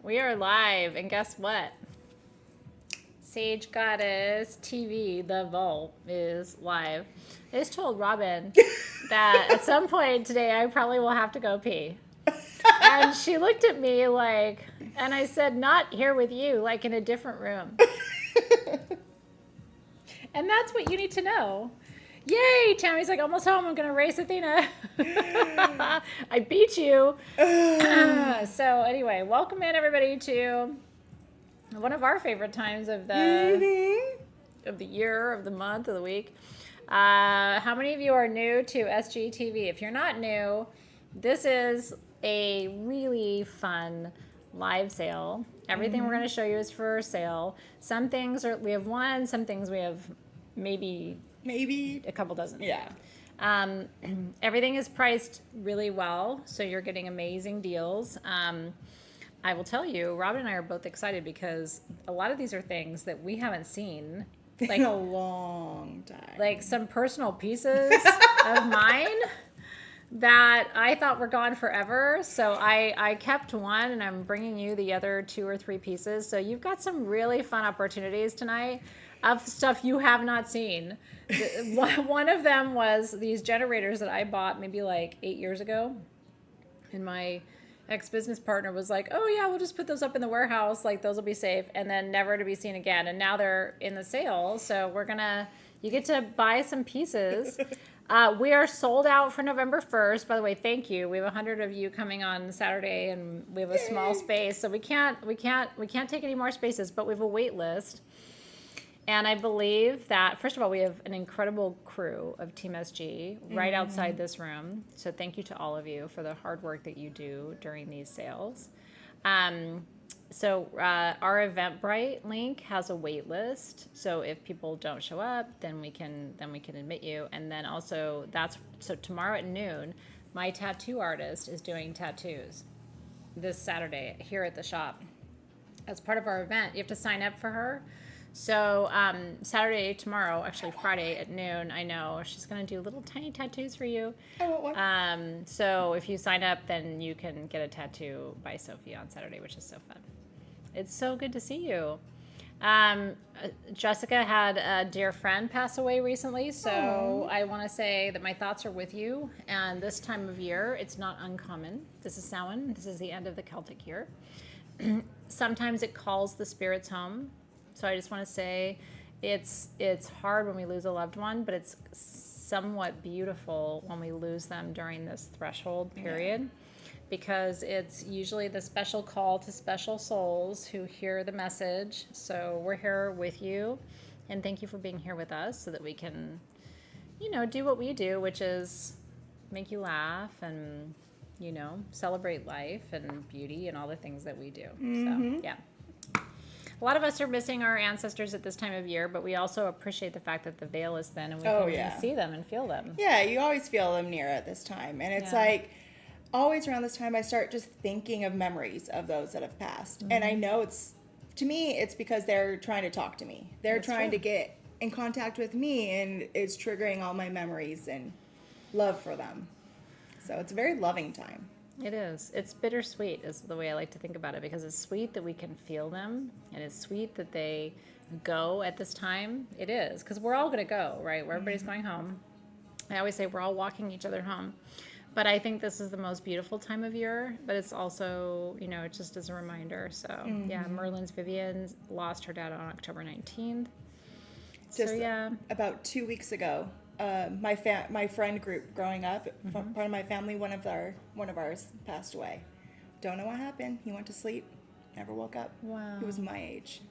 We are live, and guess what? Sage Goddess TV, the Vault, is live. I just told Robin that at some point today I probably will have to go pee. And she looked at me like, and I said, not here with you, like in a different room. And that's what you need to know. Yay! Tammy's like, almost home. I'm going to race Athena. I beat you. So anyway, welcome in everybody to one of our favorite times of the year, of the month, of the week. How many of you are new to SGTV? If you're not new, this is a really fun live sale. Everything we're going to show you is for sale. Some things we have one, some things we have maybe a couple dozen. Yeah. Everything is priced really well, so you're getting amazing deals. I will tell you, Robin and I are both excited because a lot of these are things that we haven't seen Like in a long time. Like some personal pieces of mine that I thought were gone forever. So I kept one, and I'm bringing you the other 2 or 3 pieces. So you've got some really fun opportunities tonight of stuff you have not seen. One of them was these generators that I bought maybe like 8 years ago. And my ex-business partner was like, oh yeah, we'll just put those up in the warehouse. Like those will be safe. And then never to be seen again. And now they're in the sale. So you get to buy some pieces. We are sold out for November 1st. By the way, thank you. We have 100 of you coming on Saturday, and we have a small space, so we can't take any more spaces, but we have a wait list. And I believe that, first of all, we have an incredible crew of Team SG right outside this room. So thank you to all of you for the hard work that you do during these sales. So our Eventbrite link has a wait list. So if people don't show up, then we can admit you. And then also so tomorrow at noon, my tattoo artist is doing tattoos this Saturday here at the shop. As part of our event, you have to sign up for her. So Saturday, tomorrow, actually Friday at noon, I know she's going to do little tiny tattoos for you. I want one. So if you sign up, then you can get a tattoo by Sophie on Saturday, which is so fun. It's so good to see you. Jessica had a dear friend pass away recently, so I want to say that my thoughts are with you. And this time of year, it's not uncommon. This is Samhain. This is the end of the Celtic year. Sometimes it calls the spirits home. So I just want to say it's hard when we lose a loved one, but it's somewhat beautiful when we lose them during this threshold period, because it's usually the special call to special souls who hear the message. So we're here with you, and thank you for being here with us so that we can, do what we do, which is make you laugh and, celebrate life and beauty and all the things that we do. So, yeah. A lot of us are missing our ancestors at this time of year, but we also appreciate the fact that the veil is thin and we can see them and feel them. Yeah, you always feel them near at this time. And it's like, always around this time, I start just thinking of memories of those that have passed. And I know to me, it's because they're trying to talk to me. They're trying to get in contact with me, and it's triggering all my memories and love for them. So it's a very loving time. It is. It's bittersweet is the way I like to think about it, because it's sweet that we can feel them, and it's sweet that they go at this time. It is, because we're all going to go, right? Where everybody's going home. I always say we're all walking each other home. But I think this is the most beautiful time of year, but it's also, it just is a reminder. So, yeah, Merlin's Vivian lost her dad on October 19th. Just about 2 weeks ago. My friend group growing up, part of my family, one of ours passed away. Don't know what happened. He went to sleep, never woke up. Wow. He was my age.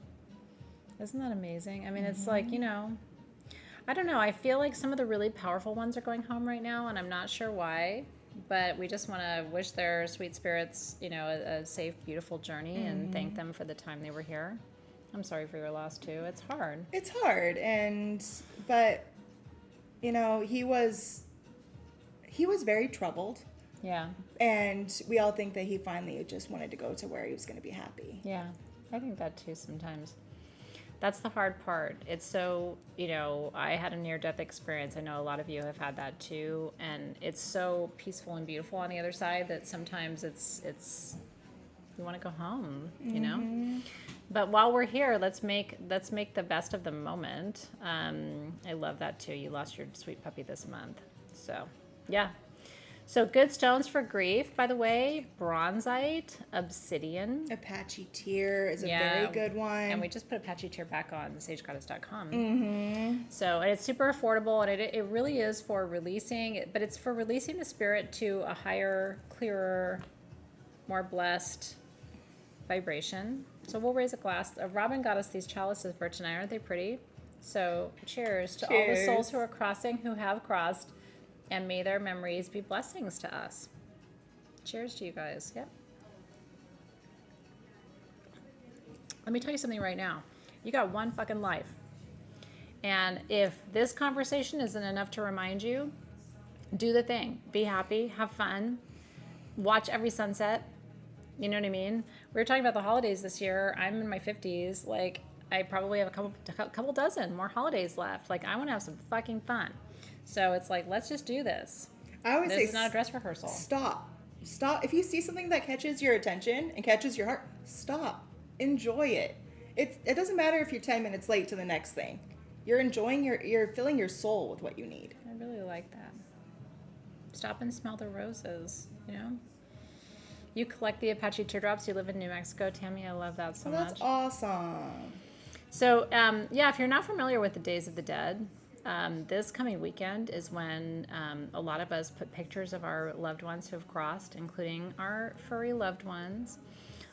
Isn't that amazing? I mean, it's like, I don't know. I feel like some of the really powerful ones are going home right now, and I'm not sure why, but we just want to wish their sweet spirits, a safe, beautiful journey and thank them for the time they were here. I'm sorry for your loss too. It's hard. It's hard, but he was very troubled. Yeah. And we all think that he finally just wanted to go to where he was going to be happy. Yeah. I think that too sometimes. That's the hard part. It's so, I had a near-death experience. I know a lot of you have had that too. And it's so peaceful and beautiful on the other side that sometimes it's You want to go home, you know? But while we're here, let's make the best of the moment. I love that too. You lost your sweet puppy this month. So, yeah. So good stones for grief, by the way, bronzite, obsidian. Apache tear is a very good one. And we just put Apache tear back on sagegoddess.com. So, and it's super affordable, and it really is for releasing, but it's for releasing the spirit to a higher, clearer, more blessed vibration. So we'll raise a glass. Robin got us these chalices for tonight. Aren't they pretty? So cheers to all the souls who are crossing, who have crossed, and may their memories be blessings to us. Cheers to you guys. Yep. Let me tell you something right now. You got one fucking life. And if this conversation isn't enough to remind you, do the thing. Be happy. Have fun. Watch every sunset. You know what I mean? We were talking about the holidays this year. I'm in my 50s. Like, I probably have a couple dozen more holidays left. Like, I want to have some fucking fun. So it's like, let's just do this. I always say, this is not a dress rehearsal. Stop. If you see something that catches your attention and catches your heart, stop. Enjoy it. It doesn't matter if you're 10 minutes late to the next thing. You're enjoying you're filling your soul with what you need. I really like that. Stop and smell the roses, you know? You collect the Apache teardrops. You live in New Mexico, Tammy. I love that so much. That's awesome. So, yeah, if you're not familiar with the Days of the Dead, this coming weekend is when a lot of us put pictures of our loved ones who have crossed, including our furry loved ones,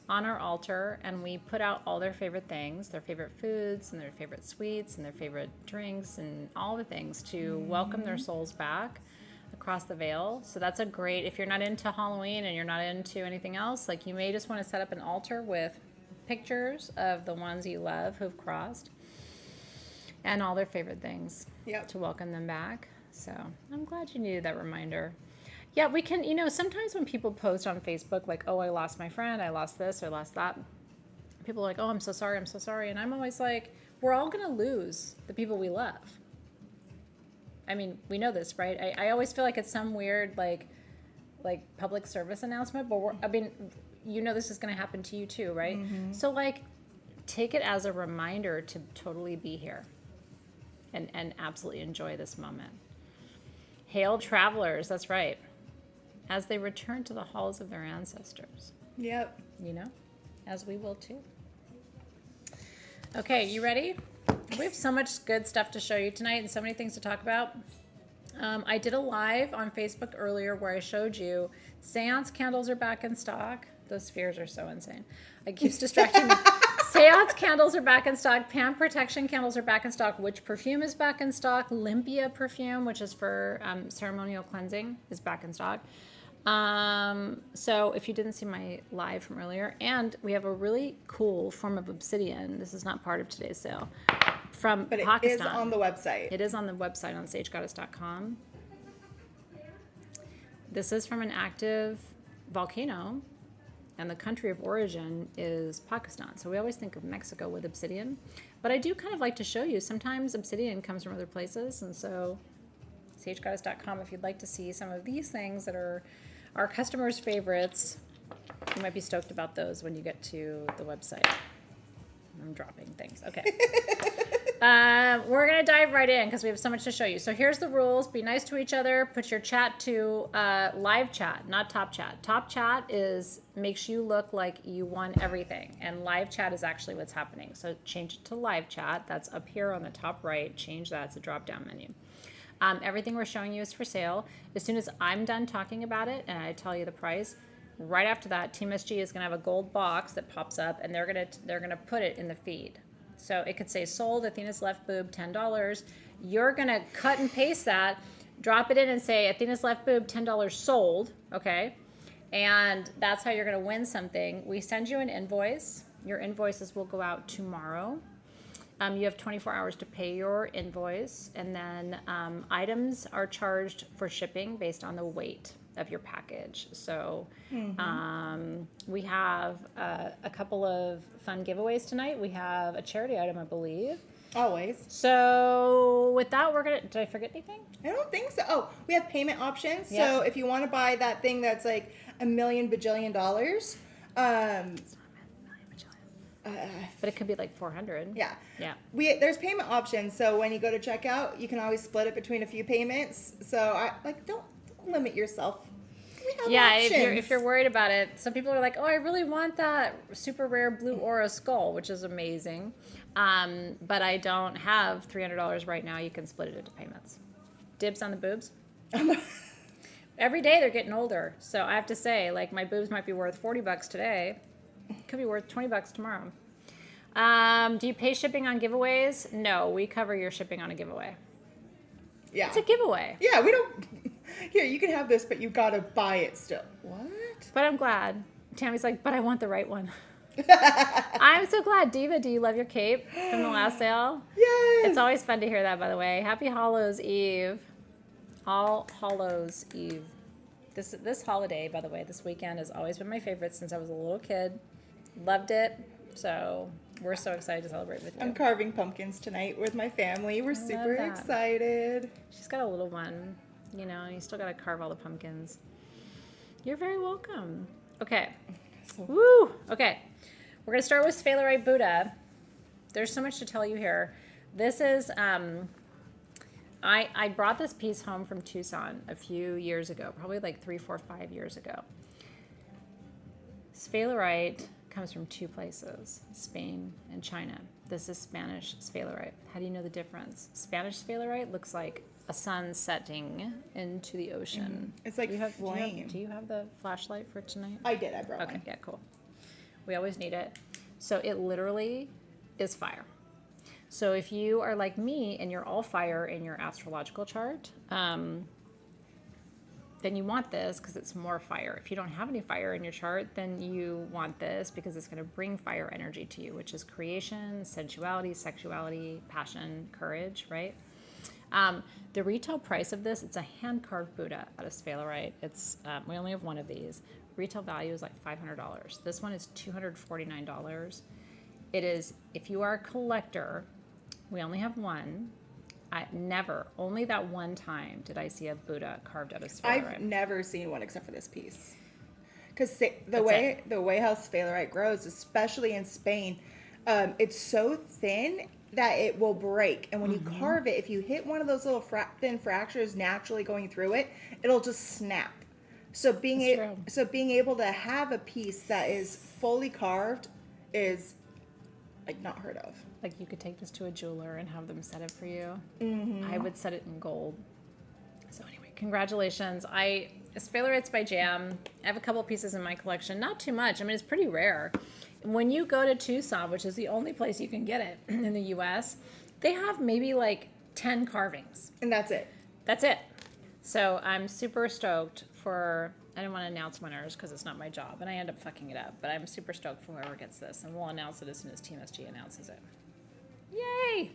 on our altar, and we put out all their favorite things, their favorite foods and their favorite sweets and their favorite drinks and all the things to welcome their souls back across the veil. So that's a great, if you're not into Halloween and you're not into anything else, like you may just want to set up an altar with pictures of the ones you love who've crossed and all their favorite things to welcome them back. So I'm glad you needed that reminder. Yeah, we can, you know, sometimes when people post on Facebook, like, oh, I lost my friend, I lost this or lost that, people are like, oh, I'm so sorry. And I'm always like, we're all going to lose the people we love. I mean, we know this, right? I always feel like it's some weird, like public service announcement, but I mean, you know this is going to happen to you too, right? Mm-hmm. So, like, take it as a reminder to totally be here and absolutely enjoy this moment. Hail travelers, that's right, as they return to the halls of their ancestors. Yep. You know, as we will too. Okay, you ready? We have so much good stuff to show you tonight and so many things to talk about. I did a live on Facebook earlier where I showed you seance candles are back in stock. Those spheres are so insane. It keeps distracting me. Seance candles are back in stock. Pan protection candles are back in stock. Witch perfume is back in stock. Limpia perfume, which is for ceremonial cleansing, is back in stock. So if you didn't see my live from earlier, and we have a really cool form of obsidian. This is not part of today's sale. From Pakistan. It is on the website. It is on the website on sagegoddess.com. This is from an active volcano, and the country of origin is Pakistan. So we always think of Mexico with obsidian, but I do kind of like to show you sometimes obsidian comes from other places, and so sagegoddess.com, if you'd like to see some of these things that are our customers' favorites, you might be stoked about those when you get to the website. I'm dropping things. Okay. We're going to dive right in because we have so much to show you. So here's the rules. Be nice to each other. Put your chat to live chat, not top chat. Top chat makes you look like you won everything. And live chat is actually what's happening. So change it to live chat. That's up here on the top right. Change that. It's a drop-down menu. Everything we're showing you is for sale. As soon as I'm done talking about it and I tell you the price, right after that, Team SG is going to have a gold box that pops up, and they're going to put it in the feed. So it could say sold Athena's left boob $10. You're going to cut and paste that, drop it in, and say Athena's left boob $10 sold. Okay, and that's how you're going to win something. We send you an invoice. Your invoices will go out tomorrow. You have 24 hours to pay your invoice, and then items are charged for shipping based on the weight of your package. So we have a couple of fun giveaways tonight. We have a charity item, I believe. Always. So with that, did I forget anything? I don't think so. Oh, we have payment options. Yep. So if you want to buy that thing that's like $1 million bajillion, But it could be like 400. Yeah. Yeah. There's payment options, so when you go to checkout, you can always split it between a few payments. So don't limit yourself. We have Yeah, options. if you're worried about it, some people are like, oh, I really want that super rare blue aura skull, which is amazing. But I don't have $300 right now. You can split it into payments. Dibs on the boobs. Every day they're getting older. So I have to say, like, my boobs might be worth $40 today. Could be worth $20 tomorrow. Do you pay shipping on giveaways? No, we cover your shipping on a giveaway. Yeah. It's a giveaway. Yeah, we don't. Here, you can have this, but you gotta buy it still. What? But I'm glad. Tammy's like, but I want the right one. I'm so glad. Diva, do you love your cape from the last sale? Yes. It's always fun to hear that, by the way. Happy Hallows Eve. All Hallows Eve. This holiday, by the way, this weekend has always been my favorite since I was a little kid. Loved it. So we're so excited to celebrate with you. I'm carving pumpkins tonight with my family. We're super excited. She's got a little one, you know, and you still got to carve all the pumpkins. You're very welcome. Okay. Woo! Okay. We're going to start with sphalerite Buddha. There's so much to tell you here. This is, I brought this piece home from Tucson a few years ago, probably like 3, 4, 5 years ago. Sphalerite comes from two places, Spain and China. This is Spanish sphalerite. How do you know the difference? Spanish sphalerite looks like a sun setting into the ocean. It's like flame. Do you have the flashlight for tonight? I did. I brought one. Okay, yeah, cool. We always need it. So it literally is fire. So if you are like me and you're all fire in your astrological chart, then you want this because it's more fire. If you don't have any fire in your chart, then you want this because it's going to bring fire energy to you, which is creation, sensuality, sexuality, passion, courage, right? The retail price of this, it's a hand-carved Buddha out of sphalerite. It's we only have one of these. Retail value is like $500. This one is $249. It is, if you are a collector, we only have one. Only that one time did I see a Buddha carved out of sphalerite. I've never seen one except for this piece. Because the way how sphalerite grows, especially in Spain, it's so thin that it will break. And when you carve it, if you hit one of those little thin fractures naturally going through it, it'll just snap. So being able to have a piece that is fully carved is like not heard of. Like you could take this to a jeweler and have them set it for you. I would set it in gold. So anyway, congratulations. Sphalerite's by Jam. I have a couple pieces in my collection. Not too much. I mean, it's pretty rare. When you go to Tucson, which is the only place you can get it in the U.S., they have maybe like 10 carvings. And that's it. That's it. So I'm super stoked for... I didn't want to announce winners because it's not my job, and I end up fucking it up. But I'm super stoked for whoever gets this, and we'll announce it as soon as Team SG announces it. Yay!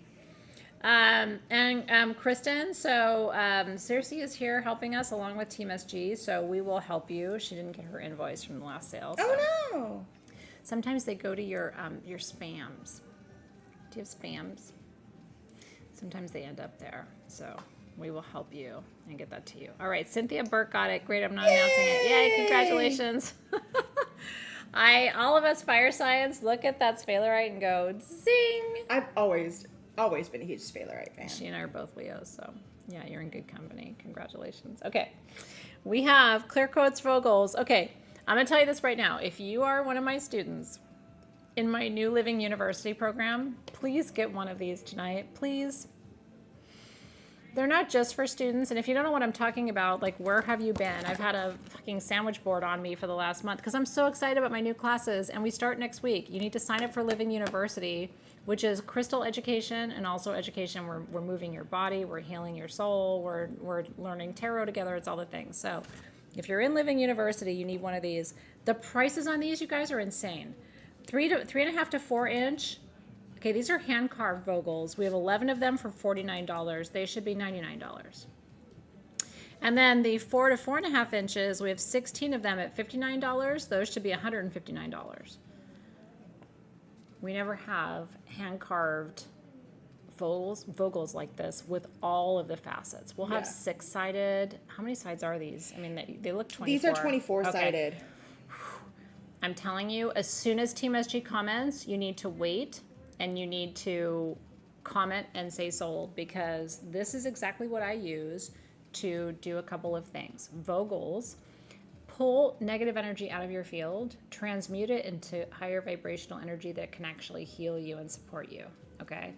And Kristen, so Circe is here helping us along with Team SG, so we will help you. She didn't get her invoice from the last sale. So. Oh no! Sometimes they go to your spams. Do you have spams? Sometimes they end up there, so we will help you and get that to you. All right, Cynthia Burke got it. Great, I'm not announcing it. Yay, congratulations. All of us fire science look at that sphalerite and go, zing. I've always been a huge sphalerite fan. She and I are both Leos, so yeah, you're in good company. Congratulations. Okay, we have clear coats Vogels. Okay, I'm going to tell you this right now. If you are one of my students in my New Living University program, please get one of these tonight, please. They're not just for students, and if you don't know what I'm talking about, like, where have you been? I've had a fucking sandwich board on me for the last month because I'm so excited about my new classes, and we start next week. You need to sign up for Living University, which is crystal education and also education. We're moving your body, we're healing your soul, we're learning tarot together. It's all the things. So if you're in Living University, you need one of these. The prices on these, you guys, are insane. 3.5 to 4 inch. Okay, these are hand-carved Vogels. We have 11 of them for $49. They should be $99. And then the 4 to 4.5 inches, we have 16 of them at $59. Those should be $159. We never have hand-carved Vogels like this with all of the facets. We'll have 6-sided. How many sides are these? I mean, they look 24. These are 24-sided. Okay. I'm telling you, as soon as Team SG comments, you need to wait and you need to comment and say sold, because this is exactly what I use to do a couple of things. Vogels pull negative energy out of your field, transmute it into higher vibrational energy that can actually heal you and support you, okay?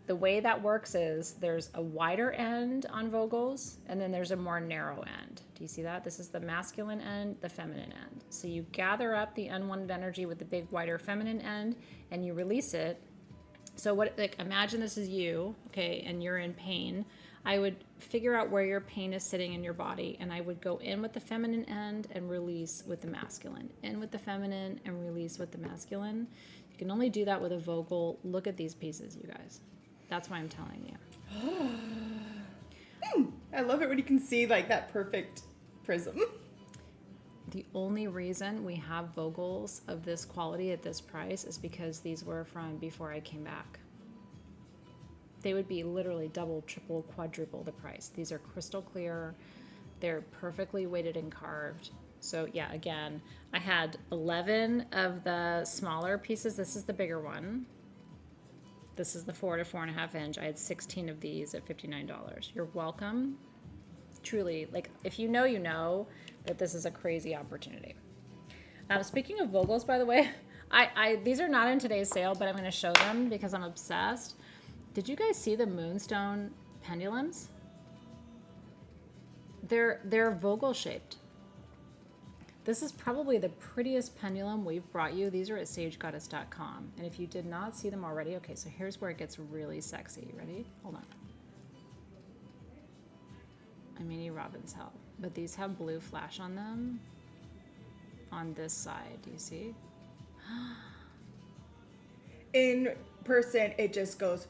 The way that works is there's a wider end on Vogels, and then there's a more narrow end. Do you see that? This is the masculine end, the feminine end. So you gather up the unwanted energy with the big, wider feminine end, and you release it. So what, like, imagine this is you, okay, and you're in pain. I would figure out where your pain is sitting in your body, and I would go in with the feminine end and release with the masculine. In with the feminine and release with the masculine. You can only do that with a Vogel. Look at these pieces, you guys. That's why I'm telling you. I love it when you can see like that perfect prism. The only reason we have Vogels of this quality at this price is because these were from before I came back. They would be literally double, triple, quadruple the price. These are crystal clear. They're perfectly weighted and carved. So yeah, again, I had 11 of the smaller pieces. This is the bigger one. This is the 4 to 4.5 inch. I had 16 of these at $59. You're welcome. Truly, like, if you know, you know that this is a crazy opportunity. Speaking of Vogels, by the way, these are not in today's sale, but I'm going to show them because I'm obsessed. Did you guys see the Moonstone pendulums? They're Vogel shaped. This is probably the prettiest pendulum we've brought you. These are at sagegoddess.com. And if you did not see them already, okay, so here's where it gets really sexy. Ready? Hold on. I mean, Robin's hell. But these have blue flash on them on this side. Do you see? In person, it just goes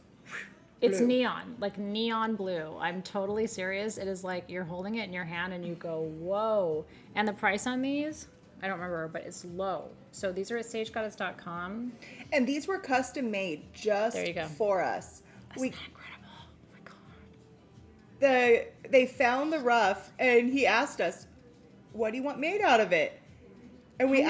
It's blue. neon, like neon blue. I'm totally serious. It is like you're holding it in your hand and you go, whoa. And the price on these, I don't remember, but it's low. So these are at sagegoddess.com. And these were custom made just There you go. for us. Isn't that incredible? Oh my God. They found the rough and he asked us, what do you want made out of it? And we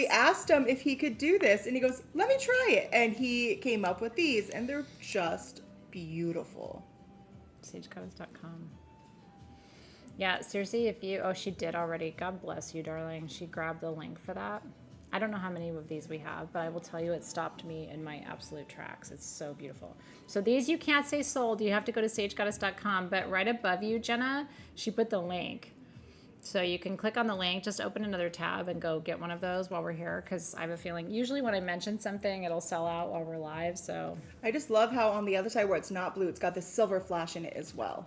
asked him if he could do this, and he goes, let me try it. And he came up with these, and they're just beautiful. Sagegoddess.com. Yeah, seriously, if you, oh, she did already. God bless you, darling. She grabbed the link for that. I don't know how many of these we have, but I will tell you it stopped me in my absolute tracks. It's so beautiful. So these you can't say sold. You have to go to sagegoddess.com, but right above you, Jenna, she put the link. So you can click on the link, just open another tab and go get one of those while we're here, because I have a feeling usually when I mention something, it'll sell out while we're live. So I just love how on the other side where it's not blue, it's got this silver flash in it as well.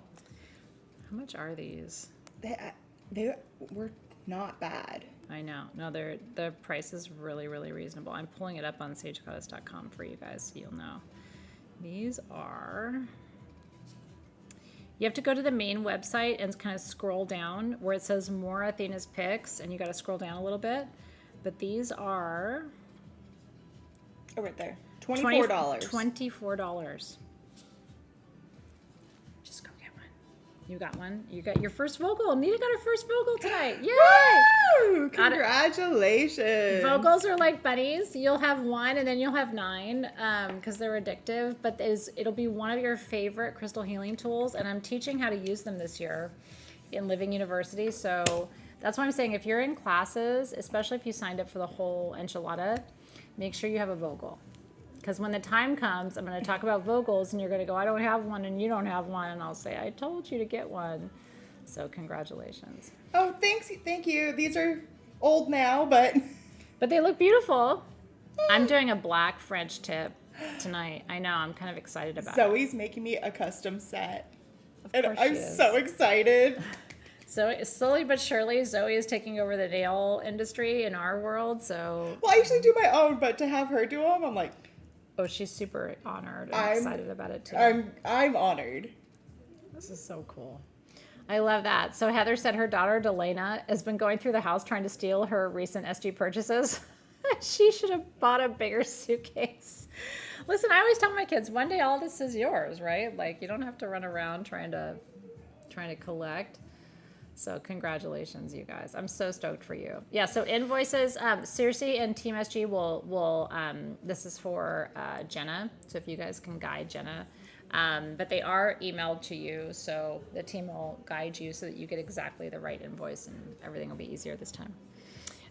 how much are these? They were not bad. I know. No, the price is really, really reasonable. I'm pulling it up on sagegoddess.com for you guys so you'll know. These are... You have to go to the main website and kind of scroll down where it says more Athena's picks, and you got to scroll down a little bit. But these are... Oh, right there. $24. $24. Just go get one. You got one? You got your first Vogel. Nita got her first Vogel tonight. Yay! Woo! Congratulations. Vogels are like bunnies. You'll have one and then you'll have 9 because they're addictive. But it'll be one of your favorite crystal healing tools. And I'm teaching how to use them this year in Living University. So that's why I'm saying if you're in classes, especially if you signed up for the whole enchilada, make sure you have a Vogel. Because when the time comes, I'm going to talk about Vogels and you're going to go, I don't have one and you don't have one. And I'll say, I told you to get one. So congratulations. Oh, thanks. Thank you. These are old now, but... But they look beautiful. I'm doing a black French tip tonight. I know. I'm kind of excited about it. Zoe's making me a custom set. And course I'm she is. so excited. So slowly but surely, Zoe is taking over the nail industry in our world. So, Well, I usually do my own, but to have her do them, I'm like... oh, she's super honored and excited about it too. I'm honored. This is so cool. I love that. So Heather said her daughter, Delana, has been going through the house trying to steal her recent SG purchases. She should have bought a bigger suitcase. Listen, I always tell my kids, one day all this is yours, right? Like, you don't have to run around trying to collect. So congratulations, you guys. I'm so stoked for you. Yeah, so invoices, Circe and Team SG will this is for Jenna. So if you guys can guide Jenna. But they are emailed to you, so the team will guide you so that you get exactly the right invoice and everything will be easier this time.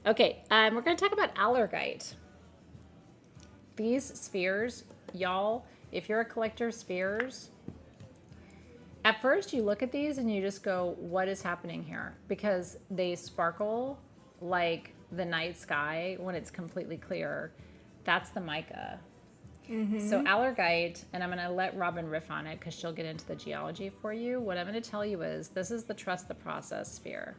Okay, we're going to talk about Allergite. These spheres, y'all, if you're a collector of spheres, at first you look at these and you just go, what is happening here? Because they sparkle like the night sky when it's completely clear. That's the mica. Mm-hmm. So Allergite, and I'm going to let Robin riff on it because she'll get into the geology for you. What I'm going to tell you is this is the trust the process sphere.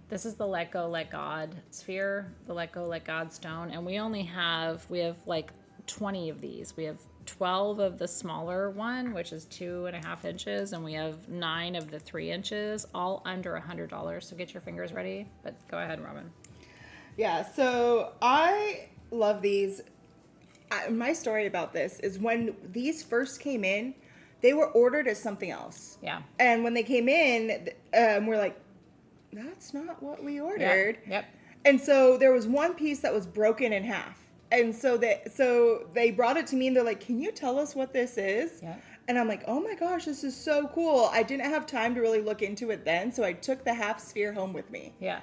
This is the let go, let God sphere, the let go, let God stone. And we have like 20 of these. We have 12 of the smaller one, which is 2.5 inches, and we have 9 of the 3 inches, all under $100. So get your fingers ready. But go ahead, Robin. Yeah, so I love these. My story about this is when these first came in, they were ordered as something else. Yeah. And when they came in, we're like, that's not what we ordered. Yep. And so there was one piece that was broken in half. And so they brought it to me and they're like, can you tell us what this is? Yeah. And I'm like, oh my gosh, this is so cool. I didn't have time to really look into it then. So I took the half sphere home with me. Yeah.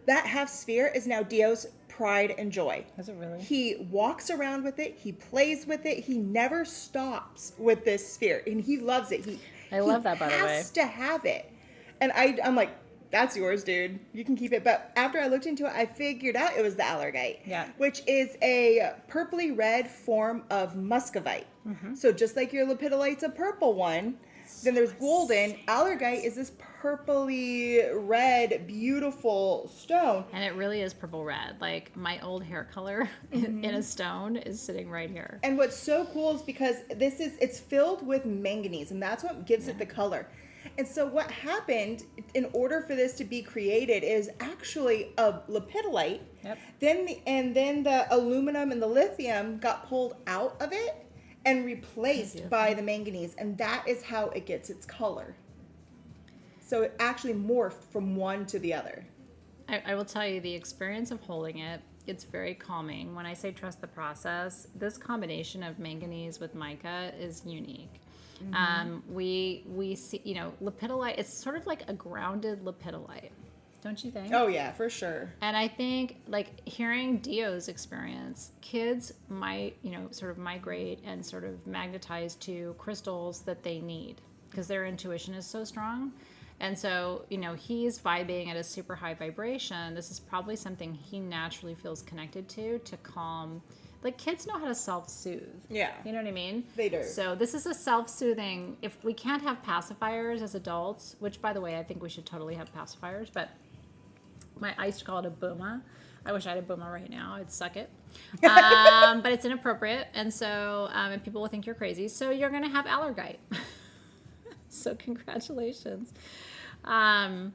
That half sphere is now Dio's pride and joy. Is it really? He walks around with it. He plays with it. He never stops with this sphere. And he loves it. I love that, by the way. He has to have it. And I'm like, that's yours, dude. You can keep it. But after I looked into it, I figured out it was the Allergite, which is a purpley red form of muscovite. Mm-hmm. So just like your Lepidolite's a purple one, then there's golden. Allergite is this purpley red, beautiful stone. And it really is purple red. Like my old hair color in a stone is sitting right here. And what's so cool is because it's filled with manganese, and that's what gives it the color. And so what happened in order for this to be created is actually a lepidolite. Yep. Then the aluminum and the lithium got pulled out of it and replaced by the manganese, and that is how it gets its color. So it actually morphed from one to the other. I will tell you the experience of holding it. It's very calming. When I say trust the process, this combination of manganese with mica is unique. Mm-hmm. We see, lepidolite, it's sort of like a grounded lepidolite, don't you think? Oh yeah, for sure. And I think like hearing Dio's experience, kids might, sort of migrate and sort of magnetize to crystals that they need because their intuition is so strong. And so, he's vibing at a super high vibration. This is probably something he naturally feels connected to calm. Like kids know how to self-soothe. Yeah. You know what I mean? They do. So this is a self-soothing. If we can't have pacifiers as adults, which by the way, I think we should totally have pacifiers, but I used to call it a booma. I wish I had a booma right now. I'd suck it. But it's inappropriate. And so, and people will think you're crazy. So you're going to have Allergite. So congratulations. I'm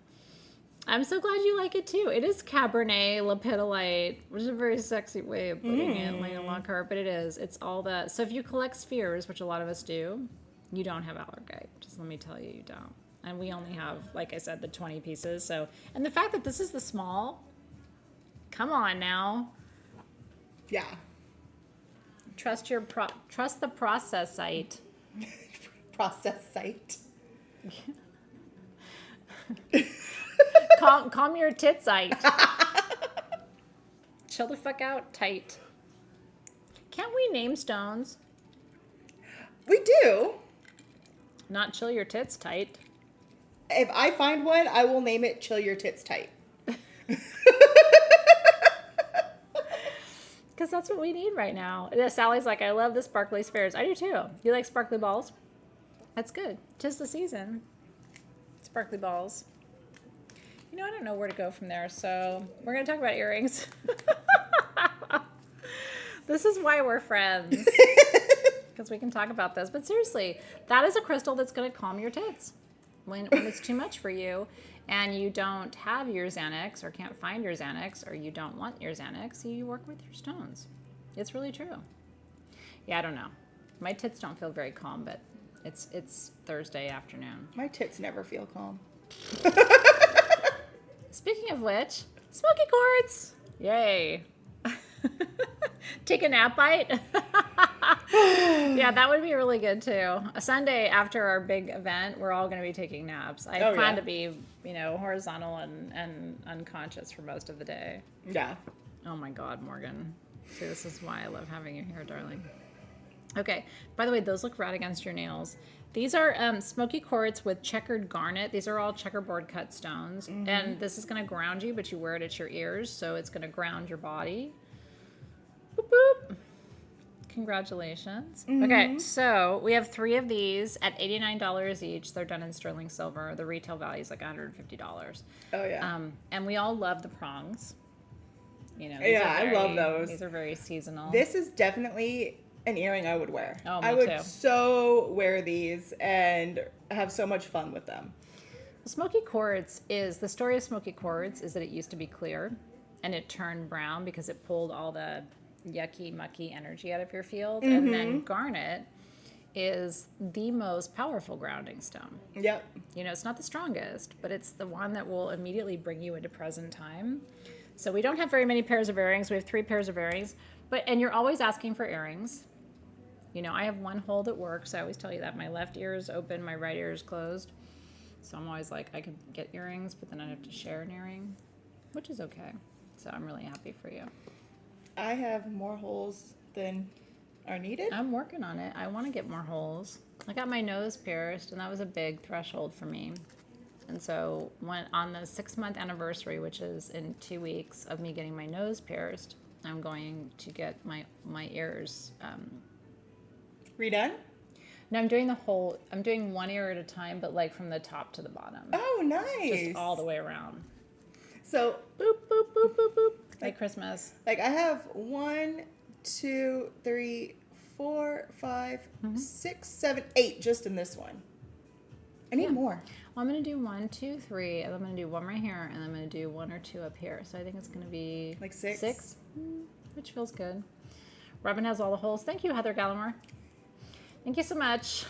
so glad you like it too. It is Cabernet Lepidolite, which is a very sexy way of putting it, like a Lockhart, but it is. It's all that. So if you collect spheres, which a lot of us do, you don't have Allergite. Just let me tell you, you don't. And we only have, like I said, the 20 pieces. So, and the fact that this is the small, come on now. Yeah. Trust the process site. Process site. Calm your titsite. Chill the fuck out, tight. Can't we name stones? We do. Not chill your tits tight. If I find one, I will name it Chill Your Tits Tight. Because that's what we need right now. Sally's like, I love the sparkly spheres. I do too. You like sparkly balls? That's good. 'Tis the season. Sparkly balls. I don't know where to go from there, so we're going to talk about earrings. This is why we're friends. Because we can talk about this. But seriously, that is a crystal that's going to calm your tits when it's too much for you and you don't have your Xanax or can't find your Xanax or you don't want your Xanax, you work with your stones. It's really true. Yeah, I don't know. My tits don't feel very calm, but it's Thursday afternoon. My tits never feel calm. Speaking of which, smoky quartz. Yay. Take a nap bite. Yeah, that would be really good too. A Sunday after our big event, we're all going to be taking naps. I plan to be, horizontal and unconscious for most of the day. Yeah. Oh my God, Morgan. See, this is why I love having you here, darling. Okay. By the way, those look right against your nails. These are smoky quartz with checkered garnet. These are all checkerboard cut stones. Mm-hmm. And this is going to ground you, but you wear it at your ears, so it's going to ground your body. Boop, boop. Congratulations. Mm-hmm. Okay, so we have 3 of these at $89 each. They're done in sterling silver. The retail value is like $150. Oh, yeah. And we all love the prongs. I love those. These are very seasonal. This is definitely an earring I would wear. Oh, me I would too. so wear these and have so much fun with them. Smoky quartz the story of smoky quartz is that it used to be clear and it turned brown because it pulled all the yucky, mucky energy out of your field. Mm-hmm. And then garnet is the most powerful grounding stone. Yep. It's not the strongest, but it's the one that will immediately bring you into present time. So we don't have very many pairs of earrings. We have 3 pairs of earrings. And you're always asking for earrings. I have one hole that works. I always tell you that. My left ear is open, my right ear is closed. So I'm always like, I could get earrings, but then I'd have to share an earring, which is okay. So I'm really happy for you. I have more holes than are needed. I'm working on it. I want to get more holes. I got my nose pierced, and that was a big threshold for me. And so on the 6-month anniversary, which is in 2 weeks of me getting my nose pierced, I'm going to get my ears redone. No, I'm doing one ear at a time, but like from the top to the bottom. Oh, nice. Just all the way around. So boop, boop, boop, boop, boop. Like Christmas. Like I have 1, 2, 3, 4, 5, 6, 7, 8 just in this one. I need more. Well, I'm going to do 1, 2, 3, and I'm going to do 1 right here, and I'm going to do 1 or 2 up here. So I think it's going to be like 6. 6, which feels good. Robin has all the holes. Thank you, Heather Gallimore. Thank you so much.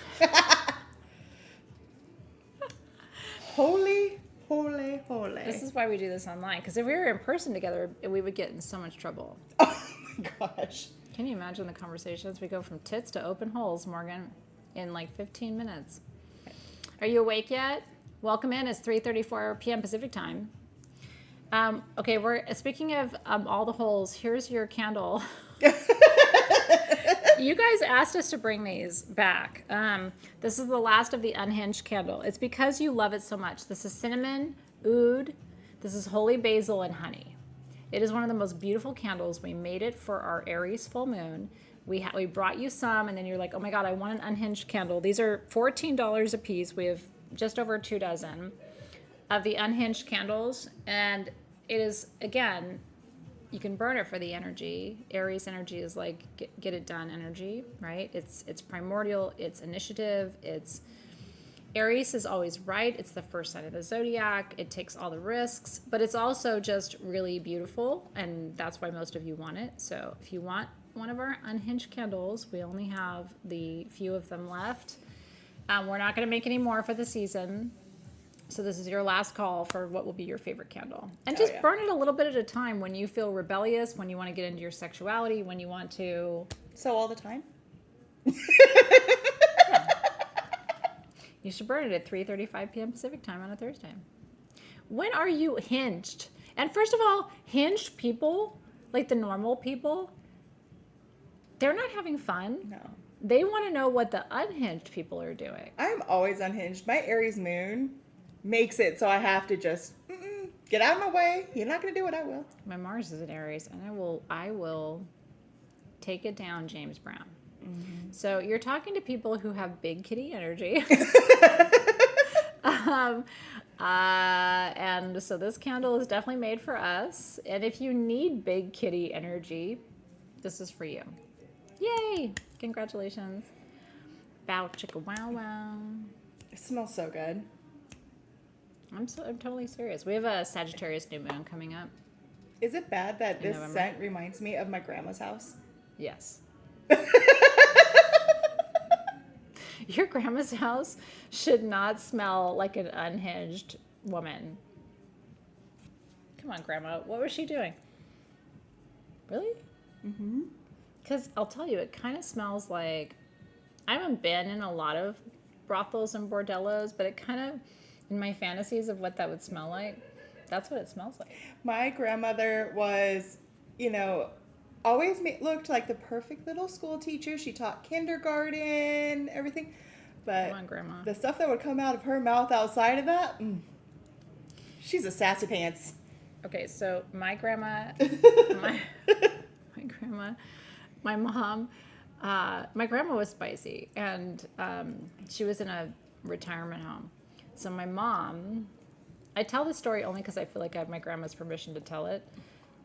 Holy, holy, holy. This is why we do this online, because if we were in person together, we would get in so much trouble. Oh my gosh. Can you imagine the conversations? We go from tits to open holes, Morgan, in like 15 minutes. Are you awake yet? Welcome in. It's 3:34 p.m. Pacific time. Okay, we're speaking of all the holes. Here's your candle. You guys asked us to bring these back. This is the last of the Unhinged candle. It's because you love it so much. This is cinnamon, oud. This is holy basil and honey. It is one of the most beautiful candles. We made it for our Aries full moon. We brought you some, and then you're like, oh my God, I want an Unhinged candle. These are $14 a piece. We have just over 2 dozen of the Unhinged candles, and it is, again, you can burn it for the energy. Aries energy is like get it done energy, right? It's primordial, it's initiative, it's Aries is always right. It's the first sign of the zodiac. It takes all the risks, but it's also just really beautiful, and that's why most of you want it. So if you want one of our Unhinged candles, we only have the few of them left. We're not going to make any more for the season. So this is your last call for what will be your favorite candle. And just burn it a little bit at a time when you feel rebellious, when you want to get into your sexuality, when you want to... So all the time? You should burn it at 3:35 p.m. Pacific time on a Thursday. When are you hinged? And first of all, hinged people, like the normal people, they're not having fun. No. They want to know what the unhinged people are doing. I'm always unhinged. My Aries moon makes it so I have to just get out of my way. You're not going to do what I will. My Mars is in Aries, and I will take it down, James Brown. Mm-hmm. So you're talking to people who have big kitty energy. And so this candle is definitely made for us. And if you need big kitty energy, this is for you. Yay! Congratulations. Bow chicka wow wow. It smells so good. I'm totally serious. We have a Sagittarius new moon coming up. Is it bad that this scent reminds me of my grandma's house? Yes. Your grandma's house should not smell like an unhinged woman. Come on, Grandma. What was she doing? Really? Mm-hmm. Because I'll tell you, it kind of smells like... I haven't been in a lot of brothels and bordellos, but it kind of, in my fantasies of what that would smell like, that's what it smells like. My grandmother was, always looked like the perfect little school teacher. She taught kindergarten, everything. But Come on, Grandma. the stuff that would come out of her mouth outside of that, she's a sassy pants. Okay, so my grandma, my mom, my grandma was spicy, and she was in a retirement home. So my mom, I tell this story only because I feel like I have my grandma's permission to tell it.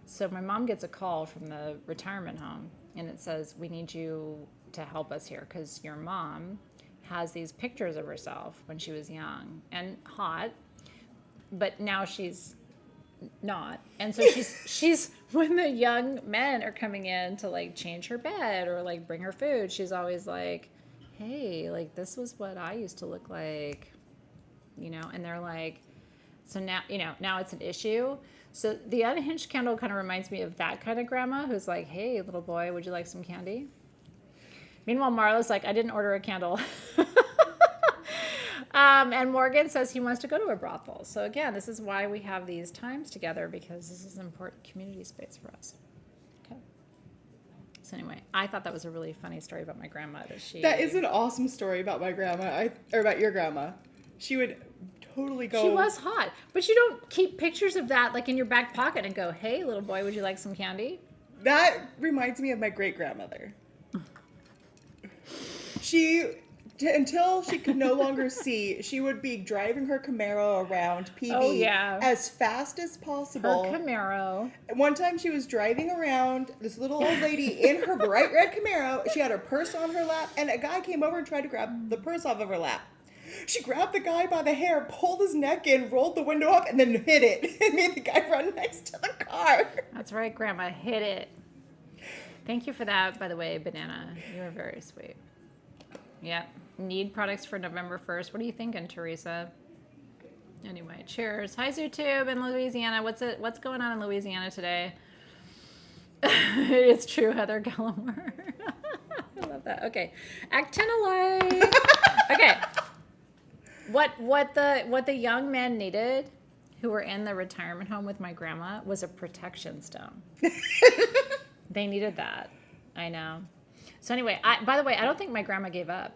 So my mom gets a call from the retirement home, and it says, we need you to help us here because your mom has these pictures of herself when she was young and hot, but now she's not. And so she's when the young men are coming in to like change her bed or like bring her food, she's always like, hey, like this was what I used to look like, and they're like, so now, now it's an issue. So the Unhinged candle kind of reminds me of that kind of grandma who's like, hey, little boy, would you like some candy? Meanwhile, Marlo's like, I didn't order a candle. And Morgan says he wants to go to a brothel. So again, this is why we have these times together, because this is an important community space for us. Okay. So anyway, I thought that was a really funny story about my grandma. That is an awesome story about my grandma, or about your grandma. She would totally go. She was hot, but you don't keep pictures of that like in your back pocket and go, hey, little boy, would you like some candy? That reminds me of my great-grandmother. Until she could no longer see, she would be driving her Camaro around PB as fast as possible. Her Camaro. One time she was driving around, this little old lady in her bright red Camaro. She had her purse on her lap, and a guy came over and tried to grab the purse off of her lap. She grabbed the guy by the hair, pulled his neck in, rolled the window up, and then hit it. And made the guy run next to the car. That's right, Grandma. Hit it. Thank you for that, by the way, Banana. You were very sweet. Yep. Need products for November 1st. What are you thinking, Teresa? Anyway, cheers. Hi, ZooTube in Louisiana. What's going on in Louisiana today? It's true, Heather Gallimore. I love that. Okay. Actinolite. Okay. What the young men needed who were in the retirement home with my grandma was a protection stone. They needed that. I know. So anyway, by the way, I don't think my grandma gave up.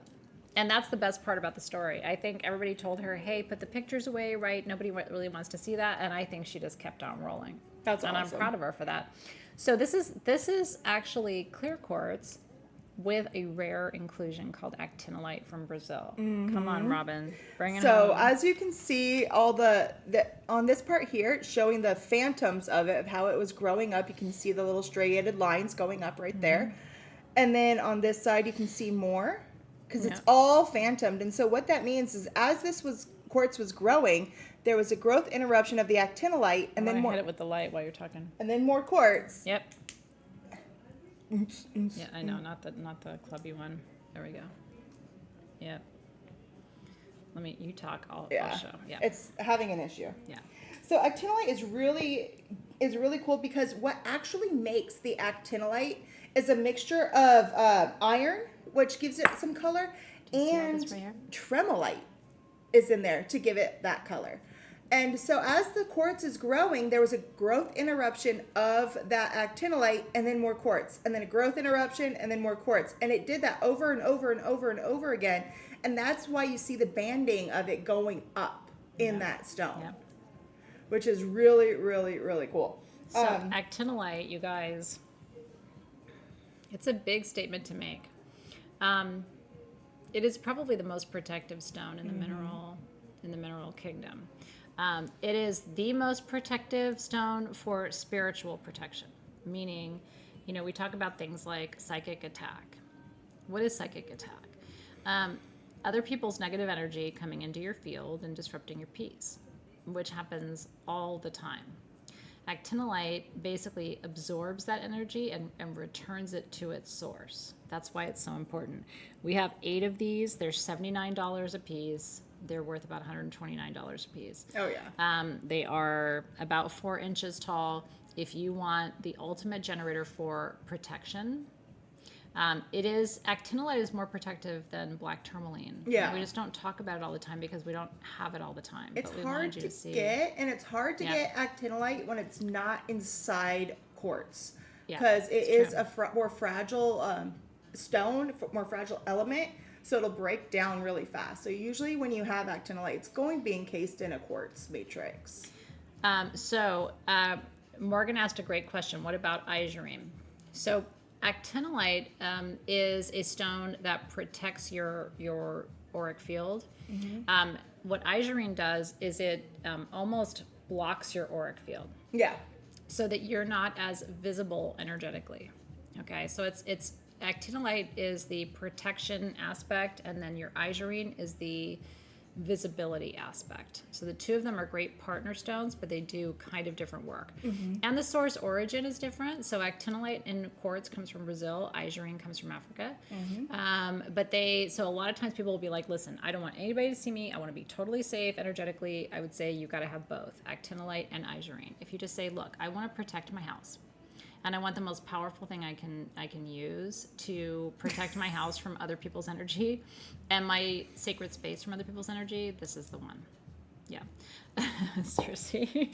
And that's the best part about the story. I think everybody told her, hey, put the pictures away, right? Nobody really wants to see that. And I think she just kept on rolling. That's awesome. And I'm proud of her for that. So this is actually clear quartz with a rare inclusion called Actinolite from Brazil. Mm-hmm. Come on, Robin. Bring it home. So as you can see, all the on this part here, it's showing the phantoms of it, of how it was growing up. You can see the little striated lines going up right there. And then on this side, you can see more, because it's all phantomed. And so what that means is, as this quartz was growing, there was a growth interruption of the actinolite, and then more. Hit it with the light while you're talking. And then more quartz. Yep. Oops, oops, yeah, I know, not the clubby one. There we go. Yep. You talk. I'll show. Yeah. It's having an issue. Yeah. So actinolite is really cool, because what actually makes the actinolite is a mixture of iron, which gives it some color, and tremolite is in there to give it that color. And so as the quartz is growing, there was a growth interruption of that actinolite, and then more quartz, and then a growth interruption, and then more quartz. And it did that over and over and over and over again. And that's why you see the banding of it going up in that stone, which is really, really, really cool. So actinolite, you guys, it's a big statement to make. It is probably the most protective stone in the mineral kingdom. It is the most protective stone for spiritual protection, meaning, we talk about things like psychic attack. What is psychic attack? Other people's negative energy coming into your field and disrupting your peace, which happens all the time. Actinolite basically absorbs that energy and returns it to its source. That's why it's so important. We have 8 of these. They're $79 a piece. They're worth about $129 a piece. Oh, yeah. They are about 4 inches tall. If you want the ultimate generator for protection, Actinolite is more protective than black tourmaline. Yeah. We just don't talk about it all the time because we don't have it all the time. It's but we hard wanted you to see. get, and it's hard to get Actinolite when it's not inside quartz. Yeah, Because it it's is true. a more fragile stone, more fragile element, so it'll break down really fast. So usually when you have Actinolite, it's going to be encased in a quartz matrix. Morgan asked a great question. What about Izurine? So Actinolite is a stone that protects your auric field. Mm-hmm. What Izurine does is it almost blocks your auric field. Yeah. So that you're not as visible energetically. Okay, so it's Actinolite is the protection aspect, and then your Izurine is the visibility aspect. So the two of them are great partner stones, but they do kind of different work. Mm-hmm. And the source origin is different. So Actinolite in quartz comes from Brazil. Izurine comes from Africa. Mm-hmm. So a lot of times people will be like, listen, I don't want anybody to see me. I want to be totally safe energetically. I would say you've got to have both Actinolite and Izurine. If you just say, look, I want to protect my house, and I want the most powerful thing I can use to protect my house from other people's energy and my sacred space from other people's energy, this is the one. Yeah. Seriously.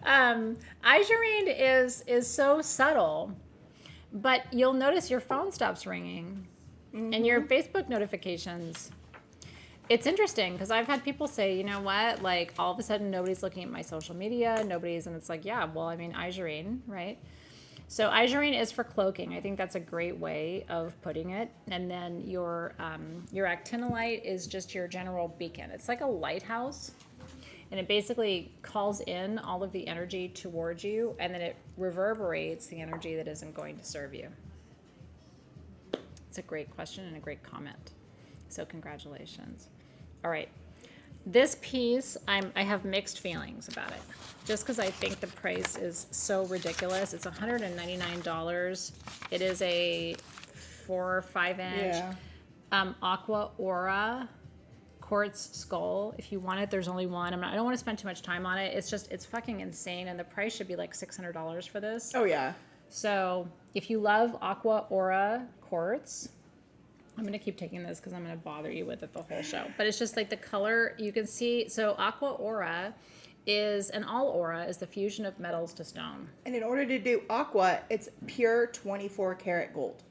Izurine is so subtle, but you'll notice your phone stops ringing and your Facebook notifications. It's interesting because I've had people say, you know what, like all of a sudden nobody's looking at my social media, and it's like, yeah, well, I mean, Izurine, right? So Izurine is for cloaking. I think that's a great way of putting it. And then your Actinolite is just your general beacon. It's like a lighthouse, and it basically calls in all of the energy towards you, and then it reverberates the energy that isn't going to serve you. It's a great question and a great comment. So congratulations. All right. This piece, I have mixed feelings about it. Just because I think the price is so ridiculous. It's $199. It is a 4 or 5 inch Aqua Aura quartz skull. If you want it, there's only one. I don't want to spend too much time on it. It's fucking insane, and the price should be like $600 for this. Oh, yeah. So if you love Aqua Aura quartz, I'm going to keep taking this because I'm going to bother you with it the whole show. But it's just like the color you can see. So Aqua Aura all aura is the fusion of metals to stone. And in order to do aqua, it's pure 24 karat gold.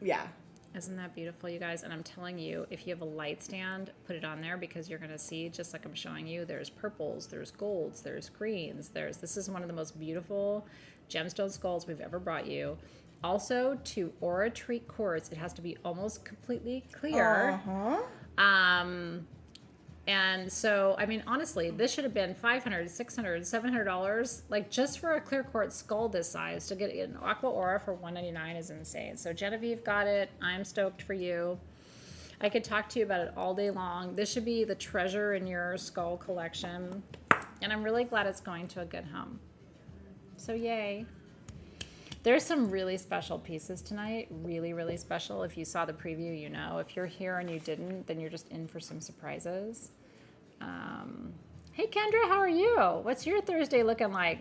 Yeah. Isn't that beautiful, you guys? And I'm telling you, if you have a light stand, put it on there because you're going to see, just like I'm showing you, there's purples, there's golds, there's greens. This is one of the most beautiful gemstone skulls we've ever brought you. Also, to aura treat quartz, it has to be almost completely clear. And so, I mean, honestly, this should have been $500, $600, $700, like just for a clear quartz skull this size. To get an Aqua Aura for $199 is insane. So Genevieve got it. I'm stoked for you. I could talk to you about it all day long. This should be the treasure in your skull collection. And I'm really glad it's going to a good home. So yay. There's some really special pieces tonight. Really, really special. If you saw the preview, you know. If you're here and you didn't, then you're just in for some surprises. Hey, Kendra, how are you? What's your Thursday looking like?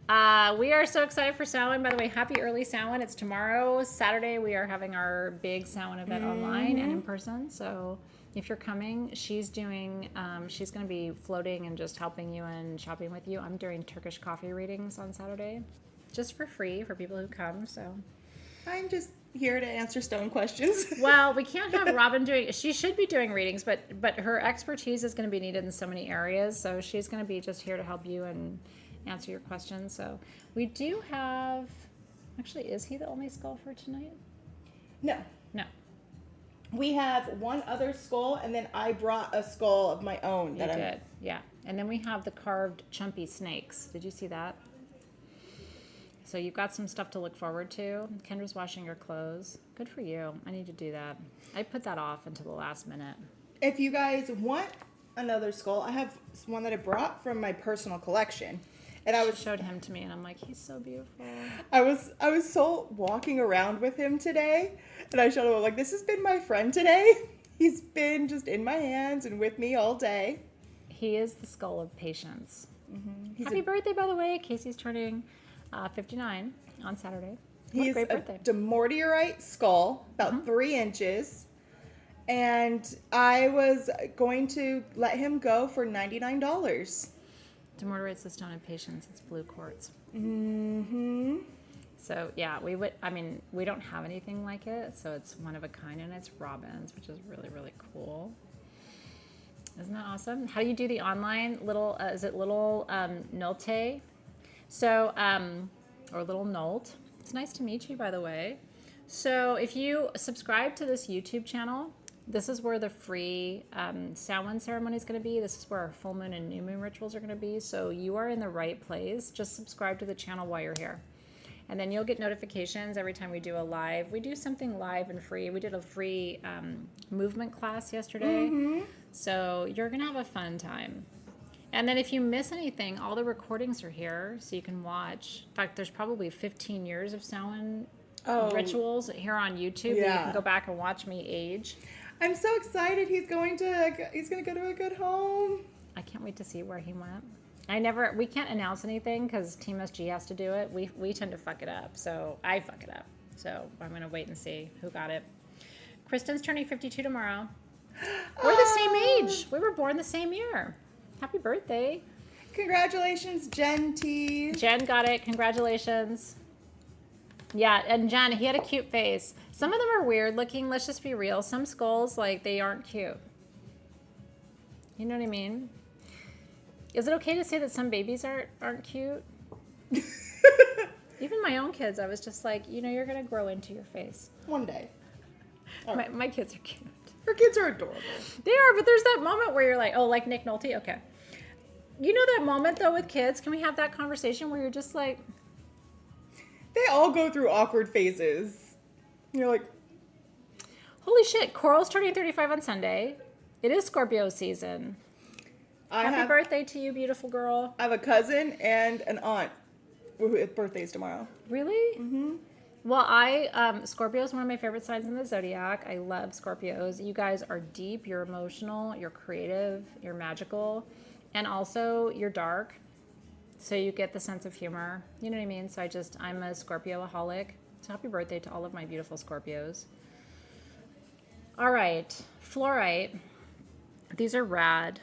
We are so excited for Samhain. By the way, happy early Samhain. It's tomorrow, Saturday. We are having our big Samhain event online and in person. So if you're coming, she's going to be floating and just helping you and shopping with you. I'm doing Turkish coffee readings on Saturday. Just for free for people who come, so. I'm just here to answer stone questions. Well, we can't have Robin she should be doing readings, but her expertise is going to be needed in so many areas, so she's going to be just here to help you and answer your questions. So we do have, actually, is he the only skull for tonight? No. We have one other skull, and then I brought a skull of my own. You did, yeah. And then we have the carved chumpy snakes. Did you see that? So you've got some stuff to look forward to. Kendra's washing her clothes. Good for you. I need to do that. I put that off until the last minute. If you guys want another skull, I have one that I brought from my personal collection. And I showed him to me, and I'm like, he's so beautiful. I was so walking around with him today, and I showed him, like, this has been my friend today. He's been just in my hands and with me all day. He is the skull of patience. Mm-hmm. Happy birthday, by the way. Casey's turning 59 on Saturday. What He's a great birthday. Demortierite skull, about 3 inches. And I was going to let him go for $99. Demortierite's the stone of patience. It's blue quartz. Mm-hmm. So, yeah, we don't have anything like it. So it's one of a kind, and it's Robin's, which is really, really cool. Isn't that awesome? How do you do the online little, is it little Nolte? So, or little Nolt. It's nice to meet you, by the way. So if you subscribe to this YouTube channel, this is where the free Samhain ceremony is going to be. This is where our full moon and new moon rituals are going to be. So you are in the right place. Just subscribe to the channel while you're here. And then you'll get notifications every time we do a live. We do something live and free. We did a free movement class yesterday. Mm-hmm. So you're going to have a fun time. And then if you miss anything, all the recordings are here so you can watch. In fact, there's probably 15 years of Samhain rituals here on YouTube that you can go back and watch me age. I'm so excited. He's going to go to a good home. I can't wait to see where he went. We can't announce anything because Team SG has to do it. We tend to fuck it up. So I fuck it up. So I'm going to wait and see who got it. Kristen's turning 52 tomorrow. We're the same age. We were born the same year. Happy birthday. Congratulations, Jen T. Jen got it. Congratulations. Yeah, and Jen, he had a cute face. Some of them are weird looking. Let's just be real. Some skulls, like, they aren't cute. You know what I mean? Is it okay to say that some babies aren't cute? Even my own kids, I was just like, you're going to grow into your face. One day. My kids are cute. Her kids are adorable. They are, but there's that moment where you're like, oh, like Nick Nolte? Okay. You know that moment, though, with kids? Can we have that conversation where you're just like... They all go through awkward phases. You're like... Holy shit, Coral's turning 35 on Sunday. It is Scorpio season. Happy birthday to you, beautiful girl. I have a cousin and an aunt with birthdays tomorrow. Really? Mm-hmm. Well, Scorpio is one of my favorite signs in the zodiac. I love Scorpios. You guys are deep, you're emotional, you're creative, you're magical, and also you're dark. So you get the sense of humor. You know what I mean? So I'm a Scorpio-aholic. So happy birthday to all of my beautiful Scorpios. All right, Fluorite. These are rad.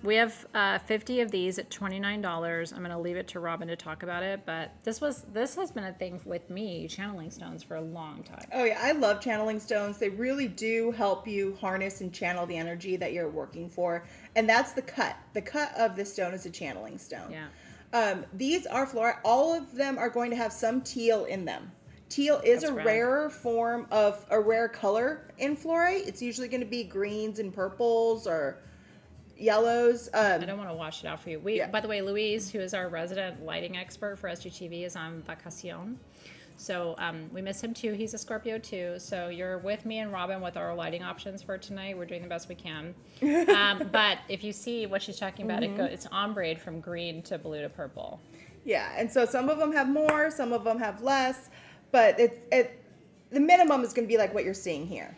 We have 50 of these at $29. I'm going to leave it to Robin to talk about it, but this has been a thing with me, channeling stones, for a long time. Oh yeah, I love channeling stones. They really do help you harness and channel the energy that you're working for, and that's the cut. The cut of this stone is a channeling stone. Yeah. These are fluorite. All of them are going to have some teal in them. Teal is a rarer form of a rare color in fluorite. It's usually going to be greens and purples or yellows. I don't want to wash it out for you. By the way, Louise, who is our resident lighting expert for SGTV, is on vacacion. So we miss him too. He's a Scorpio too. So you're with me and Robin with our lighting options for tonight. We're doing the best we can. But if you see what she's talking about, it's ombre from green to blue to purple. Yeah, and so some of them have more, some of them have less, but the minimum is going to be like what you're seeing here.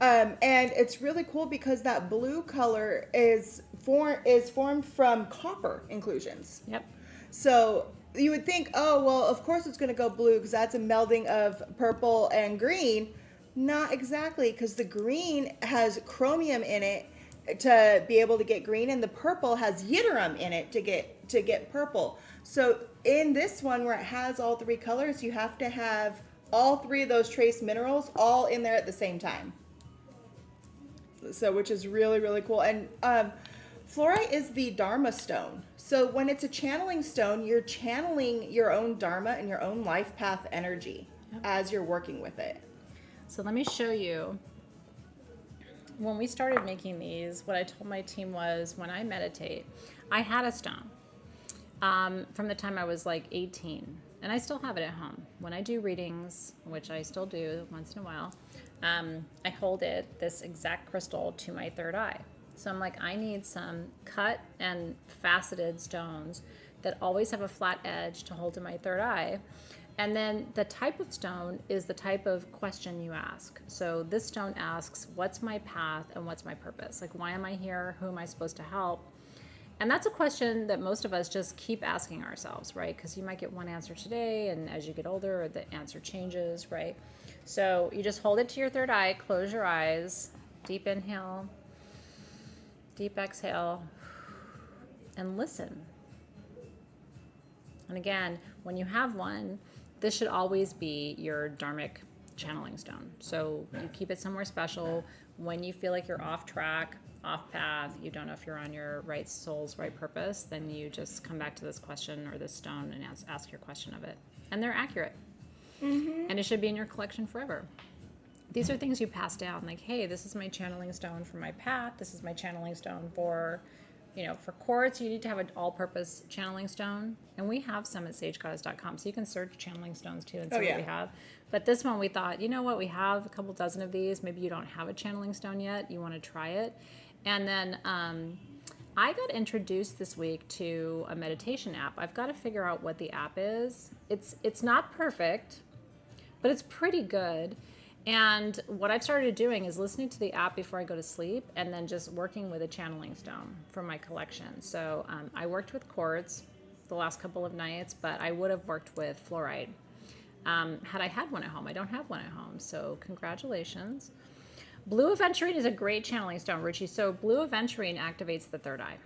And it's really cool because that blue color is formed from copper inclusions. Yep. So you would think, oh, well, of course it's going to go blue because that's a melding of purple and green. Not exactly, because the green has chromium in it to be able to get green, and the purple has yttrium in it to get purple. So in this one where it has all three colors, you have to have all three of those trace minerals all in there at the same time. So, which is really, really cool. And fluorite is the Dharma stone. So when it's a channeling stone, you're channeling your own Dharma and your own life path energy as you're working with it. So let me show you. When we started making these, what I told my team was, when I meditate, I had a stone from the time I was like 18. And I still have it at home. When I do readings, which I still do once in a while, I hold this exact crystal to my third eye. So I'm like, I need some cut and faceted stones that always have a flat edge to hold to my third eye. And then the type of stone is the type of question you ask. So this stone asks, what's my path and what's my purpose? Like, why am I here? Who am I supposed to help? And that's a question that most of us just keep asking ourselves, right? Because you might get one answer today, and as you get older, the answer changes, right? So you just hold it to your third eye, close your eyes, deep inhale, deep exhale, and listen. And again, when you have one, this should always be your dharmic channeling stone. So you keep it somewhere special. When you feel like you're off track, off path, you don't know if you're on your right soul's right purpose, then you just come back to this question or this stone and ask your question of it. And they're accurate. And it should be in your collection forever. These are things you pass down, like, hey, this is my channeling stone for my path. This is my channeling stone for, for quartz. You need to have an all-purpose channeling stone. And we have some at sagegoddess.com, so you can search channeling stones too and see what we have. But this one we thought, you know what, we have a couple dozen of these. Maybe you don't have a channeling stone yet. You want to try it. And then I got introduced this week to a meditation app. I've got to figure out what the app is. It's not perfect, but it's pretty good. And what I've started doing is listening to the app before I go to sleep and then just working with a channeling stone from my collection. So I worked with quartz the last couple of nights, but I would have worked with fluorite had I had one at home. I don't have one at home, so congratulations. Blue aventurine is a great channeling stone, Richie. So blue aventurine activates the third eye.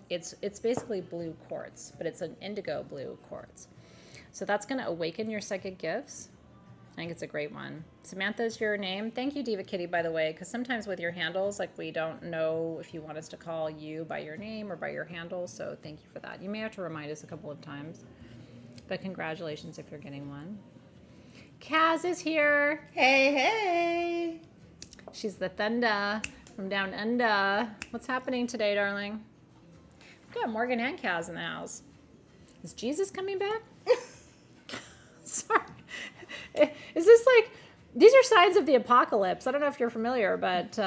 It's basically blue quartz, but it's an indigo blue quartz. So that's going to awaken your psychic gifts. I think it's a great one. Samantha's your name. Thank you, Diva Kitty, by the way, because sometimes with your handles, like, we don't know if you want us to call you by your name or by your handle, so thank you for that. You may have to remind us a couple of times, but congratulations if you're getting one. Kaz is here. Hey, hey. She's the thunder from down under. What's happening today, darling? We've got Morgan and Kaz in the house. Is Jesus coming back? Sorry. Is this like, these are signs of the apocalypse. I don't know if you're familiar, but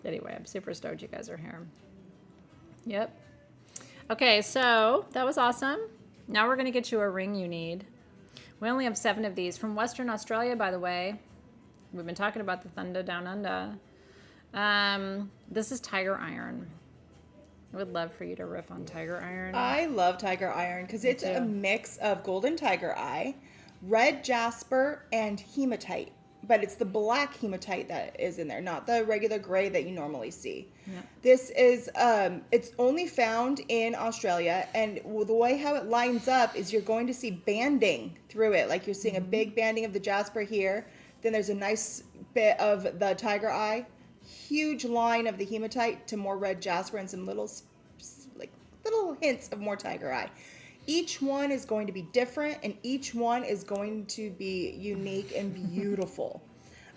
anyway, I'm super stoked you guys are here. Yep. Okay, so that was awesome. Now we're going to get you a ring you need. We only have 7 of these from Western Australia, by the way. We've been talking about the thunder down under. This is tiger iron. I would love for you to riff on tiger iron. I love tiger iron because it's a mix of golden tiger eye, red jasper, and hematite. But it's the black hematite that is in there, not the regular gray that you normally see. Yeah. This is, it's only found in Australia, and the way how it lines up is you're going to see banding through it. Like, you're seeing a big banding of the jasper here, then there's a nice bit of the tiger eye, huge line of the hematite to more red jasper, and some little hints of more tiger eye. Each one is going to be different, and each one is going to be unique and beautiful.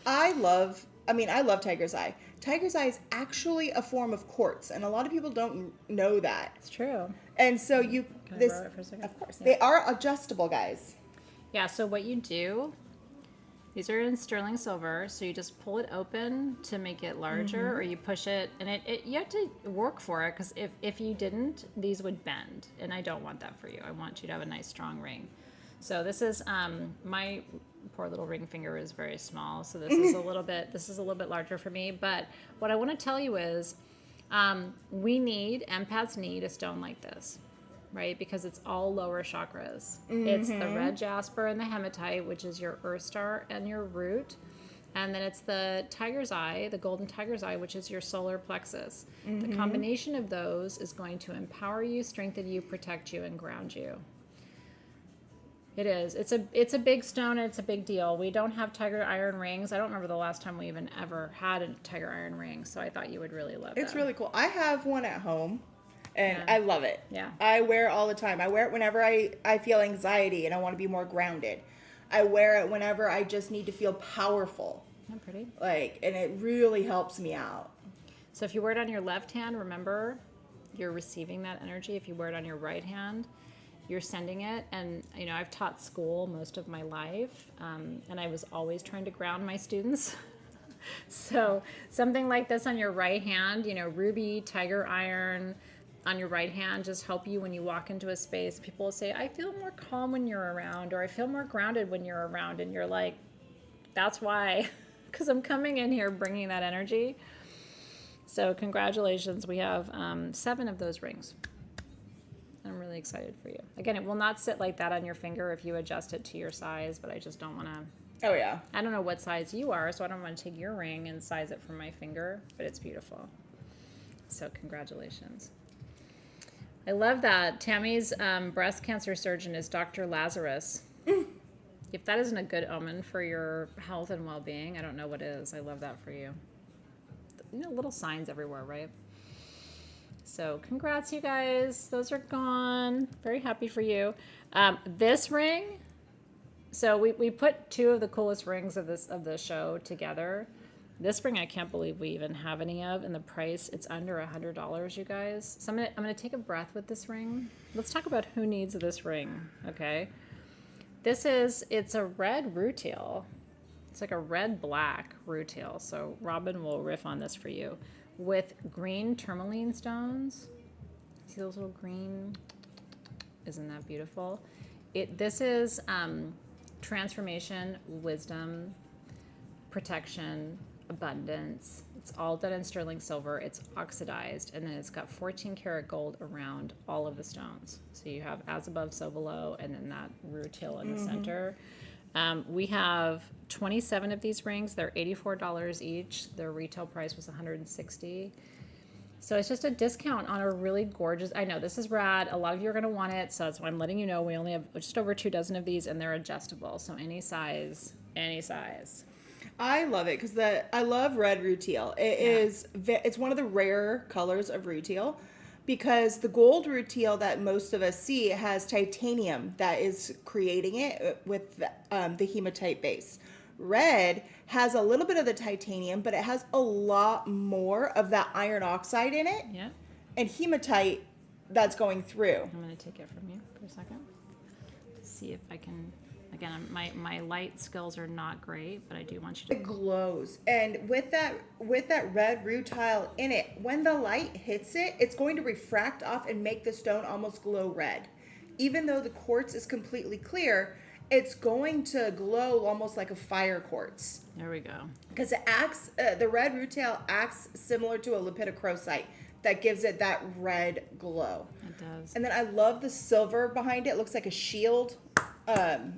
I love tiger's eye. Tiger's eye is actually a form of quartz, and a lot of people don't know that. It's true. And so Can I borrow it for a second? Of course, they are adjustable, guys. Yeah, so what you do, these are in sterling silver, so you just pull it open to make it larger, or you push it, and you have to work for it, because if you didn't, these would bend, and I don't want that for you. I want you to have a nice strong ring. So this is, my poor little ring finger is very small, so this is a little bit larger for me, but what I want to tell you is, empaths need a stone like this. Right, because it's all lower chakras. It's the red jasper and the hematite, which is your earth star and your root. And then it's the tiger's eye, the golden tiger's eye, which is your solar plexus. The combination of those is going to empower you, strengthen you, protect you, and ground you. It is. It's a big stone, and it's a big deal. We don't have tiger iron rings. I don't remember the last time we even ever had a tiger iron ring, so I thought you would really love it. It's really cool. I have one at home. And I love it. Yeah. I wear it all the time. I wear it whenever I feel anxiety and I want to be more grounded. I wear it whenever I just need to feel powerful. Not pretty. And it really helps me out. So if you wear it on your left hand, remember, you're receiving that energy. If you wear it on your right hand, you're sending it. And, I've taught school most of my life, and I was always trying to ground my students. So something like this on your right hand, ruby, tiger iron, on your right hand just help you when you walk into a space. People will say, I feel more calm when you're around, or I feel more grounded when you're around. And you're like, that's why, because I'm coming in here bringing that energy. So congratulations. We have 7 of those rings. I'm really excited for you. Again, it will not sit like that on your finger if you adjust it to your size, but I just don't want to. Oh, yeah. I don't know what size you are, so I don't want to take your ring and size it from my finger, but it's beautiful. So congratulations. I love that. Tammy's breast cancer surgeon is Dr. Lazarus. If that isn't a good omen for your health and well-being, I don't know what is. I love that for you. You know, little signs everywhere, right? So congrats, you guys. Those are gone. Very happy for you. This ring, so we put 2 of the coolest rings of the show together. This ring I can't believe we even have any of, and the price, it's under $100, you guys. So I'm gonna take a breath with this ring. Let's talk about who needs this ring, okay? It's a red rutile. It's like a red-black rutile. So Robin will riff on this for you. With green tourmaline stones. See those little green? Isn't that beautiful? This is transformation, wisdom, protection, abundance. It's all done in sterling silver. It's oxidized, and then it's got 14 karat gold around all of the stones. So you have as above, so below, and then that rutile in the center. We have 27 of these rings. They're $84 each. Their retail price was $160. So it's just a discount on a really gorgeous. I know this is rad. A lot of you are going to want it, so that's why I'm letting you know. We only have just over 2 dozen of these, and they're adjustable. So any size, any size. I love it because I love red rutile. It's one of the rare colors of rutile, because the gold rutile that most of us see has titanium that is creating it with the hematite base. Red has a little bit of the titanium, but it has a lot more of that iron oxide in it. Yeah. And hematite that's going through. I'm going to take it from you for a second. See if I can. Again, my light skills are not great, but I do want you to. It glows, and with that red rutile in it, when the light hits it, it's going to refract off and make the stone almost glow red. Even though the quartz is completely clear, it's going to glow almost like a fire quartz. There we go. Because it acts, the red rutile acts similar to a lepidocrosite that gives it that red glow. It does. And then I love the silver behind it. It looks like a shield.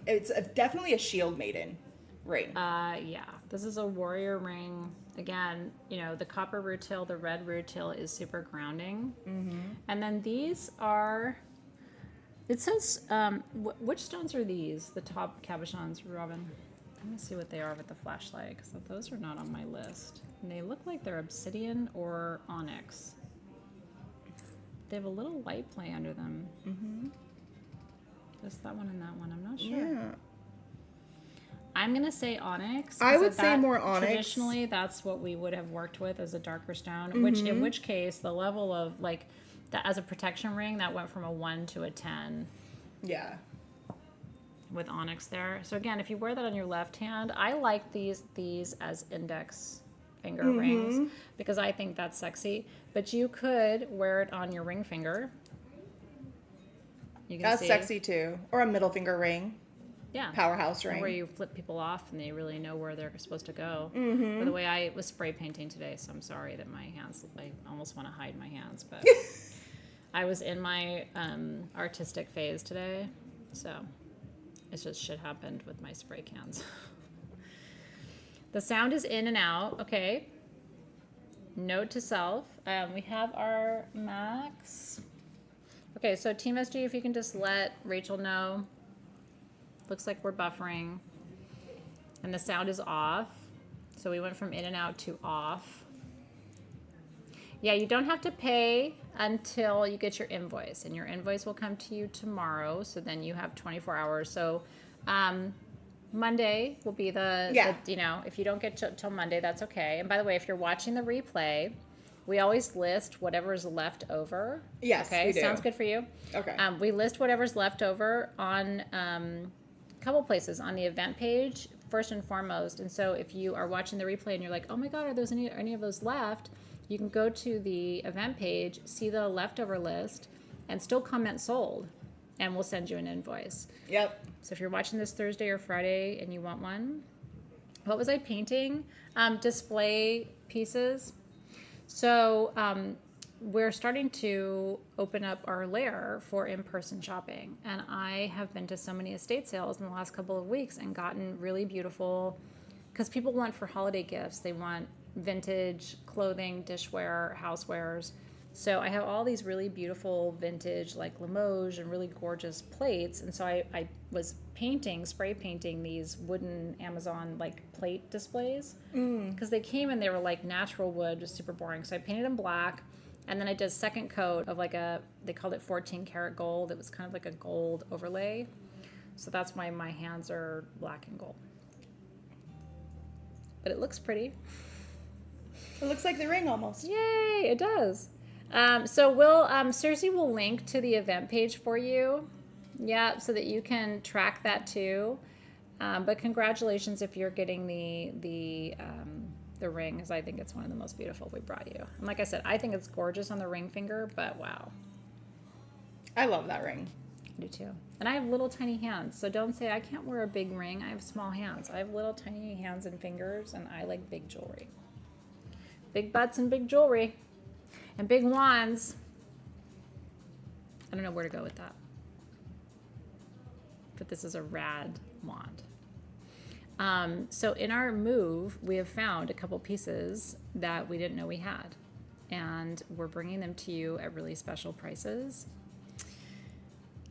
It's definitely a shield maiden ring. Yeah. This is a warrior ring. Again, you know, the copper rutile, the red rutile is super grounding. Mm-hmm. And then these are, it says, which stones are these? The top cabochons, Robin? I'm going to see what they are with the flashlight, because those are not on my list. And they look like they're obsidian or onyx. They have a little light play under them. Mm-hmm. Just that one and that one. I'm not sure. Yeah. I'm going to say onyx. I would say more onyx. Traditionally, that's what we would have worked with as a darker stone, mm-hmm. In which case, the level of, like, that as a protection ring, that went from a 1 to a 10. Yeah. With onyx there. So again, if you wear that on your left hand, I like these as index finger mm-hmm. rings, because I think that's sexy. But you could wear it on your ring finger. You can that's see. Sexy too. Or a middle finger ring. Yeah. Powerhouse ring. Where you flip people off and they really know where they're supposed to go. Mm-hmm. By the way, I was spray painting today, so I'm sorry that my hands, I almost want to hide my hands, but I was in my artistic phase today, so it's just shit happened with my spray cans. The sound is in and out. Okay. Note to self. We have our max. Okay, so Team SG, if you can just let Rachel know. Looks like we're buffering. And the sound is off. So we went from in and out to off. Yeah, you don't have to pay until you get your invoice. And your invoice will come to you tomorrow. So then you have 24 hours. So Monday will be if you don't get till Monday, that's okay. And by the way, if you're watching the replay, we always list whatever's left over. Yes, okay, we do. Sounds good for you? Okay. We list whatever's left over on a couple places on the event page, first and foremost. And so if you are watching the replay and you're like, oh my God, are those any of those left? you can go to the event page, see the leftover list, and still comment sold, and we'll send you an invoice. Yep. So if you're watching this Thursday or Friday and you want one, what was I painting? Display pieces. So we're starting to open up our lair for in-person shopping. And I have been to so many estate sales in the last couple of weeks and gotten really beautiful, because people want for holiday gifts, they want vintage clothing, dishware, housewares. So I have all these really beautiful vintage, like Limoges and really gorgeous plates. And so I was spray painting these wooden Amazon like plate displays, because they came and they were like natural wood, just super boring. So I painted them black, and then I did a second coat of like they called it 14 karat gold. It was kind of like a gold overlay. So that's why my hands are black and gold. But it looks pretty. It looks like the ring almost. Yay, it does. So we'll Cersei will link to the event page for you, yeah, so that you can track that too. But congratulations if you're getting the ring, because I think it's one of the most beautiful we brought you. And like I said, I think it's gorgeous on the ring finger, but wow. I love that ring. I do too. And I have little tiny hands, so don't say I can't wear a big ring. I have small hands. I have little tiny hands and fingers, and I like big jewelry. Big butts and big jewelry. And big wands. I don't know where to go with that. But this is a rad wand. So in our move, we have found a couple pieces that we didn't know we had. And we're bringing them to you at really special prices.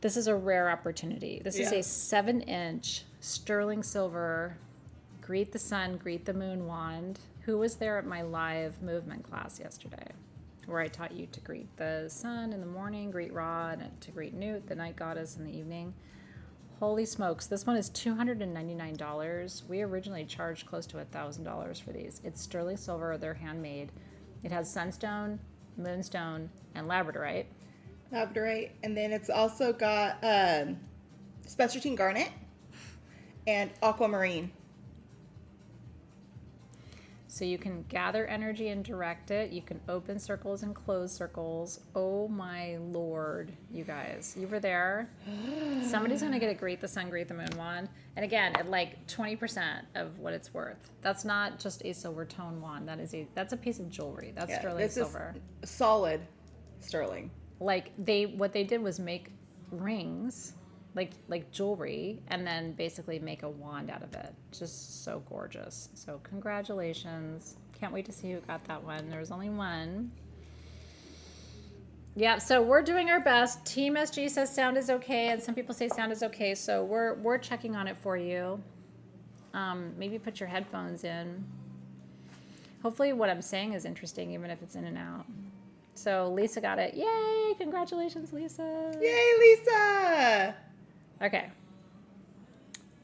This is a rare opportunity. This is a 7-inch sterling silver Greet the Sun, Greet the Moon wand. Who was there at my live movement class yesterday, where I taught you to greet the sun in the morning, greet Ra, and to greet Newt, the night goddess, in the evening. Holy smokes, this one is $299. We originally charged close to $1,000 for these. It's sterling silver, they're handmade. It has sunstone, moonstone, and labradorite. Labradorite, and then it's also got spessartine garnet and aquamarine. So you can gather energy and direct it. You can open circles and close circles. Oh my Lord, you guys. You were there. Somebody's going to get a Greet the Sun, Greet the Moon wand. And again, at like 20% of what it's worth. That's not just a silver tone wand. That's a piece of jewelry. That's sterling silver. Is solid sterling. Like what they did was make rings, like jewelry, and then basically make a wand out of it. Just so gorgeous. So congratulations. Can't wait to see who got that one. There was only one. Yeah, so we're doing our best. Team SG says sound is okay, and some people say sound is okay, so we're checking on it for you. Maybe put your headphones in. Hopefully what I'm saying is interesting, even if it's in and out. So Lisa got it. Yay! Congratulations, Lisa. Yay, Lisa! Okay.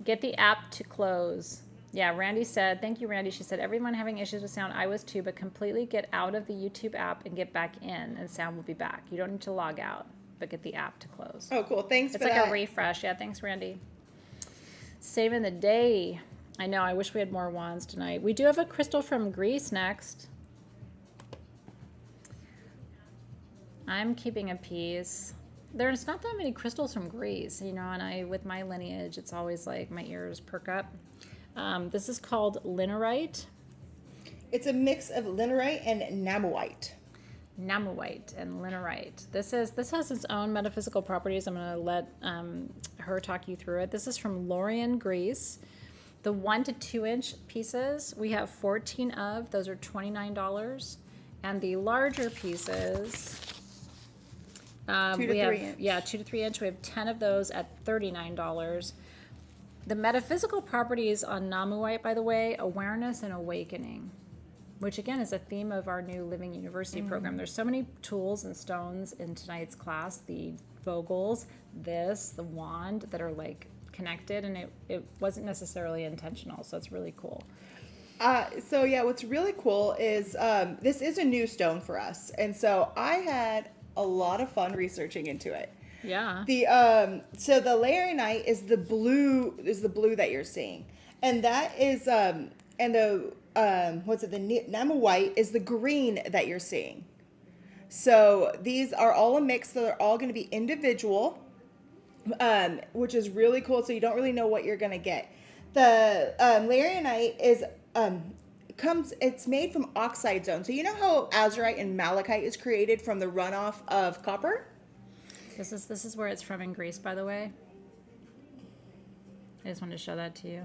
Get the app to close. Yeah, Randy said, thank you, Randy. She said, everyone having issues with sound. I was too, but completely get out of the YouTube app and get back in, and sound will be back. You don't need to log out, but get the app to close. Oh, cool. Thanks for that. It's like a refresh. Yeah, thanks, Randy. Saving the day. I know. I wish we had more wands tonight. We do have a crystal from Greece next. I'm keeping a piece. There's not that many crystals from Greece, and with my lineage, it's always like my ears perk up. This is called linerite. It's a mix of linerite and namuite. Namuite and linerite. This has its own metaphysical properties. I'm going to let her talk you through it. This is from Lorient, Greece. The 1 to 2 inch pieces, we have 14 of. Those are $29. And the larger pieces... 2 to 3 inch. Yeah, 2 to 3 inch. We have 10 of those at $39. The metaphysical properties on Namuite, by the way, awareness and awakening, which again is a theme of our new Living University program. There's so many tools and stones in tonight's class, the Vogels, the wand, that are like connected, and it wasn't necessarily intentional, so it's really cool. So yeah, what's really cool is this is a new stone for us, and so I had a lot of fun researching into it. Yeah. So the layeronite is the blue that you're seeing, and that is and the the Namawhite is the green that you're seeing. So these are all a mix, so they're all going to be individual, which is really cool. So you don't really know what you're going to get. The Laryonite is it's made from oxide zone. So you know how azurite and malachite is created from the runoff of copper? This is where it's from in Greece, by the way. I just wanted to show that to you.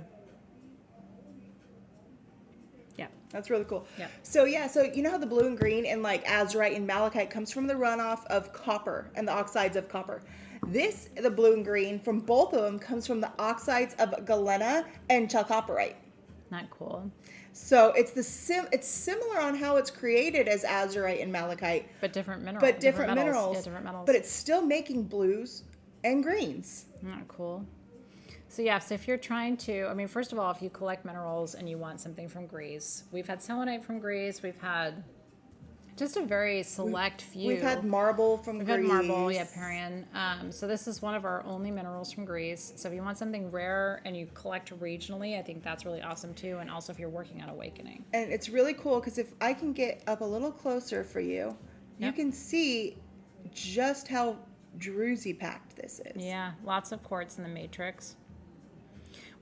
Yeah. That's really cool. Yeah. So you know how the blue and green and like azurite and malachite comes from the runoff of copper and the oxides of copper. The blue and green from both of them comes from the oxides of galena and chalcopyrite. Not cool. So it's it's similar on how it's created as azurite and malachite, but different minerals. But different minerals. Yeah, different metals. But it's still making blues and greens. Not cool. So yeah, so if you're trying to, I mean, first of all, if you collect minerals and you want something from Greece, we've had selenite from Greece, we've had just a very select few. We've had marble from Greece. We've had marble, yeah, Parian. So this is one of our only minerals from Greece. So if you want something rare and you collect regionally, I think that's really awesome too. And also if you're working on awakening. And it's really cool because if I can get up a little closer for you, you can see just how druzy packed this is. Yeah, lots of quartz in the matrix.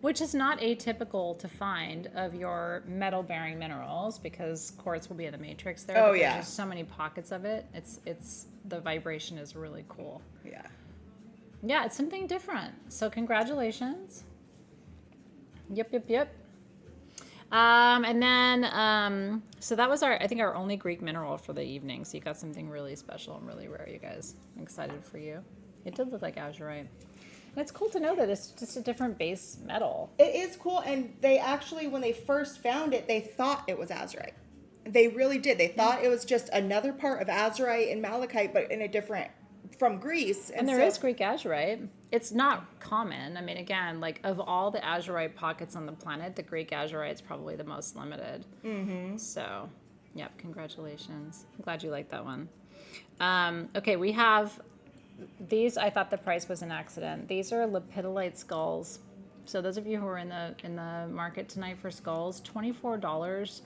Which is not atypical to find of your metal-bearing minerals because quartz will be in the matrix there. Oh, There's just so many pockets of it. It's the vibration is really cool. Yeah. Yeah, it's something different. So congratulations. Yep. And then, so that was I think our only Greek mineral for the evening. So you got something really special and really rare, you guys. I'm excited for you. It did look like azurite. And it's cool to know that it's just a different base metal. It is cool, and they actually, when they first found it, they thought it was azurite. They really did. They thought it was just another part of azurite and malachite, but in a different, from Greece. And there is Greek azurite. It's not common. I mean, again, like of all the azurite pockets on the planet, the Greek azurite is probably the most limited. Mm-hmm. So, yep, congratulations. I'm glad you liked that one. Okay, we have... These, I thought the price was an accident. These are lepidolite skulls. So those of you who are in the market tonight for skulls, $24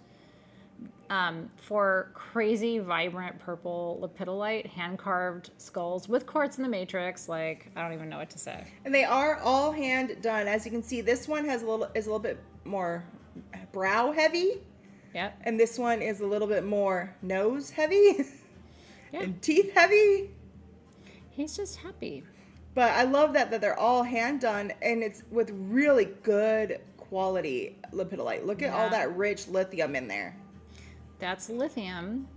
for crazy vibrant purple lepidolite hand carved skulls with quartz in the matrix. Like, I don't even know what to say. And they are all hand done. As you can see, this one is a little bit more brow heavy. Yep. And this one is a little bit more nose heavy. Yeah. And teeth heavy. He's just happy. But I love that they're all hand done, and it's with really good quality lepidolite. Look at all that rich lithium in there. That's lithium,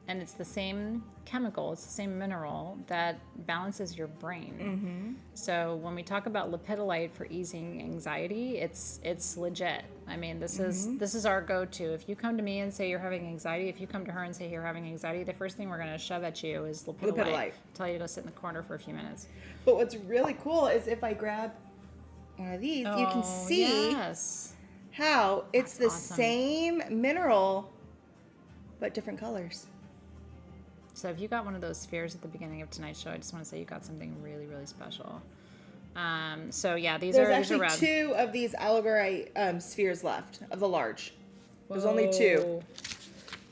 and it's the same chemical, it's the same mineral that balances your brain. Mm-hmm. So when we talk about lepidolite for easing anxiety, it's legit. I mean, this is our go-to. If you come to me and say you're having anxiety, if you come to her and say you're having anxiety, the first thing we're going to shove at you is lepidolite. Tell you to go sit in the corner for a few minutes. But what's really cool is if I grab one of these, you can see how it's the same mineral, but different colors. So if you got one of those spheres at the beginning of tonight's show, I just want to say you got something really, really special. So yeah, these are actually red. 2 of these Allergy spheres left of the large. There's only 2.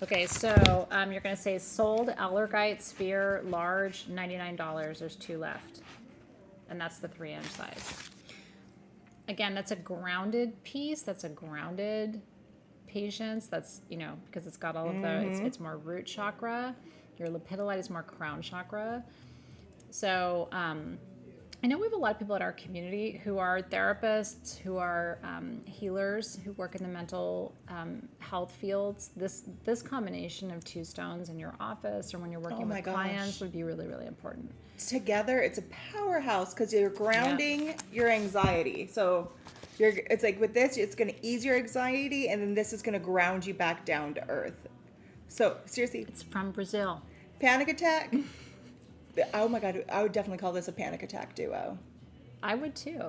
Okay, so you're going to say sold Allergite sphere large, $99. There's 2 left, and that's the 3-inch size. Again, that's a grounded piece. That's a grounded patience. That's, because it's got all of the, it's more root chakra. Your lepidolite is more crown chakra. So I know we have a lot of people in our community who are therapists, who are healers, who work in the mental health fields. This combination of 2 stones in your office or when you're working with clients would be really, really important. Together, it's a powerhouse because you're grounding your anxiety. So it's like with this, it's going to ease your anxiety, and then this is going to ground you back down to earth. So seriously, it's from Brazil. Panic attack. Oh my God, I would definitely call this a panic attack duo. I would too.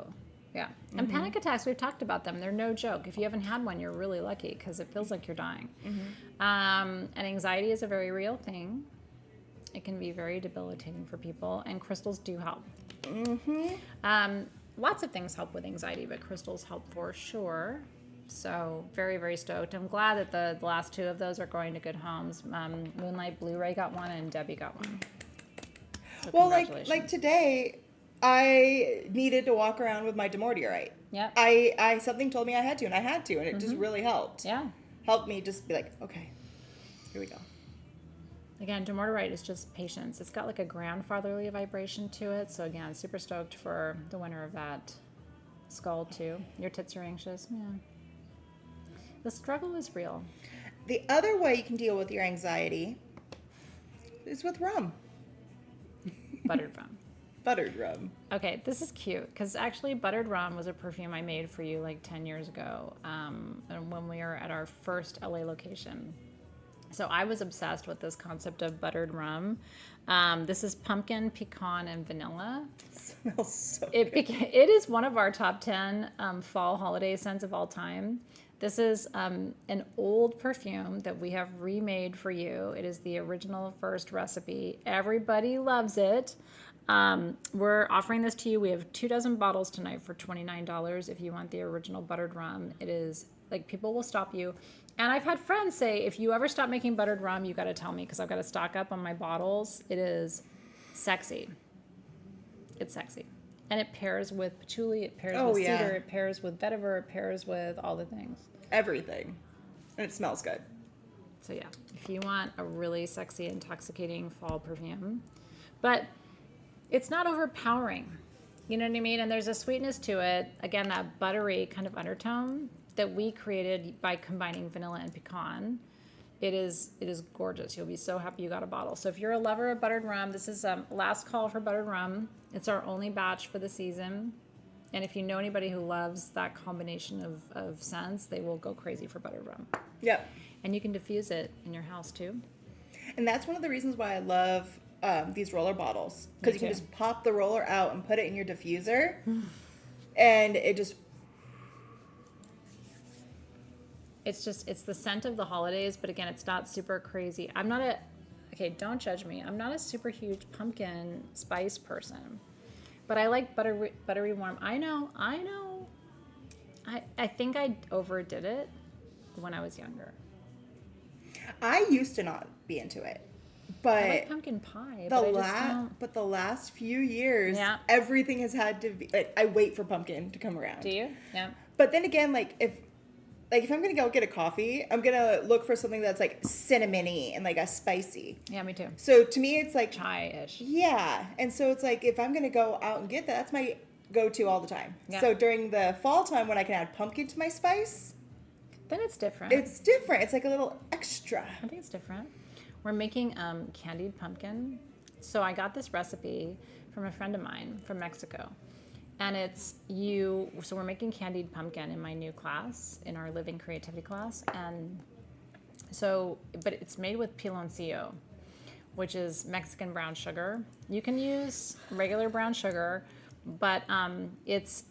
Yeah. Mm-hmm. And panic attacks, we've talked about them. They're no joke. If you haven't had one, you're really lucky because it feels like you're dying. Mm-hmm. And anxiety is a very real thing. It can be very debilitating for people, and crystals do help. Mm-hmm. Lots of things help with anxiety, but crystals help for sure. So very, very stoked. I'm glad that the last two of those are going to good homes. Moonlight Blu-ray got one and Debbie got one. So well, like today, I needed to walk around with my demordiorite. Yep. I something told me I had to, and it just really helped. Yeah. Helped me just be like, okay, here we go. Again, demordiorite is just patience. It's got like a grandfatherly vibration to it. So again, super stoked for the winner of that skull too. Your tits are anxious. Yeah. The struggle is real. The other way you can deal with your anxiety is with rum. Buttered rum. Buttered rum. Okay, this is cute because actually buttered rum was a perfume I made for you like 10 years ago when we were at our first LA location. So I was obsessed with this concept of buttered rum. This is pumpkin, pecan, and vanilla. It smells so It is one of our top 10 fall holiday scents of all time. This is an old perfume that we have remade for you. It is the original first recipe. Everybody loves it. We're offering this to you. We have 24 bottles tonight for $29 if you want the original buttered rum. It is like people will stop you. And I've had friends say, if you ever stop making buttered rum, you got to tell me because I've got to stock up on my bottles. It is sexy. It's sexy. And it pairs with patchouli, it pairs with cedar, it pairs with vetiver, it pairs with all the things. Everything. And it smells good. So yeah, if you want a really sexy, intoxicating fall perfume, but it's not overpowering. You know what I mean? And there's a sweetness to it. Again, that buttery kind of undertone that we created by combining vanilla and pecan. It is gorgeous. You'll be so happy you got a bottle. So if you're a lover of buttered rum, this is last call for buttered rum. It's our only batch for the season. And if you know anybody who loves that combination of scents, they will go crazy for buttered rum. Yep. And you can diffuse it in your house too. And that's one of the reasons why I love these roller bottles. Because you can just pop the roller out and put it in your diffuser. And it just... It's the scent of the holidays, but again, it's not super crazy. Okay, don't judge me. I'm not a super huge pumpkin spice person. But I like buttery warm. I know. I think I overdid it when I was younger. I used to not be into it. But I like pumpkin pie. But the last few years, everything has had to be... Like, I wait for pumpkin to come around. Do you? Yeah. But then again, if I'm going to go get a coffee, I'm going to look for something that's like cinnamony and like a spicy. Yeah, me too. So to me, it's like... Chai-ish. Yeah. And so it's like, if I'm going to go out and get that, that's my go-to all the time. Yeah. So during the fall time when I can add pumpkin to my spice... Then it's different. It's different. It's like a little extra. I think it's different. We're making candied pumpkin. So I got this recipe from a friend of mine from Mexico. And so we're making candied pumpkin in my new class, in our living creativity class. And so, but it's made with piloncillo, which is Mexican brown sugar. You can use regular brown sugar, but it's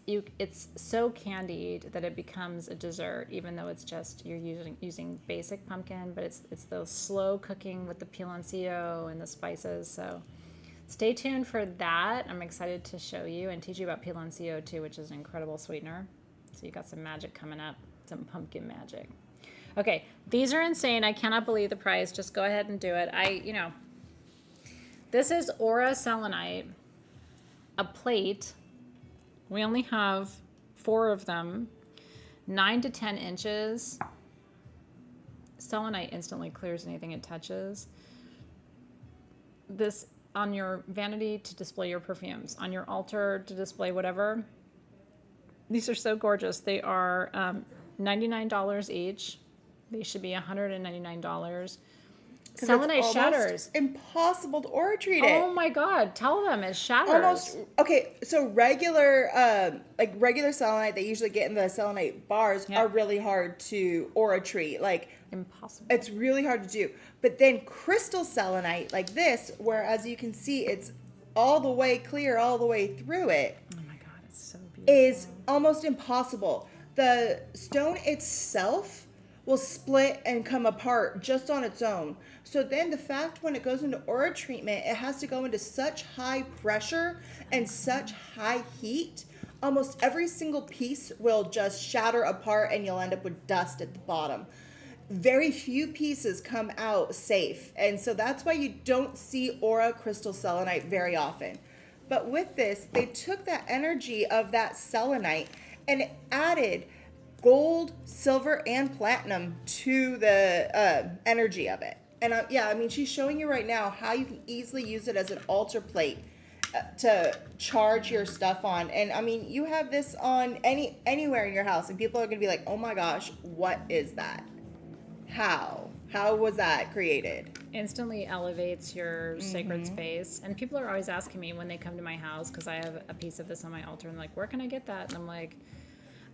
so candied that it becomes a dessert, even though it's just, you're using basic pumpkin, but it's the slow cooking with the piloncillo and the spices. So stay tuned for that. I'm excited to show you and teach you about piloncillo too, which is an incredible sweetener. So you got some magic coming up, some pumpkin magic. Okay, these are insane. I cannot believe the price. Just go ahead and do it. This is Aura Selenite, a plate. We only have 4 of them, 9 to 10 inches. Selenite instantly clears anything it touches. This on your vanity to display your perfumes, on your altar to display whatever. These are so gorgeous. They are $99 each. They should be $199. Selenite shatters. Impossible to aura treat it. Oh my God! Tell them it shatters. Okay, so regular selenite they usually get in the selenite bars are really hard to aura treat. Like impossible. It's really hard to do. But then crystal selenite like this, where as you can see, it's all the way clear, all the way through it. Oh my God! It's so beautiful. Is almost impossible. The stone itself will split and come apart just on its own. So then the fact when it goes into aura treatment, it has to go into such high pressure and such high heat. almost every single piece will just shatter apart and you'll end up with dust at the bottom. Very few pieces come out safe. And so that's why you don't see aura crystal selenite very often. But with this, they took that energy of that selenite and added gold, silver, and platinum to the energy of it. And yeah, I mean, she's showing you right now how you can easily use it as an altar plate to charge your stuff on. And I mean, you have this on anywhere in your house, and people are gonna be like, "Oh my gosh, what is that? How was that created?" Instantly elevates your sacred space. And people are always asking me when they come to my house, because I have a piece of this on my altar, and like, where can I get that? And I'm like,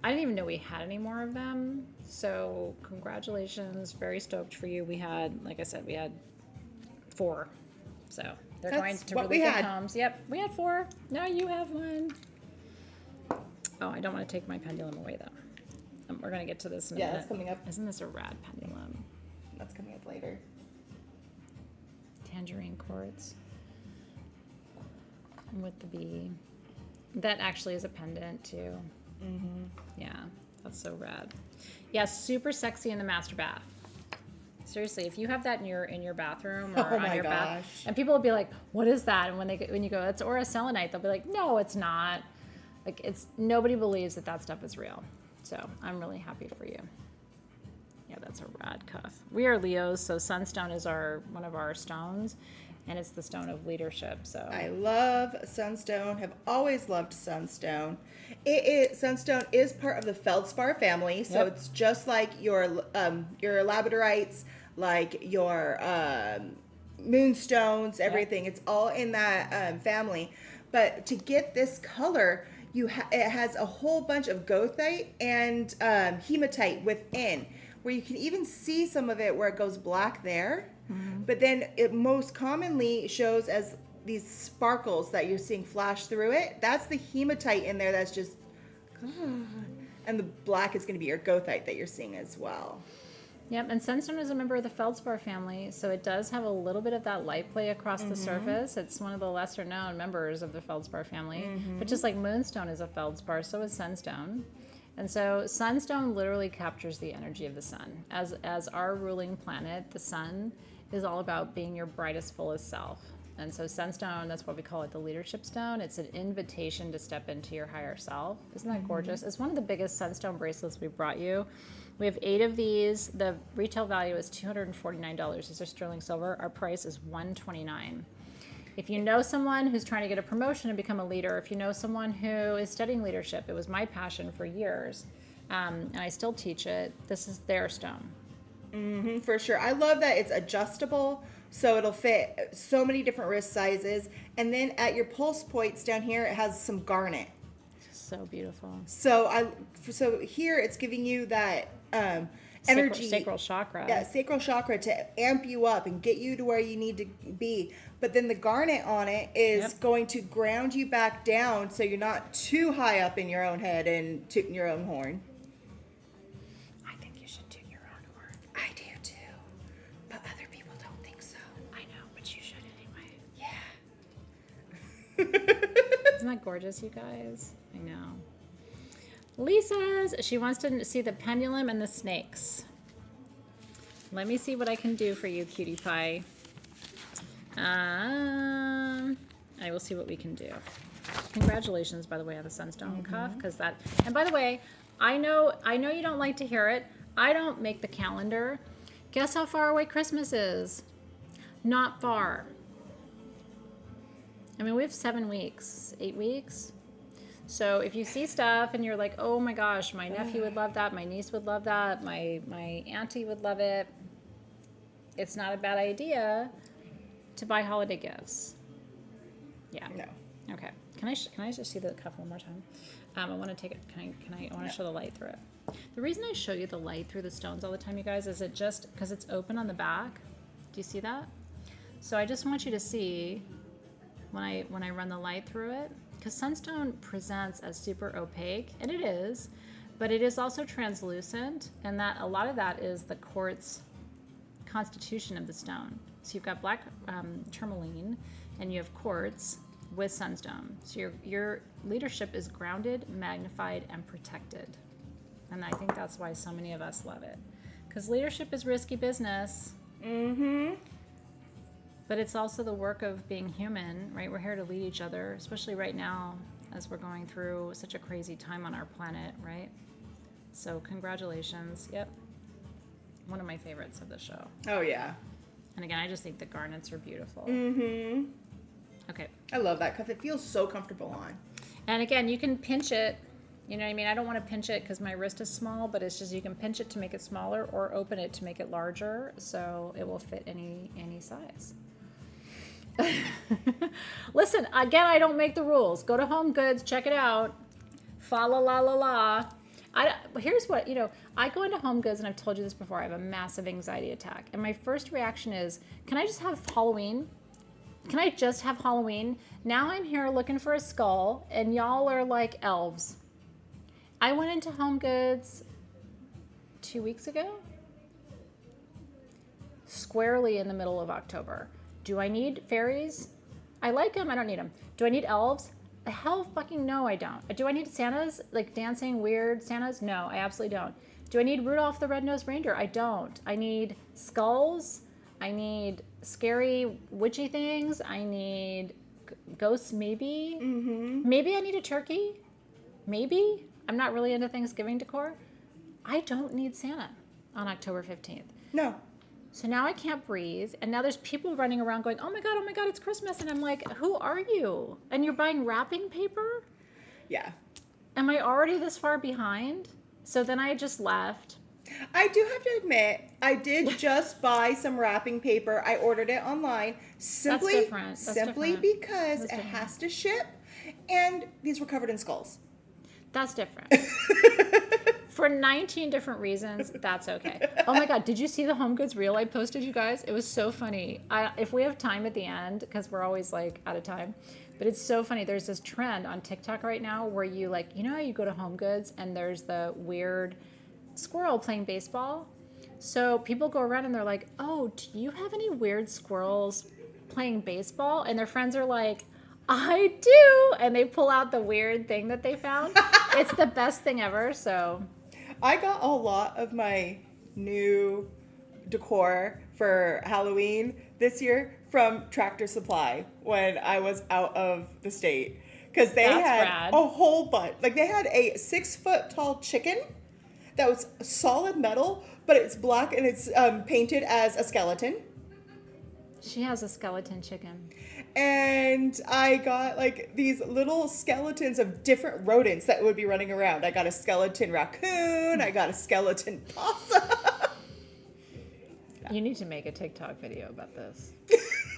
I didn't even know we had any more of them. So congratulations, very stoked for you. We had, like I said, we had 4. So they're going to really good homes. Yep, we had 4. Now you have 1. Oh, I don't want to take my pendulum away though. We're gonna get to this in a minute. That's coming up. Isn't this a rad pendulum? That's coming up later. Tangerine quartz with the bee. That actually is a pendant too. Yeah, that's so rad. Yeah, super sexy in the master bath. Seriously, if you have that in your bathroom or on your bath, and people will be like, "What is that?" And when you go, "It's aura selenite," they'll be like, "No, it's not." Like, it's nobody believes that stuff is real. So I'm really happy for you. Yeah, that's a rad cuff. We are Leos, so Sunstone is one of our stones, and it's the stone of leadership. So I love Sunstone. Have always loved Sunstone. Sunstone is part of the feldspar family, so it's just like your labradorites, like your moonstones, everything. It's all in that family. But to get this color, it has a whole bunch of goethite and hematite within, where you can even see some of it where it goes black there. But then it most commonly shows as these sparkles that you're seeing flash through it. That's the hematite in there that's just, and the black is going to be your goethite that you're seeing as well. Yep, and Sunstone is a member of the feldspar family, so it does have a little bit of that light play across the surface. It's one of the lesser known members of the feldspar family. But just like Moonstone is a feldspar, so is Sunstone. And so Sunstone literally captures the energy of the sun. As our ruling planet, the sun is all about being your brightest, fullest self. And so Sunstone, that's what we call it, the leadership stone. It's an invitation to step into your higher self. Isn't that gorgeous? It's one of the biggest Sunstone bracelets we brought you. We have 8 of these. The retail value is $249. These are sterling silver. Our price is $129. If you know someone who's trying to get a promotion and become a leader, if you know someone who is studying leadership, it was my passion for years, and I still teach it, this is their stone. For sure. I love that it's adjustable, so it'll fit so many different wrist sizes. And then at your pulse points down here, it has some garnet. So beautiful. So here it's giving you that energy, sacral chakra. Yeah, sacral chakra to amp you up and get you to where you need to be. But then the garnet on it is going to ground you back down, so you're not too high up in your own head and tooting your own horn. I think you should toot your own horn. I do too, but other people don't think so. I know, but you should anyway. Yeah. Isn't that gorgeous, you guys? I know. Lisa's, she wants to see the pendulum and the snakes. Let me see what I can do for you, cutie pie. I will see what we can do. Congratulations, by the way, on the Sunstone cuff, because that. And by the way, I know you don't like to hear it. I don't make the calendar. Guess how far away Christmas is? Not far. I mean, we have 7 weeks, 8 weeks. So if you see stuff and you're like, oh my gosh, my nephew would love that, my niece would love that, my auntie would love it, it's not a bad idea to buy holiday gifts. Yeah. No. Okay. Can I just see the cuff one more time? I want to take it. I want to show the light through it. The reason I show you the light through the stones all the time, you guys, is it just because it's open on the back. Do you see that? So I just want you to see when I run the light through it, because Sunstone presents as super opaque, and it is, but it is also translucent, and that a lot of that is the quartz constitution of the stone. So you've got black tourmaline, and you have quartz, with Sunstone. So your leadership is grounded, magnified, and protected. And I think that's why so many of us love it. Because leadership is risky business. Mm-hmm. But it's also the work of being human, right? We're here to lead each other, especially right now as we're going through such a crazy time on our planet, right? So congratulations. Yep. One of my favorites of the show. Oh, yeah. And again, I just think the garnets are beautiful. Mm-hmm. Okay. I love that because it feels so comfortable on. And again, you can pinch it. You know what I mean? I don't want to pinch it because my wrist is small, but it's just you can pinch it to make it smaller or open it to make it larger, so it will fit any size. Listen, again, I don't make the rules. Go to Home Goods, check it out. Fa la la la la. Here's what, I go into Home Goods, and I've told you this before, I have a massive anxiety attack. And my first reaction is, can I just have Halloween? Can I just have Halloween? Now I'm here looking for a skull, and y'all are like elves. I went into Home Goods 2 weeks ago, squarely in the middle of October. Do I need fairies? I like them. I don't need them. Do I need elves? The hell fucking no, I don't. Do I need Santas? Like dancing weird Santas? No, I absolutely don't. Do I need Rudolph the Red-Nosed Reindeer? I don't. I need skulls. I need scary witchy things. I need ghosts, maybe. Mm-hmm. Maybe I need a turkey. Maybe. I'm not really into Thanksgiving decor. I don't need Santa on October 15th. No. So now I can't breathe. And now there's people running around going, oh my God, it's Christmas. And I'm like, who are you? And you're buying wrapping paper? Yeah. Am I already this far behind? So then I just left. I do have to admit, I did just buy some wrapping paper. I ordered it online simply different. That's different. because That's it different. has to ship, and these were covered in skulls. That's different. For 19 different reasons, that's okay. Oh my God, did you see the Home Goods reel I posted, you guys? It was so funny. If we have time at the end, because we're always like out of time, but it's so funny. There's this trend on TikTok right now where you how you go to Home Goods and there's the weird squirrel playing baseball. So people go around and they're like, oh, do you have any weird squirrels playing baseball? And their friends are like, I do. And they pull out the weird thing that they found. It's the best thing ever. So I got a lot of my new decor for Halloween this year from Tractor Supply when I was out of the state. Because they had rad. a whole bunch. Like they had a 6-foot tall chicken that was solid metal, but it's black and it's painted as a skeleton. she has a skeleton chicken. And I got like these little skeletons of different rodents that would be running around. I got a skeleton raccoon. I got a skeleton possum. You need to make a TikTok video about this.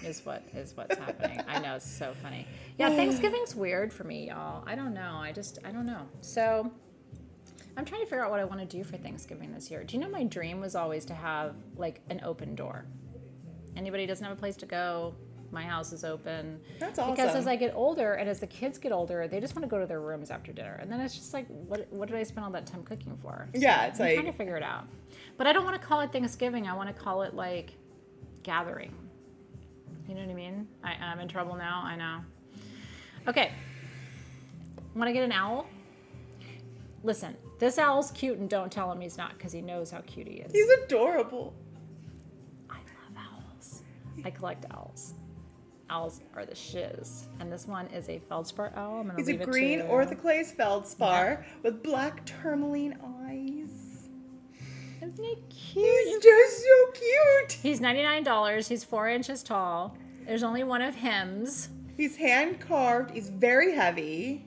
is what's happening. I know, it's so funny. Yeah, Thanksgiving's weird for me, y'all. I don't know. I don't know. So I'm trying to figure out what I want to do for Thanksgiving this year. Do you know my dream was always to have like an open door? Anybody doesn't have a place to go, my house is open. That's awesome. Because as I get older and as the kids get older, they just want to go to their rooms after dinner. And then it's just like, what did I spend all that time cooking for? So yeah, it's I'm like... trying to figure it out. But I don't want to call it Thanksgiving. I want to call it like gathering. You know what I mean? I'm in trouble now. I know. Okay. Want to get an owl? Listen, this owl's cute and don't tell him he's not because he knows how cute he is. He's adorable. I love owls. I collect owls. Owls are the shiz. And this one is a feldspar owl. I'm gonna He's leave a it green to... orthoclase feldspar with black tourmaline eyes. Isn't he cute? He's just so cute. He's $99. He's 4 inches tall. There's only one of hims. He's hand carved. He's very heavy.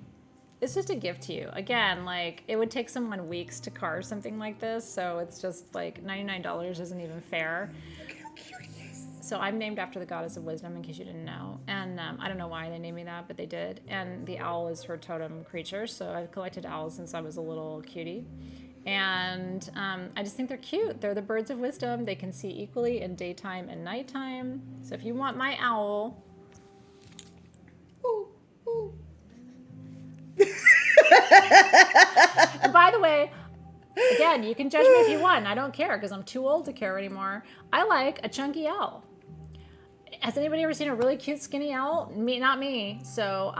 It's just a gift to you. Again, like, it would take someone weeks to carve something like this, so it's just like $99 isn't even fair. Look how cute he is. So I'm named after the goddess of wisdom, in case you didn't know. And I don't know why they named me that, but they did. And the owl is her totem creature, so I've collected owls since I was a little cutie. And I just think they're cute. They're the birds of wisdom. They can see equally in daytime and nighttime. So if you want my owl... Ooh, ooh. And by the way, again, you can judge me if you want. I don't care because I'm too old to care anymore. I like a chunky owl. has anybody ever seen a really cute skinny owl? Me, not me. So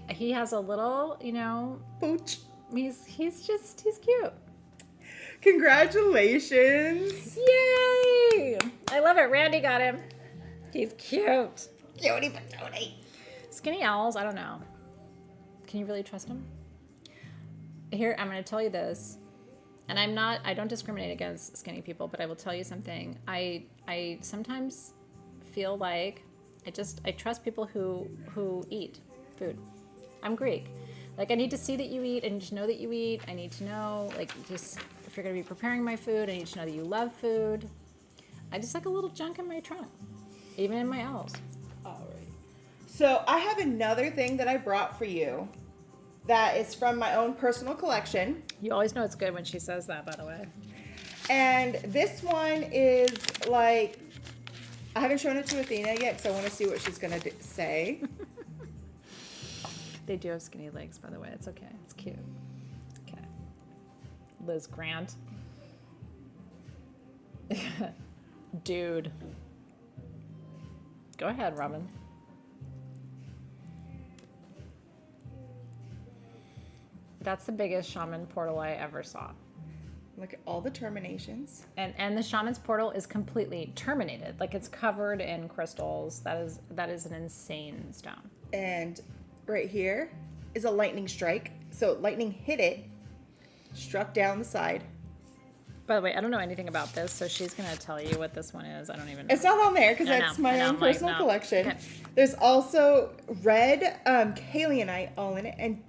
he has a little, Pooch. he's cute. Congratulations. Yay! I love it. Randy got him. He's cute. Cutie patootie. Skinny owls, I don't know. Can you really trust them? Here, I'm going to tell you this. And I don't discriminate against skinny people, but I will tell you something. I sometimes feel like I trust people who eat food. I'm Greek. Like, I need to see that you eat. I need to know that you eat. I need to know, like, just if you're going to be preparing my food, I need to know that you love food. I just like a little junk in my trunk, even in my owls. All right. So I have another thing that I brought for you that is from my own personal collection. You always know it's good when she says that, by the way. And this one is like, I haven't shown it to Athena yet because I want to see what she's going to say. They do have skinny legs, by the way. It's okay. It's cute. Okay. Liz Grant. Dude. Go ahead, Robin. That's the biggest shaman portal I ever saw. Look at all the terminations. And the shaman's portal is completely terminated. Like, it's covered in crystals. That is an insane stone. And right here is a lightning strike. So lightning hit it, struck down the side. By the way, I don't know anything about this, so she's going to tell you what this one is. I don't even know. It's not on there because that's my own personal collection. Okay. There's also red kaolinite all in it. And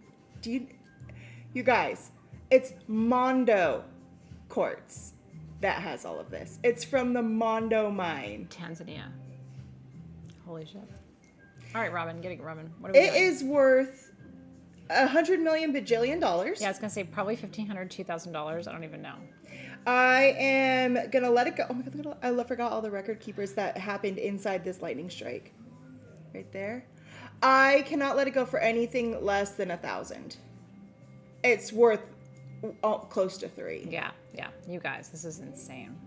you guys, it's Mondo quartz that has all of this. It's from the Mondo mine. Tanzania. Holy shit. All right, Robin, get it, Robin. What are we doing? It is worth $100 million bajillion. Yeah, I was going to say probably $1,500, $2,000. I don't even know. I am going to let it go. Oh my God, I forgot all the record keepers that happened inside this lightning strike. Right there. I cannot let it go for anything less than 1,000. It's worth close to 3. Yeah. You guys, this is insane.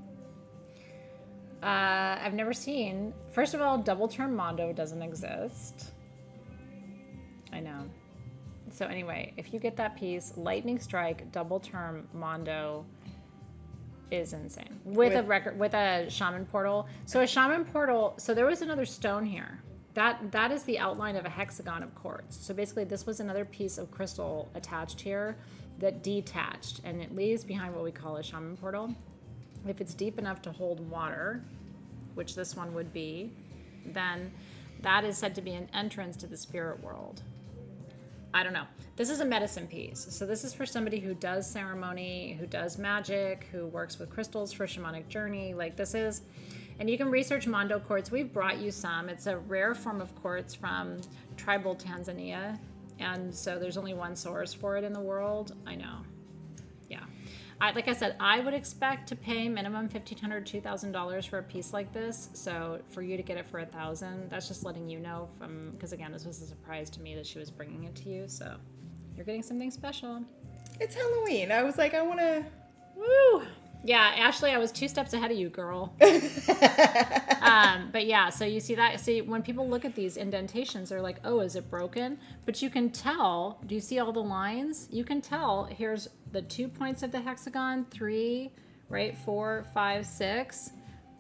I've never seen... First of all, double term Mondo doesn't exist. I know. So anyway, if you get that piece, lightning strike, double term Mondo is insane. With a shaman portal. So a shaman portal... So there was another stone here. That is the outline of a hexagon of quartz. So basically this was another piece of crystal attached here that detached, and it leaves behind what we call a shaman portal. If it's deep enough to hold water, which this one would be, then that is said to be an entrance to the spirit world. I don't know. This is a medicine piece. So this is for somebody who does ceremony, who does magic, who works with crystals for shamanic journey. Like, this is... And you can research Mondo quartz. We've brought you some. It's a rare form of quartz from tribal Tanzania. And so there's only one source for it in the world. I know. Yeah. Like I said, I would expect to pay minimum $1,500, $2,000 for a piece like this. So for you to get it for $1,000, that's just letting you know because again, this was a surprise to me that she was bringing it to you. So you're getting something special. It's Halloween. I was like, I want to... Woo! Yeah, Ashley, I was 2 steps ahead of you, girl. But yeah, so you see that. See, when people look at these indentations, they're like, oh, is it broken? But you can tell. Do you see all the lines? You can tell. Here's the 2 points of the hexagon, 3, right, 4, 5, 6.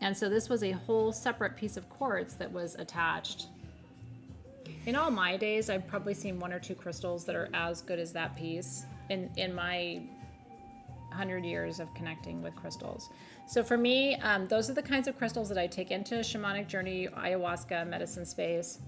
And so this was a whole separate piece of quartz that was attached. In all my days, I've probably seen 1 or 2 crystals that are as good as that piece in my 100 years of connecting with crystals. So for me, those are the kinds of crystals that I take into shamanic journey, ayahuasca, medicine space.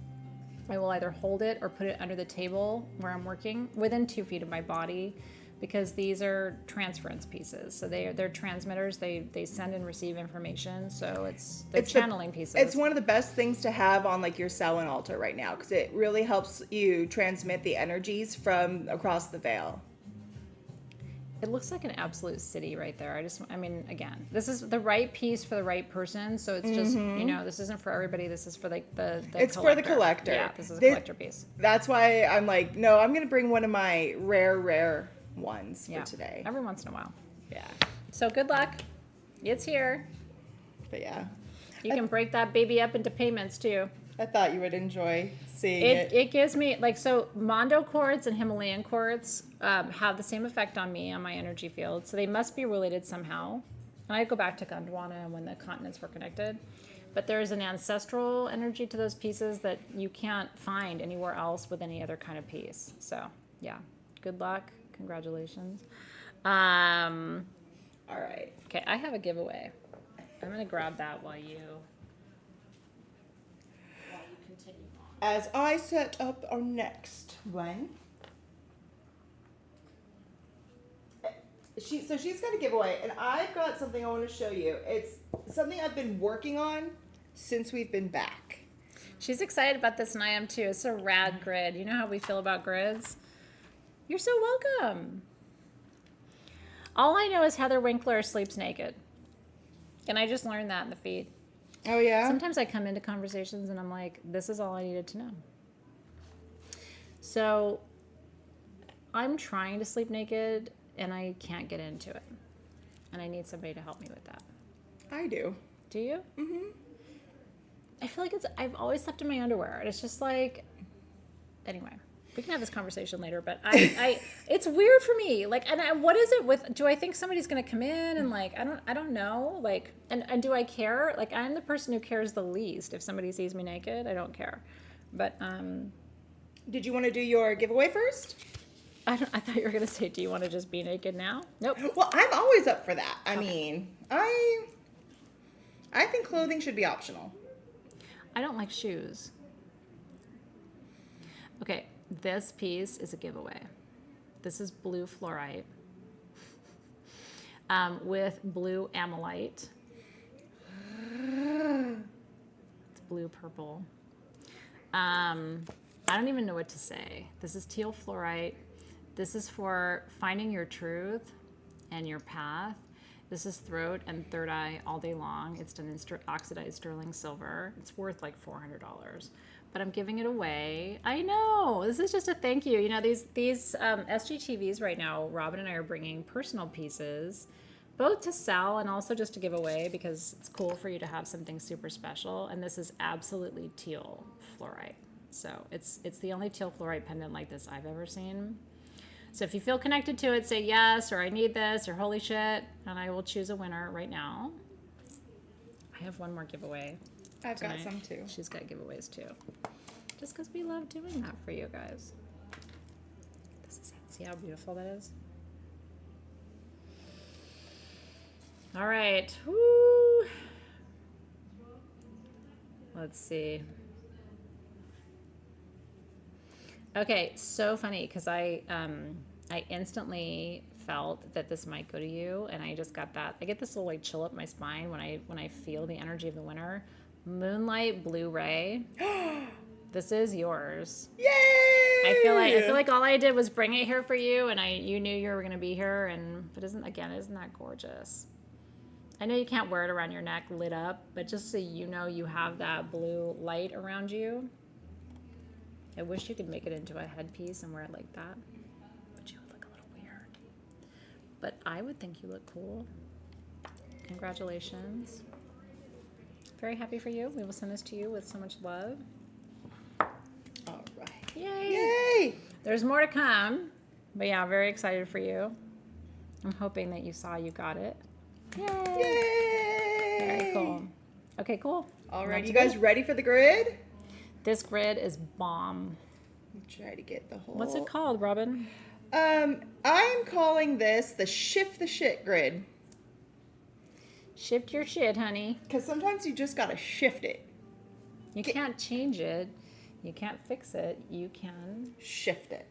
I will either hold it or put it under the table where I'm working within 2 feet of my body, because these are transference pieces. So they're transmitters. They send and receive information. So they're channeling pieces. It's one of the best things to have on like your cell and altar right now, because it really helps you transmit the energies from across the veil. It looks like an absolute city right there. I mean, again, this is the right piece for the right person. So it's just, this isn't for everybody. This is for like the It's collector. for the collector. Yeah, this is a collector piece. That's why I'm like, no, I'm going to bring one of my rare ones for today. Every once in a while. Yeah. So good luck. It's here. But yeah. You can break that baby up into payments too. I thought you would enjoy seeing it. It gives me, like, so Mondo quartz and Himalayan quartz have the same effect on me, on my energy field. So they must be related somehow. And I go back to Gondwana and when the continents were connected. But there's an ancestral energy to those pieces that you can't find anywhere else with any other kind of piece. So, yeah. Good luck. Congratulations. All right. Okay, I have a giveaway. I'm going to grab that while you continue on. As I set up our next one, she's got a giveaway, and I've got something I want to show you. It's something I've been working on since we've been back. She's excited about this, and I am too. It's a rad grid. You know how we feel about grids? You're so welcome. All I know is Heather Winkler sleeps naked. And I just learned that in the feed. Oh, yeah? Sometimes I come into conversations and I'm like, this is all I needed to know. So I'm trying to sleep naked and I can't get into it. And I need somebody to help me with that. I do. Do you? Mm-hmm. I feel like I've always slept in my underwear. And it's just like, anyway. We can have this conversation later, but it's weird for me. Like, and what is it with? Do I think somebody's gonna come in and like I don't know. Like, and do I care? Like, I'm the person who cares the least. If somebody sees me naked, I don't care. But did you want to do your giveaway first? I thought you were gonna say, do you want to just be naked now? Nope. Well, I'm always up for that. I mean, I think clothing should be optional. I don't like shoes. Okay. This piece is a giveaway. This is blue fluorite with blue amylite. It's blue purple. I don't even know what to say. This is teal fluorite. This is for finding your truth and your path. This is throat and third eye all day long. It's done in oxidized sterling silver. It's worth like $400. But I'm giving it away. I know. This is just a thank you. You know, these SGTVs right now, Robin and I are bringing personal pieces, both to sell and also just to give away because it's cool for you to have something super special. And this is absolutely teal fluorite. So it's the only teal fluorite pendant like this I've ever seen. So if you feel connected to it, say yes, or I need this, or holy shit, and I will choose a winner right now. I have one more giveaway. I've got some too. She's got giveaways too. Just because we love doing that for you guys. This is it. See how beautiful that is? All right. Woo. Let's see. Okay, so funny because I instantly felt that this might go to you, and I just got that. I get this little like chill up my spine when I feel the energy of the winter. Moonlight Blue Ray. This is yours. Yay! I feel like all I did was bring it here for you, and you knew you were gonna be here, but isn't that gorgeous? I know you can't wear it around your neck lit up, but just so you know you have that blue light around you. I wish you could make it into a headpiece and wear it like that, but you would look a little weird. But I would think you look cool. Congratulations. Very happy for you. We will send this to you with so much love. All right. Yay! Yay! There's more to come, but yeah, very excited for you. I'm hoping that you saw you got it. Yay! Yay! Very cool. Okay, cool. All right, you guys ready for the grid? This grid is bomb. Try to get the whole... What's it called, Robin? I'm calling this the shift the shit grid. Shift your shit, honey. Because sometimes you just gotta shift it. You can't change it. You can't fix it. You can shift it.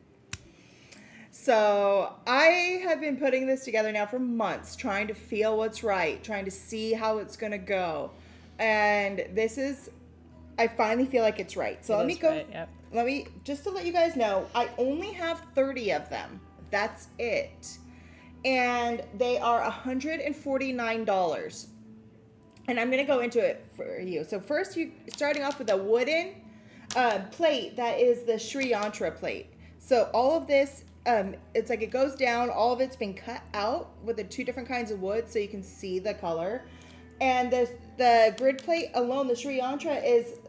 So I have been putting this together now for months, trying to feel what's right, trying to see how it's gonna go. And this is, I finally feel like it's right. So let me go. Right, yep. Let me, just to let you guys know, I only have 30 of them. That's it. And they are $149. And I'm going to go into it for you. So first, you're starting off with a wooden plate that is the Sri Yantra plate. So all of this, it's like it goes down. All of it's been cut out with the two different kinds of wood so you can see the color. And the grid plate alone, the Sri Yantra, is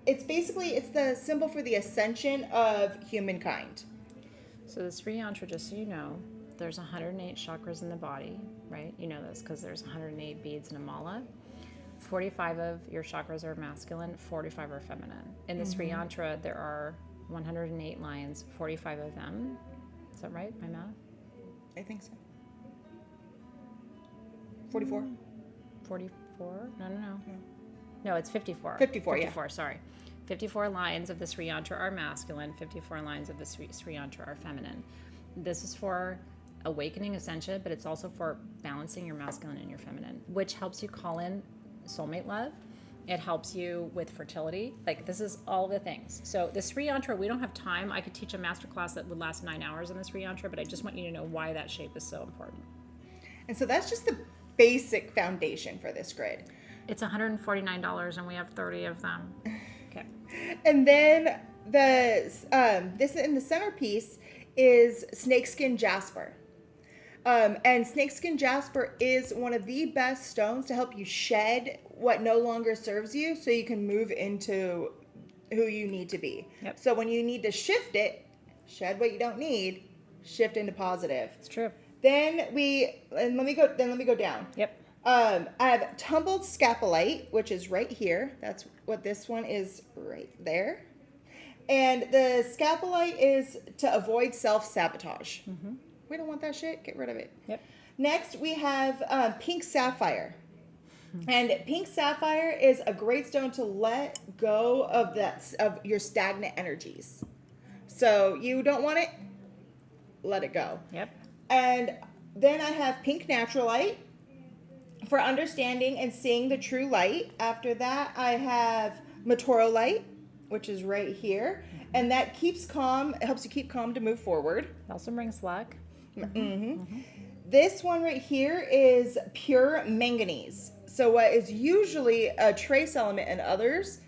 it's the symbol for the ascension of humankind. So the Sri Yantra, just so you know, there's 108 chakras in the body, right? You know this because there's 108 beads in a mala. 45 of your chakras are masculine, 45 are feminine. In the Sri Yantra, there are 108 lines, 45 of them. Is that right, my math? I think so. 44? 44? No. No, it's 54. 54, 54, yeah. Sorry. 54 lines of the Sri Yantra are masculine, 54 lines of the Sri Yantra are feminine. This is for awakening ascension, but it's also for balancing your masculine and your feminine, which helps you call in soulmate love. It helps you with fertility. Like, this is all the things. So the Sri Yantra, we don't have time. I could teach a masterclass that would last 9 hours in the Sri Yantra, but I just want you to know why that shape is so important. And so that's just the basic foundation for this grid. It's $149 and we have 30 of them. Okay. And then this in the centerpiece is snakeskin jasper. And snakeskin jasper is one of the best stones to help you shed what no longer serves you so you can move into who you need to be. Yep. So when you need to shift it, shed what you don't need, shift into positive. It's true. Then let me go down. Yep. I have tumbled scapolite, which is right here. That's what this one is right there. And the scapolite is to avoid self-sabotage. Mm-hmm. We don't want that shit. Get rid of it. Yep. Next, we have pink sapphire. Mm-hmm. And pink sapphire is a great stone to let go of your stagnant energies. So you don't want it, let it go. Yep. And then I have pink naturalite for understanding and seeing the true light. After that, I have meteorolite, which is right here. And that keeps calm. It helps you keep calm to move forward. It also brings luck. Mm-hmm. Mm-hmm. This one right here is pure manganese. So what is usually a trace element in others,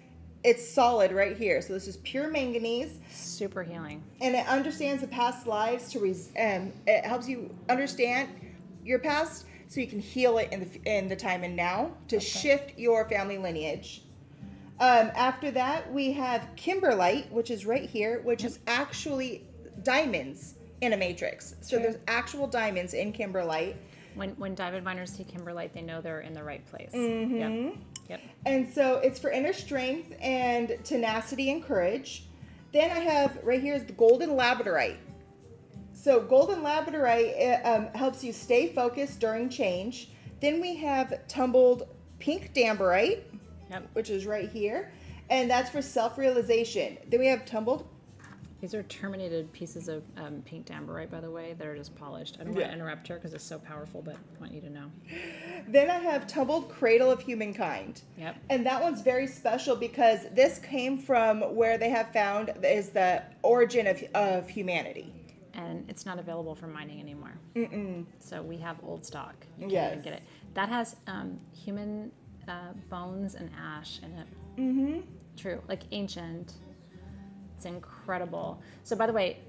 it's solid right here. So this is pure manganese. Super healing. And it understands the past lives it helps you understand your past so you can heal it in the time and now to shift your family lineage. After that, we have kimberlite, which is right here, which is actually diamonds in a matrix. So there's actual diamonds in kimberlite. When diamond miners see kimberlite, they know they're in the right place. Mm-hmm. Yep. And so it's for inner strength and tenacity and courage. Then I have right here is the golden labradorite. So golden labradorite helps you stay focused during change. Then we have tumbled pink damberite, which is right here. And that's for self-realization. Then we have tumbled. These are terminated pieces of pink damberite, by the way, that are just polished. I don't want to interrupt her because it's so powerful, but I want you to know. Then I have tumbled cradle of humankind. Yep. And that one's very special because this came from where they have found is the origin of humanity. And it's not available for mining anymore. Mm-mm. So we have old stock. You can't even get it. That has human bones and ash in it. Mm-hmm. True. Like ancient. It's incredible. So by the way,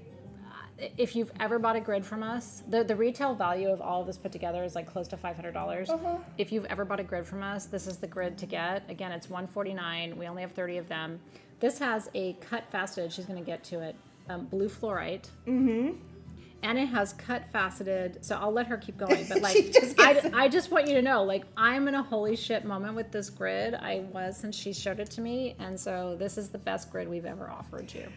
if you've ever bought a grid from us, the retail value of all of this put together is like close to $500. Uh-huh. If you've ever bought a grid from us, this is the grid to get. Again, it's $149. We only have 30 of them. This has a cut faceted, she's going to get to it, blue fluorite. Mm-hmm. And it has cut faceted, so I'll let her keep going. But like, I just want you to know, like, I'm in a holy shit moment with this grid. I was since she showed it to me, and so this is the best grid we've ever offered you.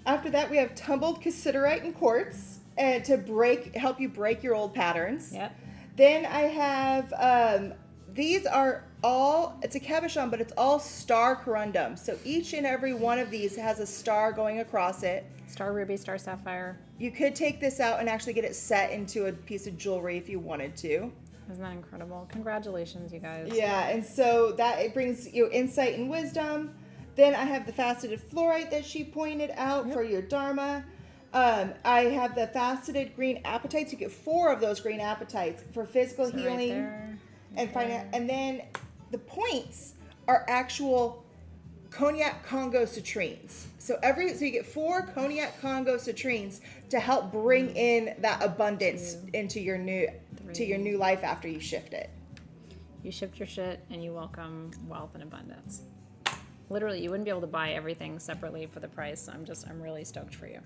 After that, we have tumbled cassiterite and quartz to help you break your old patterns. Yep. Then I have these are all, it's a cabochon, but it's all star corundum. So each and every one of these has a star going across it. Star ruby, star sapphire. You could take this out and actually get it set into a piece of jewelry if you wanted to. Isn't that incredible? Congratulations, you guys. Yeah, and so it brings you insight and wisdom. Then I have the faceted fluorite that she pointed out for your dharma. I have the faceted green apatites. You get 4 of those green apatites for physical healing. Right there. And then the points are actual cognac Congo citrines. So you get 4 cognac Congo citrines to help bring in that abundance into your new life after you shift it. You shipped your shit and you welcome wealth and abundance. Literally, you wouldn't be able to buy everything separately for the price. I'm really stoked for you.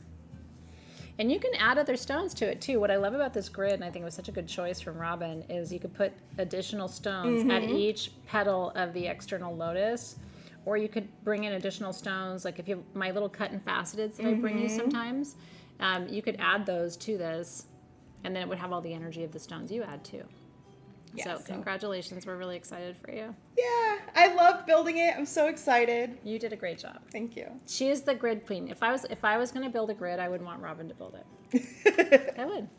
And you can add other stones to it too. What I love about this grid, and I think it was such a good choice from Robin, is you could put additional stones at each petal of the external lotus, or you could bring in additional stones. Like if you have my little cut and faceteds that I bring you sometimes, you could add those to this, and then it would have all the energy of the stones you add too. Yeah, so congratulations. We're really excited for you. Yeah, I love building it. I'm so excited. You did a great job. Thank you. She is the grid queen. If I was going to build a grid, I would want Robin to build it. I would.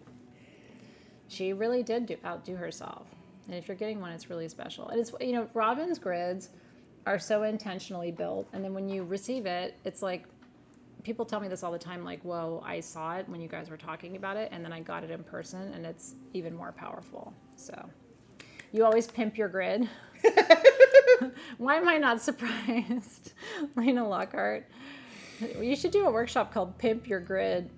She really did outdo herself. And if you're getting one, it's really special. And it's, you know, Robin's grids are so intentionally built. And then when you receive it, it's like, people tell me this all the time, like, whoa, I saw it when you guys were talking about it, and then I got it in person, and it's even more powerful. So you always pimp your grid. Why am I not surprised? Lena Lockhart. You should do a workshop called Pimp Your Grid.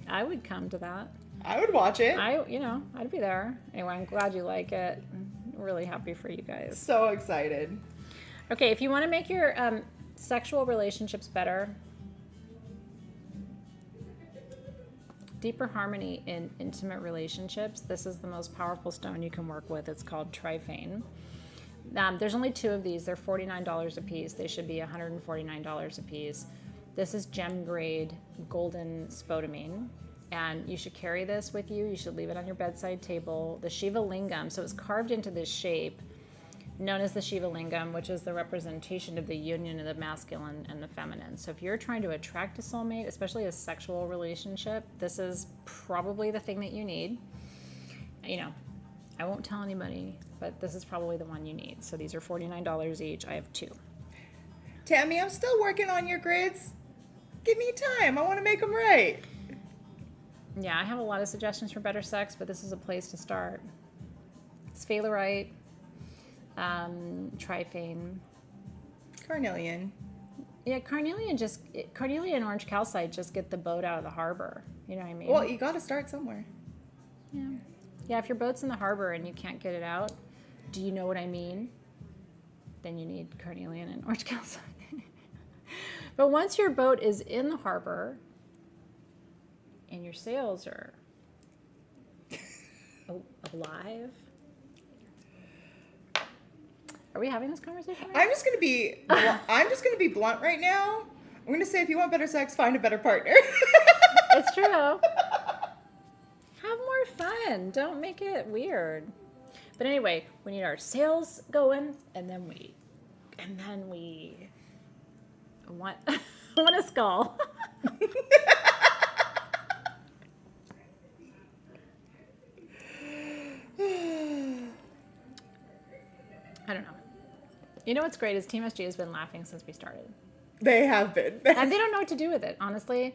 I would come to that. I would watch it. I'd be there. Anyway, I'm glad you like it. I'm really happy for you guys. So excited. Okay, if you want to make your sexual relationships better, deeper harmony in intimate relationships, this is the most powerful stone you can work with. It's called tryphane. There's only 2 of these. They're $49 a piece. They should be $149 a piece. This is gem grade golden spodumene, and you should carry this with you. You should leave it on your bedside table. The Shiva Lingam, so it's carved into this shape known as the Shiva Lingam, which is the representation of the union of the masculine and the feminine. So if you're trying to attract a soulmate, especially a sexual relationship, this is probably the thing that you need. You know, I won't tell anybody, but this is probably the one you need. So these are $49 each. I have 2. Tammy, I'm still working on your grids. Give me time. I want to make them right. Yeah, I have a lot of suggestions for better sex, but this is a place to start. Sphalerite, tryphane, carnelian. Yeah, carnelian and orange calcite just get the boat out of the harbor. You know what I mean? Well, you got to start somewhere. Yeah. Yeah, if your boat's in the harbor and you can't get it out, do you know what I mean? Then you need carnelian and orange calcite. But once your boat is in the harbor and your sails are alive. Are we having this conversation right I'm just going to be blunt right now. I'm going to say if you want better sex, find a better partner. It's true. Have more fun. Don't make it weird. But anyway, we need our sails going, and then we want a skull. I don't know. You know what's great is Team SG has been laughing since we started. They have been. And they don't know what to do with it, honestly,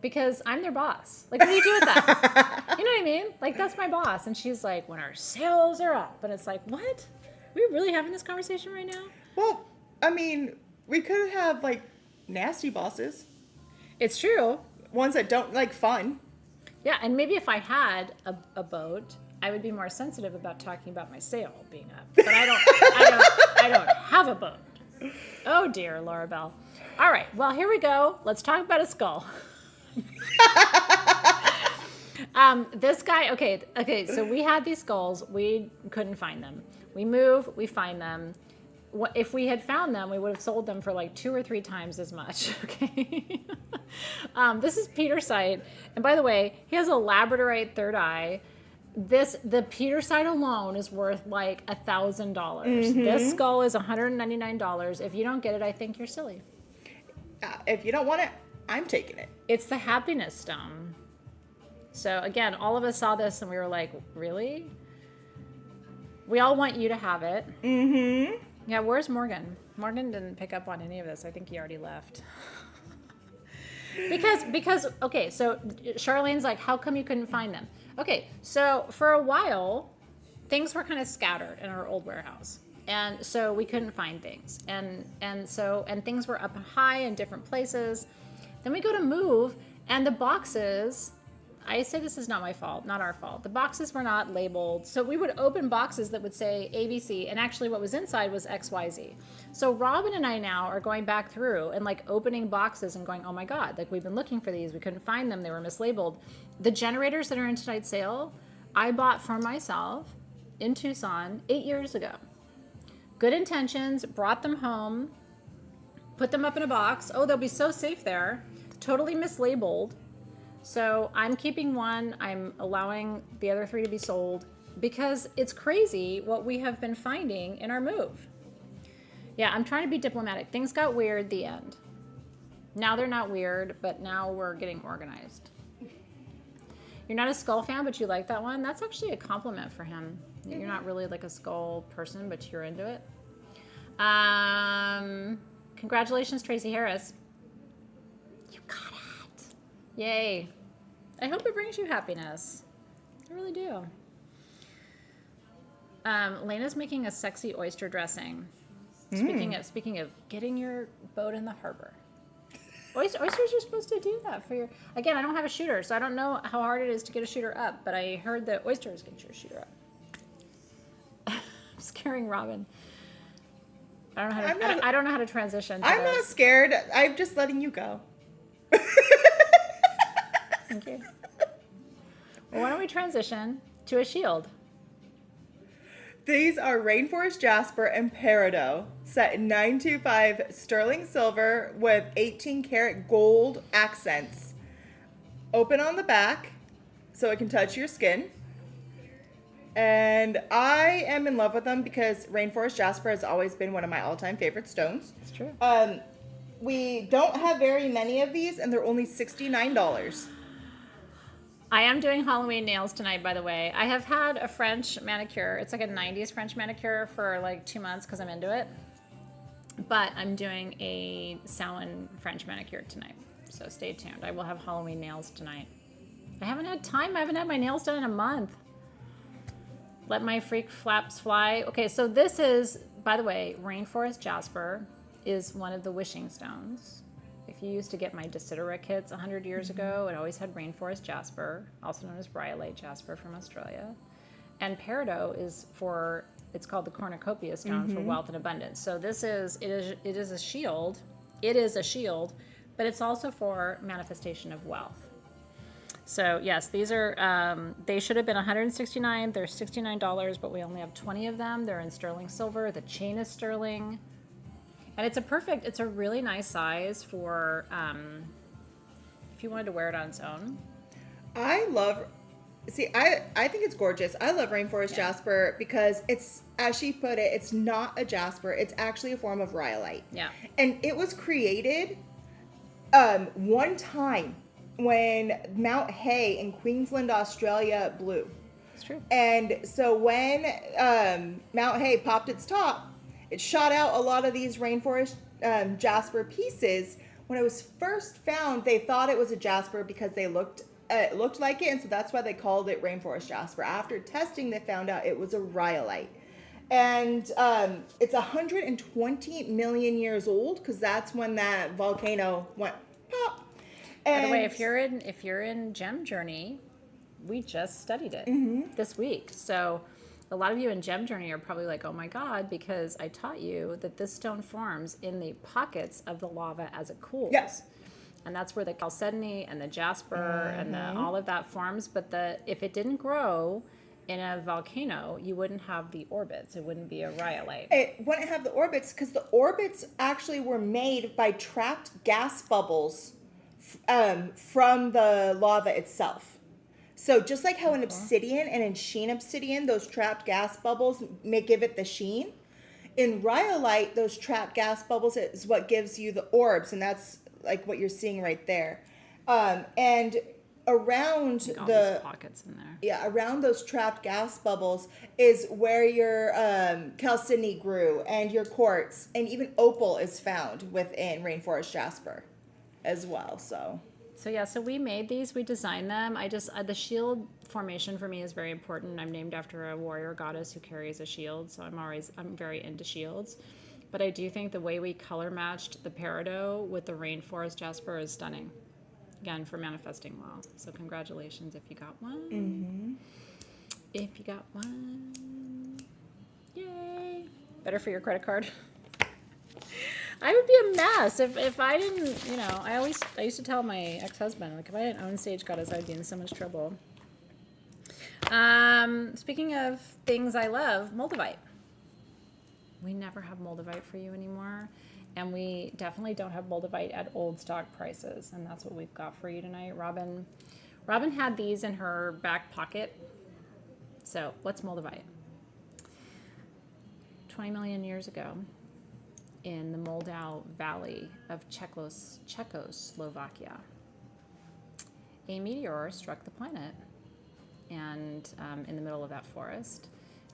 because I'm their boss. Like, what do you do with that? You know what I mean? Like, that's my boss. And she's like, when our sails are up. And it's like, what? Are we really having this conversation right now? Well, I mean, we could have, like, nasty bosses. It's true. Ones that don't like fun. Yeah, and maybe if I had a boat, I would be more sensitive about talking about my sail being up. But I don't have a boat. Oh dear, Laura Bell. All right, well, here we go. Let's talk about a skull. This guy, okay, so we had these skulls. We couldn't find them. We move, we find them. If we had found them, we would have sold them for like 2 or 3 times as much, okay? This is Petersite. And by the way, he has a labradorite third eye. The Petersite alone is worth like $1,000. Mm-hmm. This skull is $199. If you don't get it, I think you're silly. If you don't want it, I'm taking it. It's the happiness stone. So again, all of us saw this and we were like, really? We all want you to have it. Mm-hmm. Yeah, where's Morgan? Morgan didn't pick up on any of this. I think he already left. Because okay, so Charlene's like, how come you couldn't find them? Okay, so for a while, things were kind of scattered in our old warehouse. And so we couldn't find things. And things were up high in different places. Then we go to move, and the boxes, I say this is not my fault, not our fault. The boxes were not labeled. So we would open boxes that would say ABC, and actually what was inside was XYZ. So Robin and I now are going back through and like opening boxes and going, oh my God, like we've been looking for these. We couldn't find them. They were mislabeled. The generators that are in tonight's sale, I bought for myself in Tucson 8 years ago. Good intentions, brought them home, put them up in a box. Oh, they'll be so safe there. Totally mislabeled. So I'm keeping one. I'm allowing the other 3 to be sold because it's crazy what we have been finding in our move. Yeah, I'm trying to be diplomatic. Things got weird the end. Now they're not weird, but now we're getting organized. You're not a skull fan, but you like that one? That's actually a compliment for him. You're not really like a skull person, but you're into it. Congratulations, Tracy Harris. You got it. Yay. I hope it brings you happiness. I really do. Lena's making a sexy oyster dressing. Speaking of getting your boat in the harbor. Oysters are supposed to do that for your... Again, I don't have a shooter, so I don't know how hard it is to get a shooter up, but I heard that oysters get your shooter up. I'm scaring Robin. I don't know how to transition. I'm not scared. I'm just letting you go. Thank you. Well, why don't we transition to a shield? These are Rainforest Jasper and Peridot, set in 925 sterling silver with 18 karat gold accents. Open on the back so it can touch your skin. And I am in love with them because Rainforest Jasper has always been one of my all-time favorite stones. It's true. We don't have very many of these, and they're only $69. I am doing Halloween nails tonight, by the way. I have had a French manicure. It's like a 90s French manicure for like 2 months because I'm into it. But I'm doing a Samhain French manicure tonight. So stay tuned. I will have Halloween nails tonight. I haven't had time. I haven't had my nails done in a month. Let my freak flaps fly. Okay, so this is, by the way, Rainforest Jasper is one of the wishing stones. If you used to get my Desidera kits 100 years ago, it always had Rainforest Jasper, also known as Rhyolite Jasper from Australia. And Peridot is for, it's called the cornucopia stone for wealth and abundance. So this is, it is a shield. It is a shield, but it's also for manifestation of wealth. So yes, these are, they should have been $169. They're $69, but we only have 20 of them. They're in sterling silver. The chain is sterling. And it's a really nice size for if you wanted to wear it on its own. I think it's gorgeous. I love Rainforest Jasper because it's, as she put it, it's not a jasper. It's actually a form of rhyolite. Yeah. And it was created one time when Mount Hay in Queensland, Australia blew. It's true. And so when Mount Hay popped its top, it shot out a lot of these Rainforest Jasper pieces. When it was first found, they thought it was a jasper because they looked like it, and so that's why they called it Rainforest Jasper. After testing, they found out it was a rhyolite. And it's 120 million years old because that's when that volcano went pop. And by the way, if you're in Gem Journey, we just studied it this week. So a lot of you in Gem Journey are probably like, oh my God, because I taught you that this stone forms in the pockets of the lava as it cools. Yes. And that's where the chalcedony and the jasper and all of that forms. But if it didn't grow in a volcano, you wouldn't have the orbits. It wouldn't be a rhyolite. It wouldn't have the orbits because the orbits actually were made by trapped gas bubbles from the lava itself. So just like how in obsidian and in sheen obsidian, those trapped gas bubbles may give it the sheen. In rhyolite, those trapped gas bubbles is what gives you the orbs, and that's like what you're seeing right there. And around all the these pockets in there. Yeah, around those trapped gas bubbles is where your chalcedony grew, and your quartz, and even opal is found within Rainforest Jasper as well. So yeah, so we made these, we designed them. The shield formation for me is very important. I'm named after a warrior goddess who carries a shield, so I'm very into shields. But I do think the way we color matched the Peridot with the Rainforest Jasper is stunning. again, for manifesting well. So congratulations if you got one. Mm-hmm. If you got one, yay. Better for your credit card. I would be a mess if I didn't, you know, I used to tell my ex-husband, like, if I didn't own Sage Goddess, I'd be in so much trouble. Speaking of things I love, Moldavite. We never have Moldavite for you anymore. And we definitely don't have Moldavite at old stock prices. And that's what we've got for you tonight. Robin had these in her back pocket. So what's Moldavite? 20 million years ago, in the Moldau Valley of Czechoslovakia, a meteor struck the planet. And in the middle of that forest.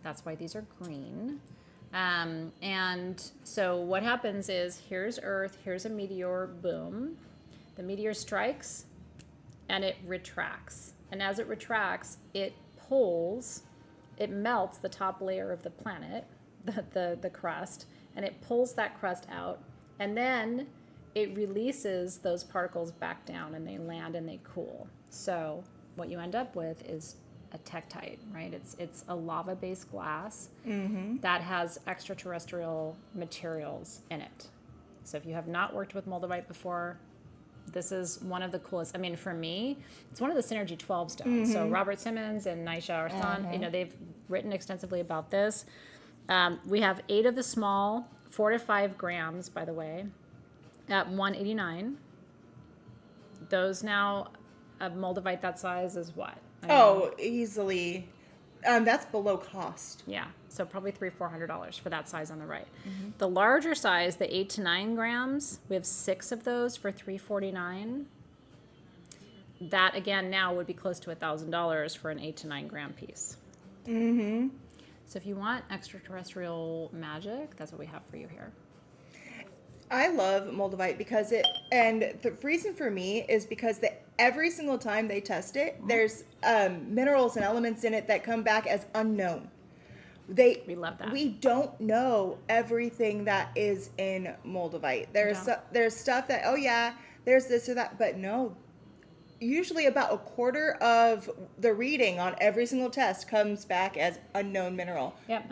That's why these are green. And so what happens is, here's Earth, here's a meteor, boom. The meteor strikes and it retracts. And as it retracts, it melts the top layer of the planet, the crust, and it pulls that crust out. And then it releases those particles back down and they land and they cool. So what you end up with is a tektite, right? It's a lava-based glass that has extraterrestrial materials in it. So if you have not worked with Moldavite before, this is one of the coolest. I mean, for me, it's one of the Synergy 12 stones. So Robert Simmons and Naisha Arsan, you know, they've written extensively about this. We have 8 of the small, 4 to 5 grams, by the way, at $189. Those now, a Moldavite that size is what? Easily. That's below cost. Yeah, so probably $300-400 for that size on the right. The larger size, the 8 to 9 grams, we have 6 of those for $349. That again now would be close to $1,000 for an 8 to 9 gram piece. So if you want extraterrestrial magic, that's what we have for you here. I love Moldavite because and the reason for me is because every single time they test it, there's minerals and elements in it that come back as unknown. We love that. We don't know everything that is in Moldavite. There's stuff that, oh yeah, there's this or that, but no. Usually about a quarter of the reading on every single test comes back as unknown mineral. Yep,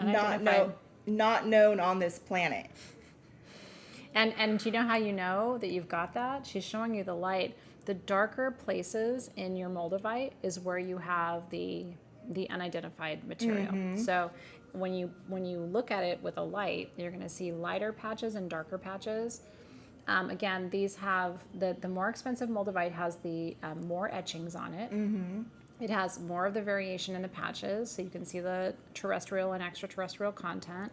not known on this planet. And do you know how you know that you've got that? She's showing you the light. The darker places in your Moldavite is where you have the unidentified material. So when you look at it with a light, you're going to see lighter patches and darker patches. Again, these have the more expensive Moldavite has the more etchings on it. It has more of the variation in the patches, so you can see the terrestrial and extraterrestrial content.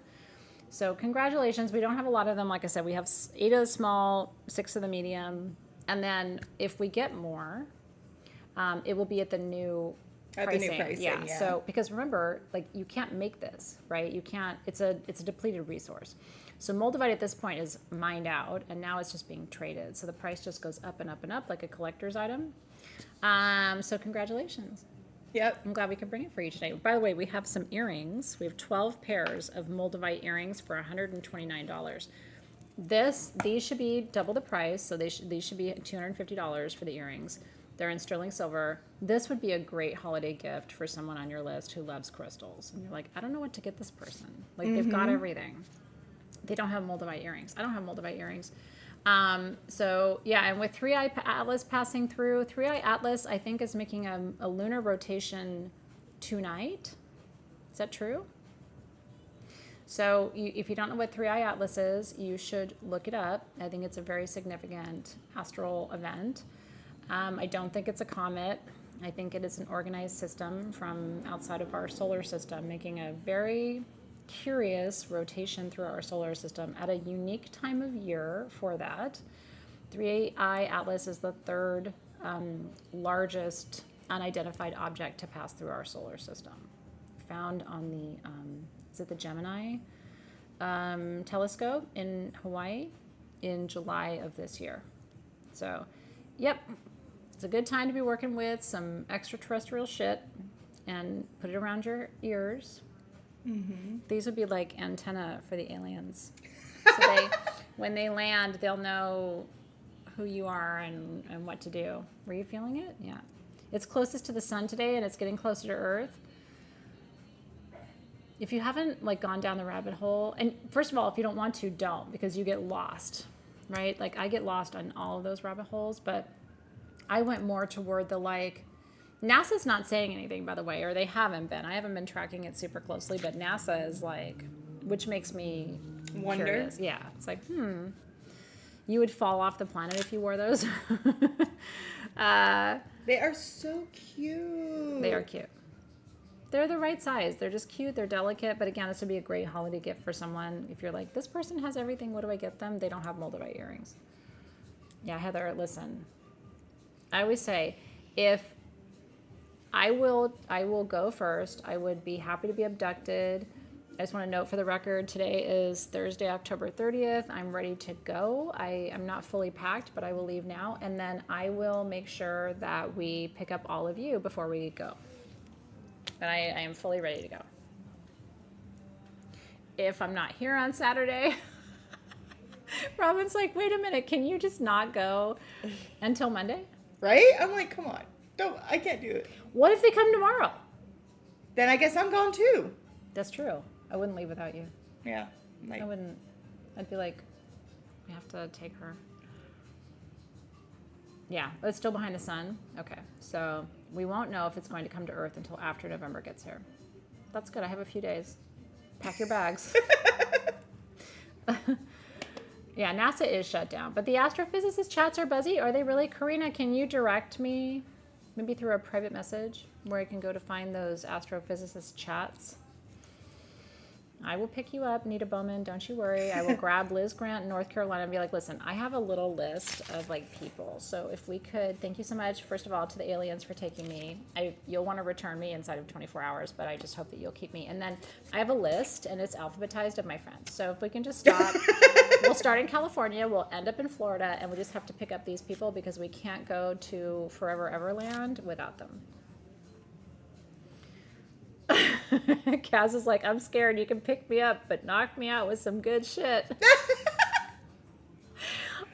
So congratulations. We don't have a lot of them. Like I said, we have 8 of the small, 6 of the medium. And then if we get more, it will be at the new pricing. Yeah. So because remember, like, you can't make this, right? You can't. It's a depleted resource. So Moldavite at this point is mined out, and now it's just being traded. So the price just goes up and up and up like a collector's item. So congratulations. Yep. I'm glad we could bring it for you today. By the way, we have some earrings. We have 12 pairs of Moldavite earrings for $129. These should be double the price, so these should be $250 for the earrings. They're in sterling silver. This would be a great holiday gift for someone on your list who loves crystals. And you're like, I don't know what to get this person. Like, they've got everything. They don't have Moldavite earrings. I don't have Moldavite earrings. So yeah, and with 3i Atlas passing through, 3i Atlas I think is making a lunar rotation tonight. Is that true? So if you don't know what 3i Atlas is, you should look it up. I think it's a very significant astral event. I don't think it's a comet. I think it is an organized system from outside of our solar system, making a very curious rotation through our solar system at a unique time of year for that. 3i Atlas is the 3rd largest unidentified object to pass through our solar system, found on the is it the Gemini telescope in Hawaii in July of this year. So yep, it's a good time to be working with some extraterrestrial shit and put it around your ears. These would be like antenna for the aliens. So when they land, they'll know who you are and what to do. Were you feeling it? Yeah. It's closest to the sun today, and it's getting closer to Earth. If you haven't like gone down the rabbit hole, and first of all, if you don't want to, don't, because you get lost, right? Like I get lost on all of those rabbit holes, but I went more toward the like, NASA's not saying anything, by the way, or they haven't been. I haven't been tracking it super closely, but NASA is like, which makes me wonder. Curious. Yeah, it's like, you would fall off the planet if you wore those. They are so cute. They are cute. They're the right size. They're just cute. They're delicate. But again, this would be a great holiday gift for someone. If you're like, this person has everything, what do I get them? They don't have Moldavite earrings. Yeah, Heather, listen. I always say, if I will go first. I would be happy to be abducted. I just want to note for the record, today is Thursday, October 30th. I'm ready to go. I am not fully packed, but I will leave now. And then I will make sure that we pick up all of you before we go. But I am fully ready to go. If I'm not here on Saturday, Robin's like, wait a minute, can you just not go until Monday? Right? I'm like, come on. I can't do it. What if they come tomorrow? Then I guess I'm gone too. That's true. I wouldn't leave without you. Yeah. I wouldn't. I'd be like, we have to take her. Yeah, but it's still behind the sun. Okay, so we won't know if it's going to come to Earth until after November gets here. That's good. I have a few days. Pack your bags. Yeah, NASA is shut down, but the astrophysicist chats are buzzy. Are they really? Karina, can you direct me, maybe through a private message, where I can go to find those astrophysicist chats? I will pick you up, Nita Bowman, don't you worry. I will grab Liz Grant in North Carolina and be like, listen, I have a little list of like people. So if we could, thank you so much, first of all, to the aliens for taking me. You'll want to return me inside of 24 hours, but I just hope that you'll keep me. And then I have a list and it's alphabetized of my friends. So if we can just stop, we'll start in California, we'll end up in Florida, and we just have to pick up these people because we can't go to Forever Everland without them. Kaz is like, I'm scared. You can pick me up, but knock me out with some good shit.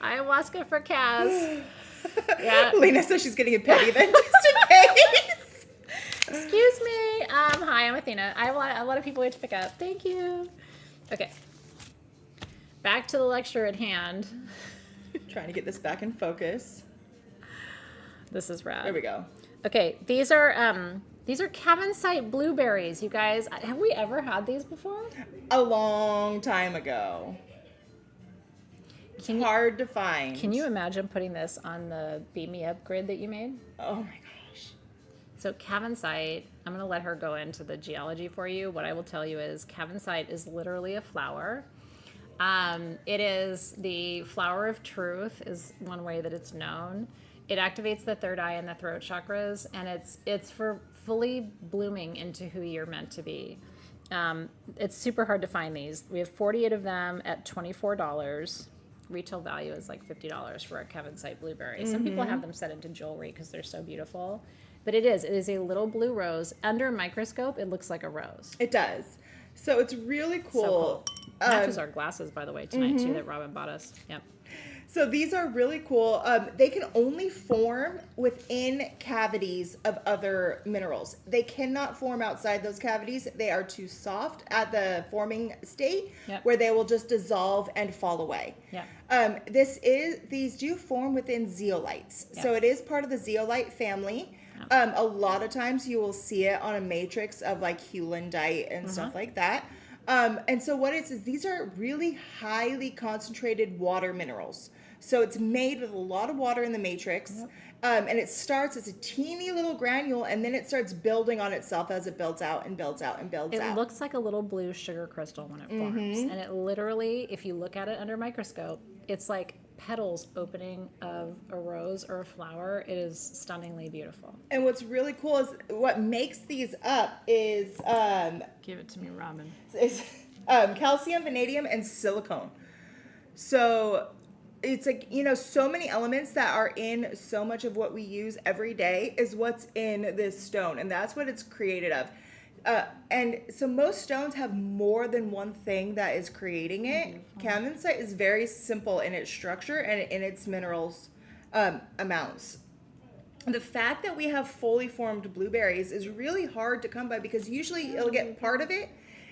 Ayahuasca for Kaz. Yeah. Lena says she's getting a petty then, just in case. Excuse me. Hi, I'm Athena. I have a lot of people we have to pick up. Thank you. Okay. Back to the lecture at hand. Trying to get this back in focus. This is rad. There we go. Okay, these are Cavansite blueberries, you guys. Have we ever had these before? A long time ago. It's hard to find. Can you imagine putting this on the Beat Me Up grid that you made? Oh my gosh. So Cavansite, I'm going to let her go into the geology for you. What I will tell you is Cavansite is literally a flower. It is the flower of truth is one way that it's known. It activates the third eye and the throat chakras, and it's for fully blooming into who you're meant to be. It's super hard to find these. We have 48 of them at $24. Retail value is like $50 for a Cavansite blueberry. Mm-hmm. Some people have them set into jewelry because they're so beautiful. But it is a little blue rose. Under a microscope, it looks like a rose. It does. So it's really cool. So cool. Matches our glasses, by the way, tonight, too, that Robin bought us. Yep. So these are really cool. They can only form within cavities of other minerals. They cannot form outside those cavities. They are too soft at the forming state, where they will just dissolve and fall away. Yeah. These do form within zeolites. Yeah. So it is part of the zeolite family. Yeah. A lot of times you will see it on a matrix of like hewlandite and stuff like that. And so what it is these are really highly concentrated water minerals. So it's made with a lot of water in the matrix. Yep. And it starts as a teeny little granule, and then it starts building on itself as it builds out and builds out and builds out. It looks like a little blue sugar crystal when it forms. And it literally, if you look at it under a microscope, it's like petals opening of a rose or a flower. It is stunningly beautiful. And what's really cool is what makes these up is give it to me, Robin. Is calcium, vanadium, and silicone. So it's like, so many elements that are in so much of what we use every day is what's in this stone, and that's what it's created of. And so most stones have more than one thing that is creating it. Cavansite is very simple in its structure and in its minerals amounts. The fact that we have fully formed blueberries is really hard to come by because usually it'll get part of it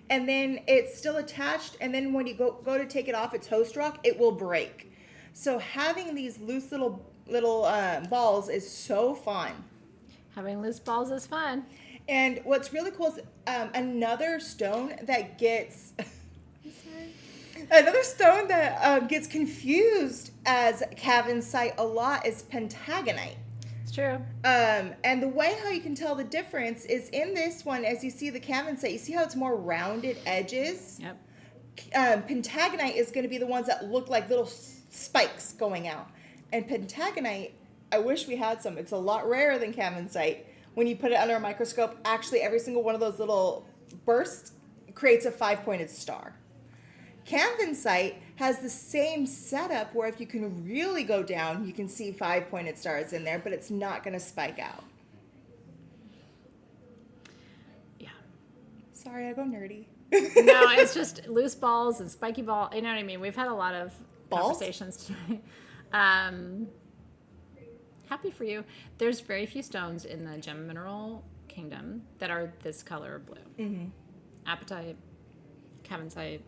and then it's still attached, and then when you go to take it off its host rock, it will break. So having these loose little balls is so fun. Having loose balls is fun. And what's really cool is another stone that gets gets confused as Cavansite a lot is pentagonite. It's true. And the way how you can tell the difference is in this one, as you see the Cavansite, you see how it's more rounded edges? Yep. Pentagonite is going to be the ones that look like little spikes going out. And pentagonite, I wish we had some. It's a lot rarer than Cavansite. When you put it under a microscope, actually every single one of those little bursts creates a 5-pointed star. Cavansite has the same setup where if you can really go down, you can see 5-pointed stars in there, but it's not going to spike out. Yeah. Sorry, I go nerdy. No, it's just loose balls and spiky ball. You know what I mean? We've had a lot of conversations today. Happy for you. There's very few stones in the gem mineral kingdom that are this color of blue. Mm-hmm. Apatite, Cavansite,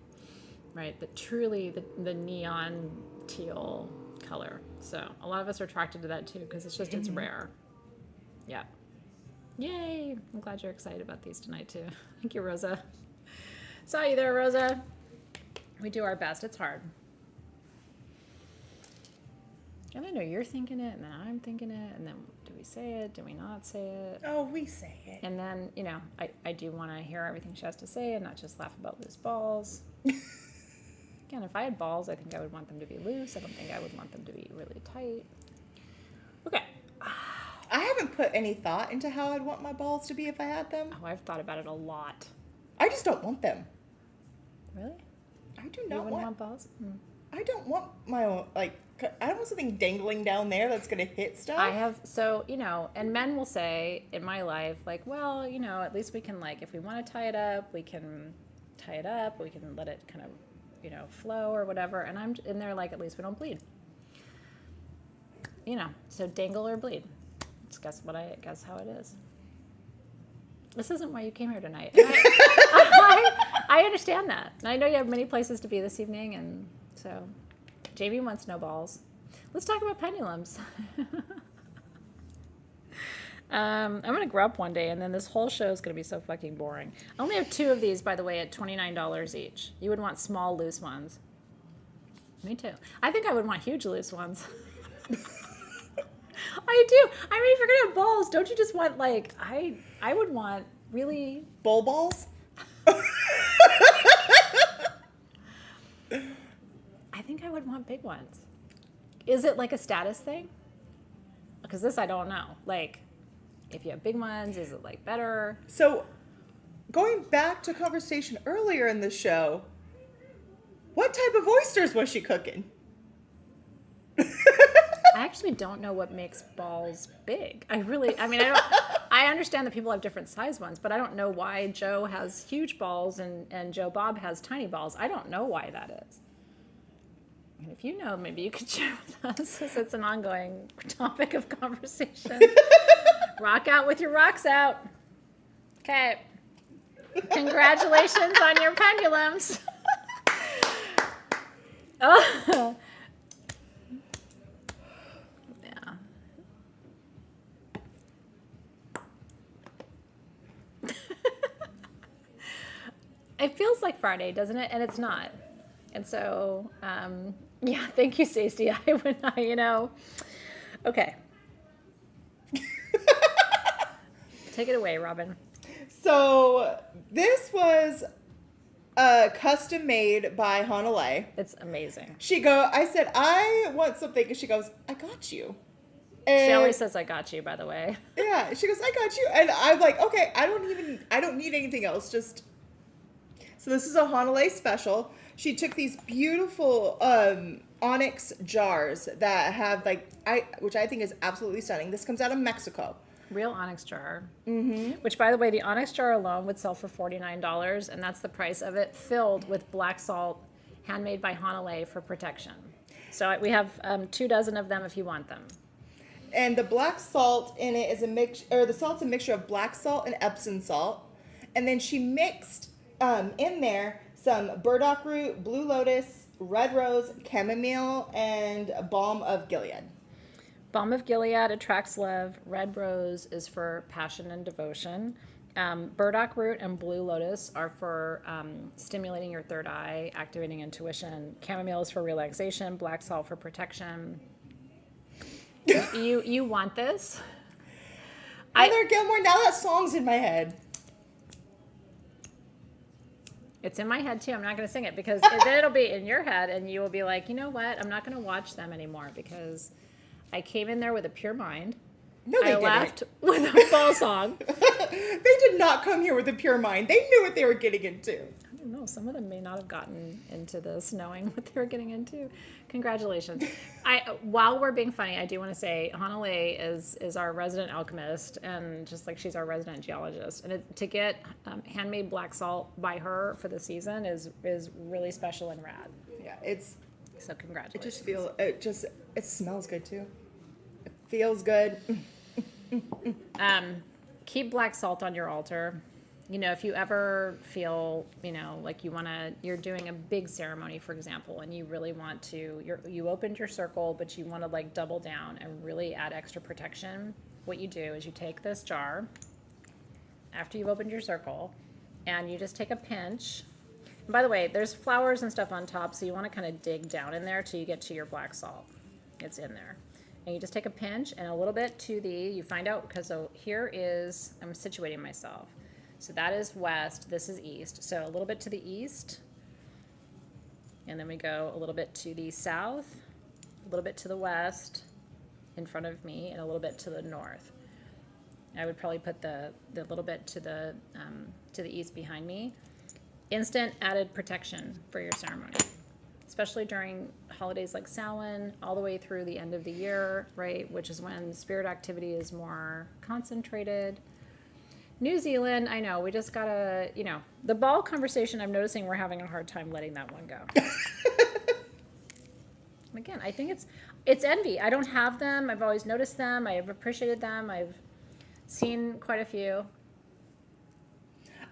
right? Truly the neon teal color. So a lot of us are attracted to that too because it's just it's rare. Yeah. Yay! I'm glad you're excited about these tonight too. Thank you, Rosa. Saw you there, Rosa. We do our best. It's hard. And I know you're thinking it, and then I'm thinking it, and then do we say it? Do we not say it? Oh, we say it. And then, you know, I do want to hear everything she has to say and not just laugh about loose balls. Again, if I had balls, I think I would want them to be loose. I don't think I would want them to be really tight. Okay. I haven't put any thought into how I'd want my balls to be if I had them. Oh, I've thought about it a lot. I just don't want them. Really? I do You not wouldn't want... want balls? I don't want my own, like, I don't want something dangling down there that's going to hit stuff. I have, so, you know, and men will say in my life, like, well, you know, at least we can, like, if we want to tie it up, we can tie it up, we can let it kind of, you know, flow or whatever. And I'm in there, like, at least we don't bleed. You know, so dangle or bleed. Just guess how it is. This isn't why you came here tonight. I understand that. And I know you have many places to be this evening, and so Jamie wants no balls. Let's talk about pendulums. I'm going to grow up one day, and then this whole show is going to be so fucking boring. I only have 2 of these, by the way, at $29 each. You would want small, loose ones. Me too. I think I would want huge, loose ones. I do. I mean, if you're going to have balls, don't you just want, like, I would want really... Bull balls? I think I would want big ones. Is it like a status thing? Because this I don't know. Like, if you have big ones, is it like better? So, going back to conversation earlier in the show, what type of oysters was she cooking? I actually don't know what makes balls big. I understand that people have different size ones, but I don't know why Joe has huge balls and Joe Bob has tiny balls. I don't know why that is. And if you know, maybe you could share with us, since it's an ongoing topic of conversation. Rock out with your rocks out. Okay. Congratulations on your pendulums. Oh. Yeah. It feels like Friday, doesn't it? And it's not. And so, yeah, thank you, Stacey. Okay. Take it away, Robin. So, this was custom made by Honolulu. It's amazing. I said, I want something. And she goes, I got you. And She always says, I got you, by the way. yeah, she goes, I got you. And I'm like, okay, I don't need anything else. So this is a Honolulu special. She took these beautiful onyx jars that have which I think is absolutely stunning. This comes out of Mexico. Real onyx jar. Which, by the way, the onyx jar alone would sell for $49, and that's the price of it, filled with black salt, handmade by Honolulu for protection. So we have 24 of them if you want them. And the black salt in it is a mix, or the salt's a mixture of black salt and Epsom salt. And then she mixed in there some burdock root, blue lotus, red rose, chamomile, and balm of Gilead. Balm of Gilead attracts love. Red rose is for passion and devotion. Burdock root and blue lotus are for stimulating your third eye, activating intuition. Chamomile is for relaxation. Black salt for protection. You want this? Heather Gilmore, now that song's in my head. It's in my head too. I'm not going to sing it because then it'll be in your head and you will be like, you know what? I'm not going to watch them anymore because I came in there with a pure mind. No, they didn't. I left with a fall song. They did not come here with a pure mind. They knew what they were getting into. I don't know. Some of them may not have gotten into this knowing what they were getting into. Congratulations. While we're being funny, I do want to say Honolulu is our resident alchemist, and just like she's our resident geologist. And to get handmade black salt by her for the season is really special and rad. Yeah, it's so congratulations. It smells good too. It feels good. Keep black salt on your altar. You know, if you ever feel, you know, like you're doing a big ceremony, for example, and you really want to, you opened your circle, but you want to like double down and really add extra protection. What you do is you take this jar after you've opened your circle and you just take a pinch. And by the way, there's flowers and stuff on top, so you want to kind of dig down in there till you get to your black salt. It's in there. And you just take a pinch and a little bit you find out, because so here is, I'm situating myself. So that is west, this is east. So a little bit to the east, and then we go a little bit to the south, a little bit to the west in front of me, and a little bit to the north. I would probably put the little bit to the east behind me. Instant added protection for your ceremony, especially during holidays like Samhain, all the way through the end of the year, right, which is when spirit activity is more concentrated. New Zealand, I know, we just gotta, you know, the ball conversation, I'm noticing we're having a hard time letting that one go. Again, I think it's envy. I don't have them. I've always noticed them. I've appreciated them. I've seen quite a few.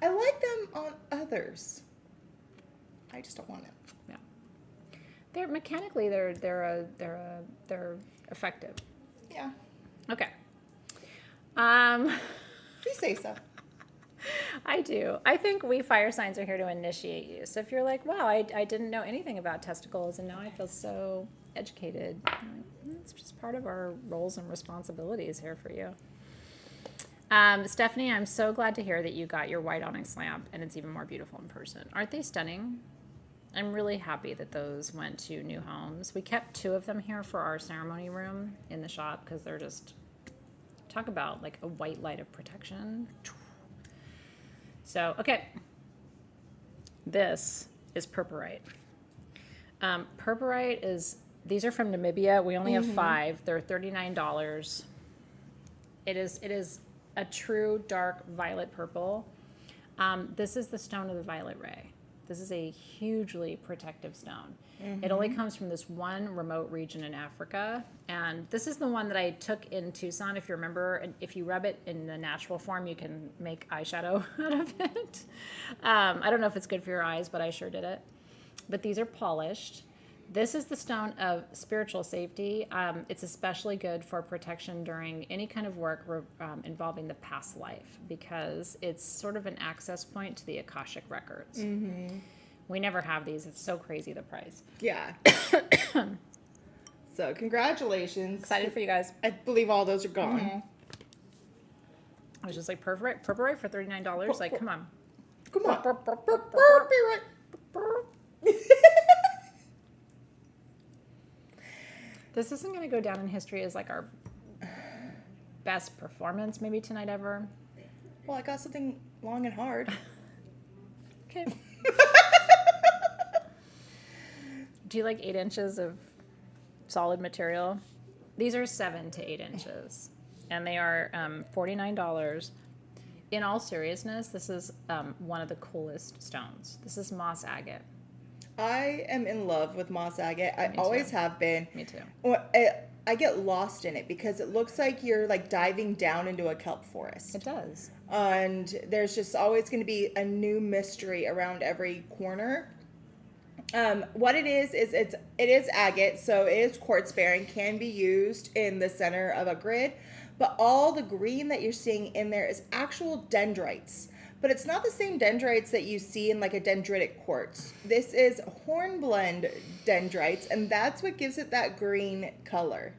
I like them on others. I just don't want it. Yeah. They're mechanically, they're effective. Yeah. Okay. You say so. I do. I think we fire signs are here to initiate you. So if you're like, wow, I didn't know anything about testicles, and now I feel so educated, it's just part of our roles and responsibilities here for you. Stephanie, I'm so glad to hear that you got your white onyx lamp, and it's even more beautiful in person. Aren't they stunning? I'm really happy that those went to new homes. We kept 2 of them here for our ceremony room in the shop because they're just... Talk about like a white light of protection. So, okay. This is Purpurite. Purpurite these are from Namibia. We only have 5. They're $39. It is a true dark violet purple. This is the stone of the violet ray. This is a hugely protective stone. It only comes from this one remote region in Africa. And this is the one that I took in Tucson. If you remember, if you rub it in the natural form, you can make eyeshadow out of it. I don't know if it's good for your eyes, but I sure did it. But these are polished. This is the stone of spiritual safety. It's especially good for protection during any kind of work involving the past life, because it's sort of an access point to the Akashic records. We never have these. It's so crazy, the price. Yeah. So congratulations. Excited for you guys. I believe all those are gone. I was just like, Purpurite for $39. Like, come on. Come on. This isn't going to go down in history as like our best performance maybe tonight ever. Well, I got something long and hard. Okay. Do you like 8 inches of solid material? These are 7 to 8 inches. and they are $49. In all seriousness, this is one of the coolest stones. This is moss agate. I am in love with moss agate. I Me always too. have been. Me too. I get lost in it because it looks like you're like diving down into a kelp forest. It does. And there's just always going to be a new mystery around every corner. What it is it is agate, so it is quartz bearing, can be used in the center of a grid, but all the green that you're seeing in there is actual dendrites. But it's not the same dendrites that you see in like a dendritic quartz. This is hornblende dendrites, and that's what gives it that green color.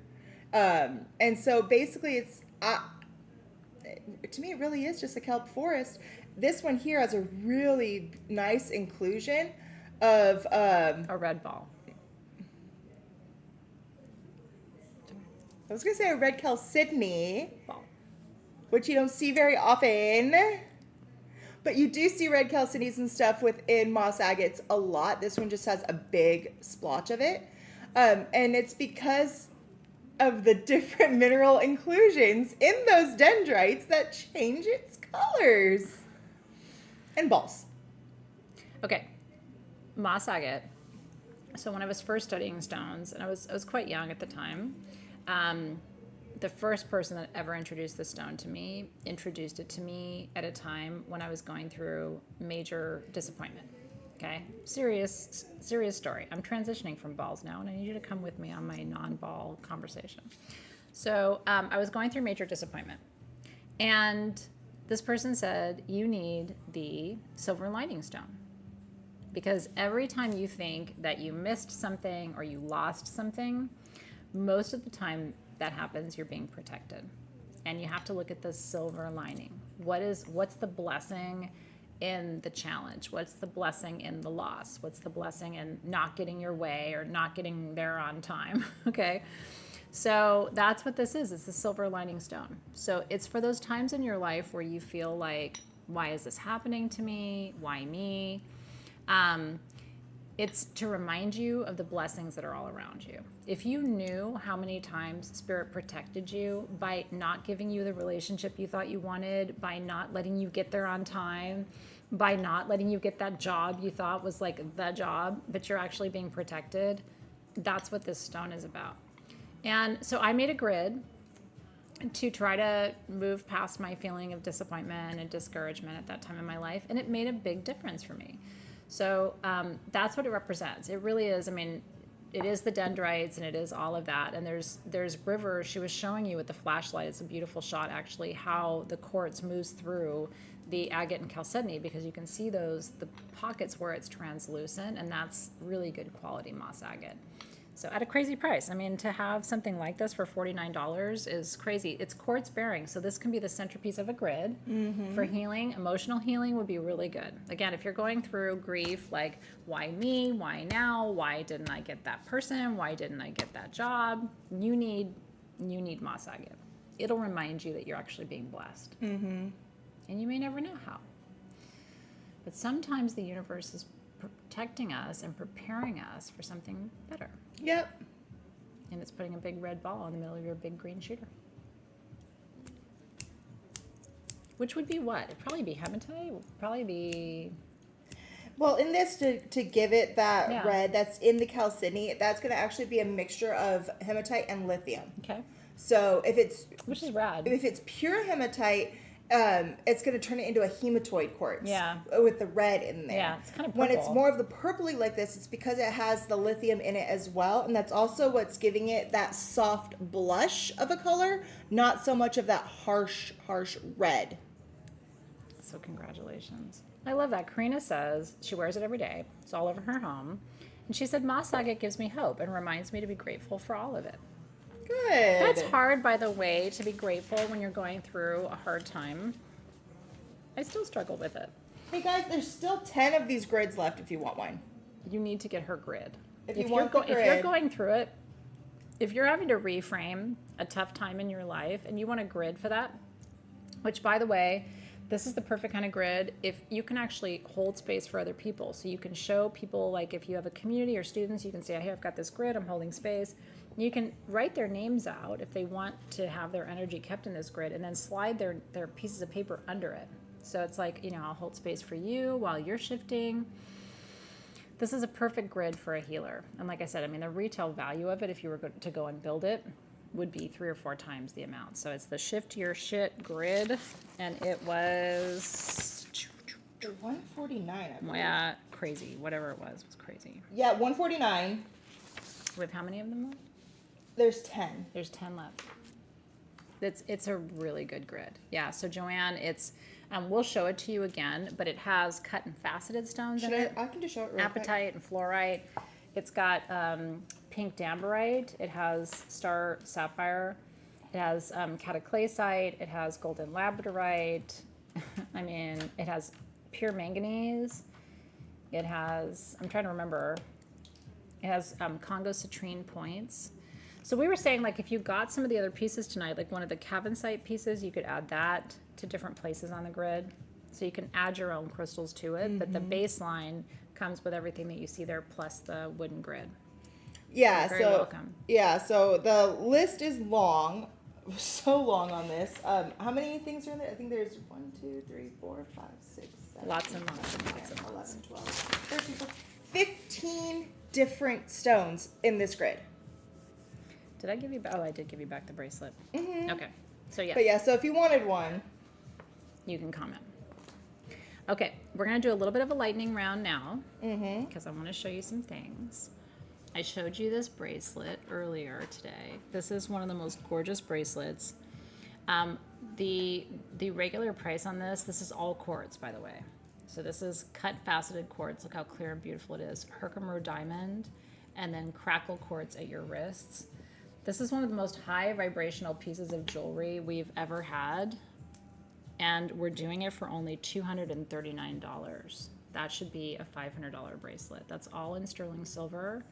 And so basically it's, to me, it really is just a kelp forest. This one here has a really nice inclusion of A red ball. I was gonna say a red chalcedony, Ball. which you don't see very often, but you do see red chalcedonies and stuff within moss agates a lot. This one just has a big splotch of it, and it's because of the different mineral inclusions in those dendrites that change its colors and balls. Okay, moss agate. So when I was first studying stones, and I was quite young at the time, the first person that ever introduced the stone to me introduced it to me at a time when I was going through major disappointment. Okay, serious story. I'm transitioning from balls now, and I need you to come with me on my non-ball conversation. So I was going through major disappointment, and this person said, you need the silver lining stone. Because every time you think that you missed something or you lost something, most of the time that happens, you're being protected. And you have to look at the silver lining. What's the blessing in the challenge? What's the blessing in the loss? What's the blessing in not getting your way or not getting there on time? Okay. So that's what this is. It's the silver lining stone. So it's for those times in your life where you feel like, why is this happening to me? Why me? It's to remind you of the blessings that are all around you. If you knew how many times Spirit protected you by not giving you the relationship you thought you wanted, by not letting you get there on time, by not letting you get that job you thought was like the job, but you're actually being protected, that's what this stone is about. And so I made a grid to try to move past my feeling of disappointment and discouragement at that time in my life, and it made a big difference for me. So that's what it represents. It really is. I mean, it is the dendrites and it is all of that. And there's rivers. She was showing you with the flashlight. It's a beautiful shot, actually, how the quartz moves through the agate and chalcedony, because you can see the pockets where it's translucent, and that's really good quality moss agate. So at a crazy price. I mean, to have something like this for $49 is crazy. It's quartz bearing, so this can be the centerpiece of a grid. Mm-hmm. For healing. Emotional healing would be really good. Again, if you're going through grief, like, why me? Why now? Why didn't I get that person? Why didn't I get that job? You need moss agate. It'll remind you that you're actually being blessed. Mm-hmm. And you may never know how. But sometimes the universe is protecting us and preparing us for something better. Yep. And it's putting a big red ball in the middle of your big green shooter. Which would be what? It'd probably be hematite. It would probably be... Well, in this, to give it that red that's in the chalcedony, that's going to actually be a mixture of hematite and lithium. Okay. So if it's... Which is rad. If it's pure hematite, it's going to turn it into a hematoid quartz. Yeah. With the red in there. Yeah, it's kind of purple. When it's more of the purpley like this, it's because it has the lithium in it as well. And that's also what's giving it that soft blush of a color, not so much of that harsh red. So congratulations. I love that. Karina says she wears it every day. It's all over her home. And she said, moss agate gives me hope and reminds me to be grateful for all of it. Good. That's hard, by the way, to be grateful when you're going through a hard time. I still struggle with it. Hey guys, there's still 10 of these grids left if you want one. You need to get her grid. If you're going through it, if you're having to reframe a tough time in your life and you want a grid for that, which, by the way, This is the perfect kind of grid if you can actually hold space for other people. So you can show people, like if you have a community or students, you can say, hey, I've got this grid, I'm holding space. You can write their names out if they want to have their energy kept in this grid, and then slide their pieces of paper under it. So it's like, you know, I'll hold space for you while you're shifting. This is a perfect grid for a healer. And like I said, I mean, the retail value of it, if you were to go and build it, would be 3 or 4 times the amount. So it's the Shift Your Shit grid, and it was $149. I believe. yeah, crazy. Whatever it was crazy. Yeah, $149. With how many of them left? There's 10. There's 10 left. It's a really good grid. Yeah. So Joanne, it's we'll show it to you again, but it has cut and faceted stones in it. I can just show it real quick. Apatite and fluorite. It's got pink dambarite. It has star sapphire. It has cataclysite. It has golden labradorite. I mean, it has pure manganese. It has, I'm trying to remember, it has Congo citrine points. So we were saying, like, if you got some of the other pieces tonight, like one of the Cavansite pieces, you could add that to different places on the grid. So you can add your own crystals to it, but the baseline comes with everything that you see there, plus the wooden grid. Yeah, You're very welcome. Yeah, so the list is long, so long on this. How many things are in there? I think there's 1, 2, 3, 4, 5, 6, 7, Lots and lots and lots and 11, lots. 12, 13, 14, 15 different stones in this grid. Did I give you back? Oh, I did give you back the bracelet. Okay. So yeah, But yeah, so if you wanted one, you can comment. Okay, we're going to do a little bit of a lightning round now because I want to show you some things. I showed you this bracelet earlier today. This is one of the most gorgeous bracelets. The regular price on this is all quartz, by the way. So this is cut faceted quartz. Look how clear and beautiful it is. Herkimer diamond, and then crackle quartz at your wrists. This is one of the most high vibrational pieces of jewelry we've ever had. And we're doing it for only $239. That should be a $500 bracelet. That's all in sterling silver.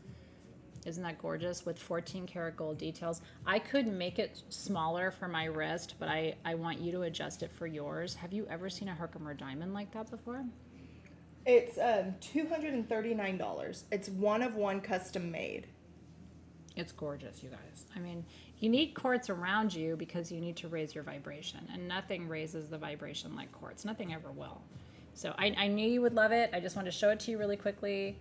Isn't that gorgeous? With 14 karat gold details. I could make it smaller for my wrist, but I want you to adjust it for yours. Have you ever seen a Herkimer diamond like that before? it's $239. It's one of one, custom made. It's gorgeous, you guys. I mean, you need quartz around you because you need to raise your vibration, and nothing raises the vibration like quartz. Nothing ever will. So I knew you would love it. I just wanted to show it to you really quickly.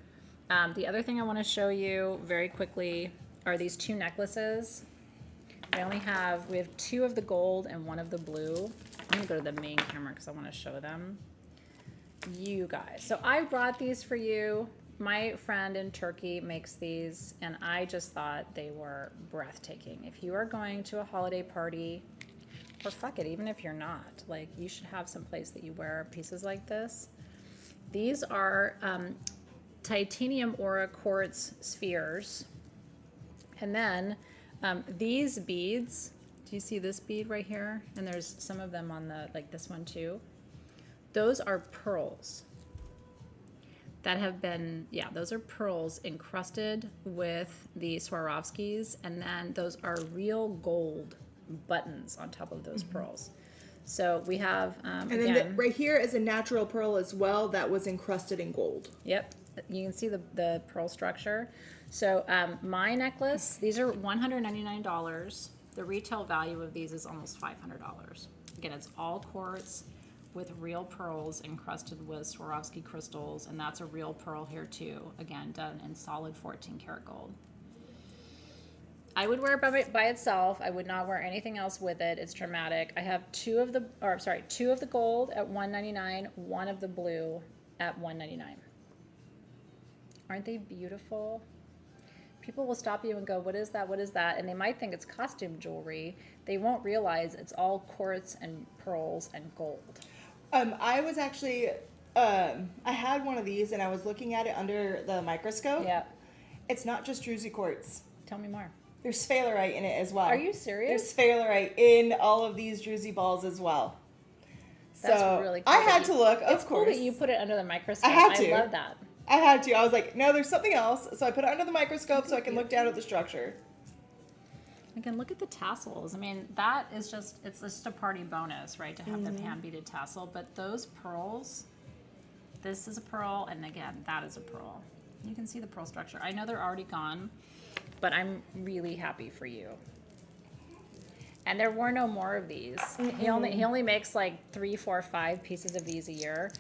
The other thing I want to show you very quickly are these 2 necklaces. We have 2 of the gold and 1 of the blue. I'm gonna go to the main camera because I want to show them. You guys. So I brought these for you. My friend in Turkey makes these, and I just thought they were breathtaking. If you are going to a holiday party, or fuck it, even if you're not, like, you should have some place that you wear pieces like this. These are titanium aura quartz spheres. And then these beads, do you see this bead right here? And there's some of them on the, like this one too. Those are pearls that have been, those are pearls encrusted with the Swarovskis, and then those are real gold buttons on top of those pearls. So we have, And then right here is a natural pearl as well that was encrusted in gold. Yep, you can see the pearl structure. So my necklace, these are $199. The retail value of these is almost $500. Again, it's all quartz with real pearls encrusted with Swarovski crystals, and that's a real pearl here too. Again, done in solid 14 karat gold. I would wear it by itself. I would not wear anything else with it. It's dramatic. I have two of the gold at $199, 1 of the blue at $199. Aren't they beautiful? People will stop you and go, what is that? What is that? And they might think it's costume jewelry. They won't realize it's all quartz and pearls and gold. I was actually, I had one of these and I was looking at it under the microscope. Yeah. It's not just druzy quartz. Tell me more. There's sphalerite in it as well. Are you serious? There's sphalerite in all of these druzy balls as well. That's so really cool. I had to look, It's of cool course. that you put it under the microscope. I had to. I love that. I had to. I was like, no, there's something else. So I put it under the microscope so I can look down at the structure. Again, look at the tassels. I mean, that is just, it's just a party bonus, right, to have the hand-beaded tassel. But those pearls, this is a pearl, and again, that is a pearl. You can see the pearl structure. I know they're already gone, but I'm really happy for you. And there were no more of these. He only makes like 3, 4, 5 pieces of these a year.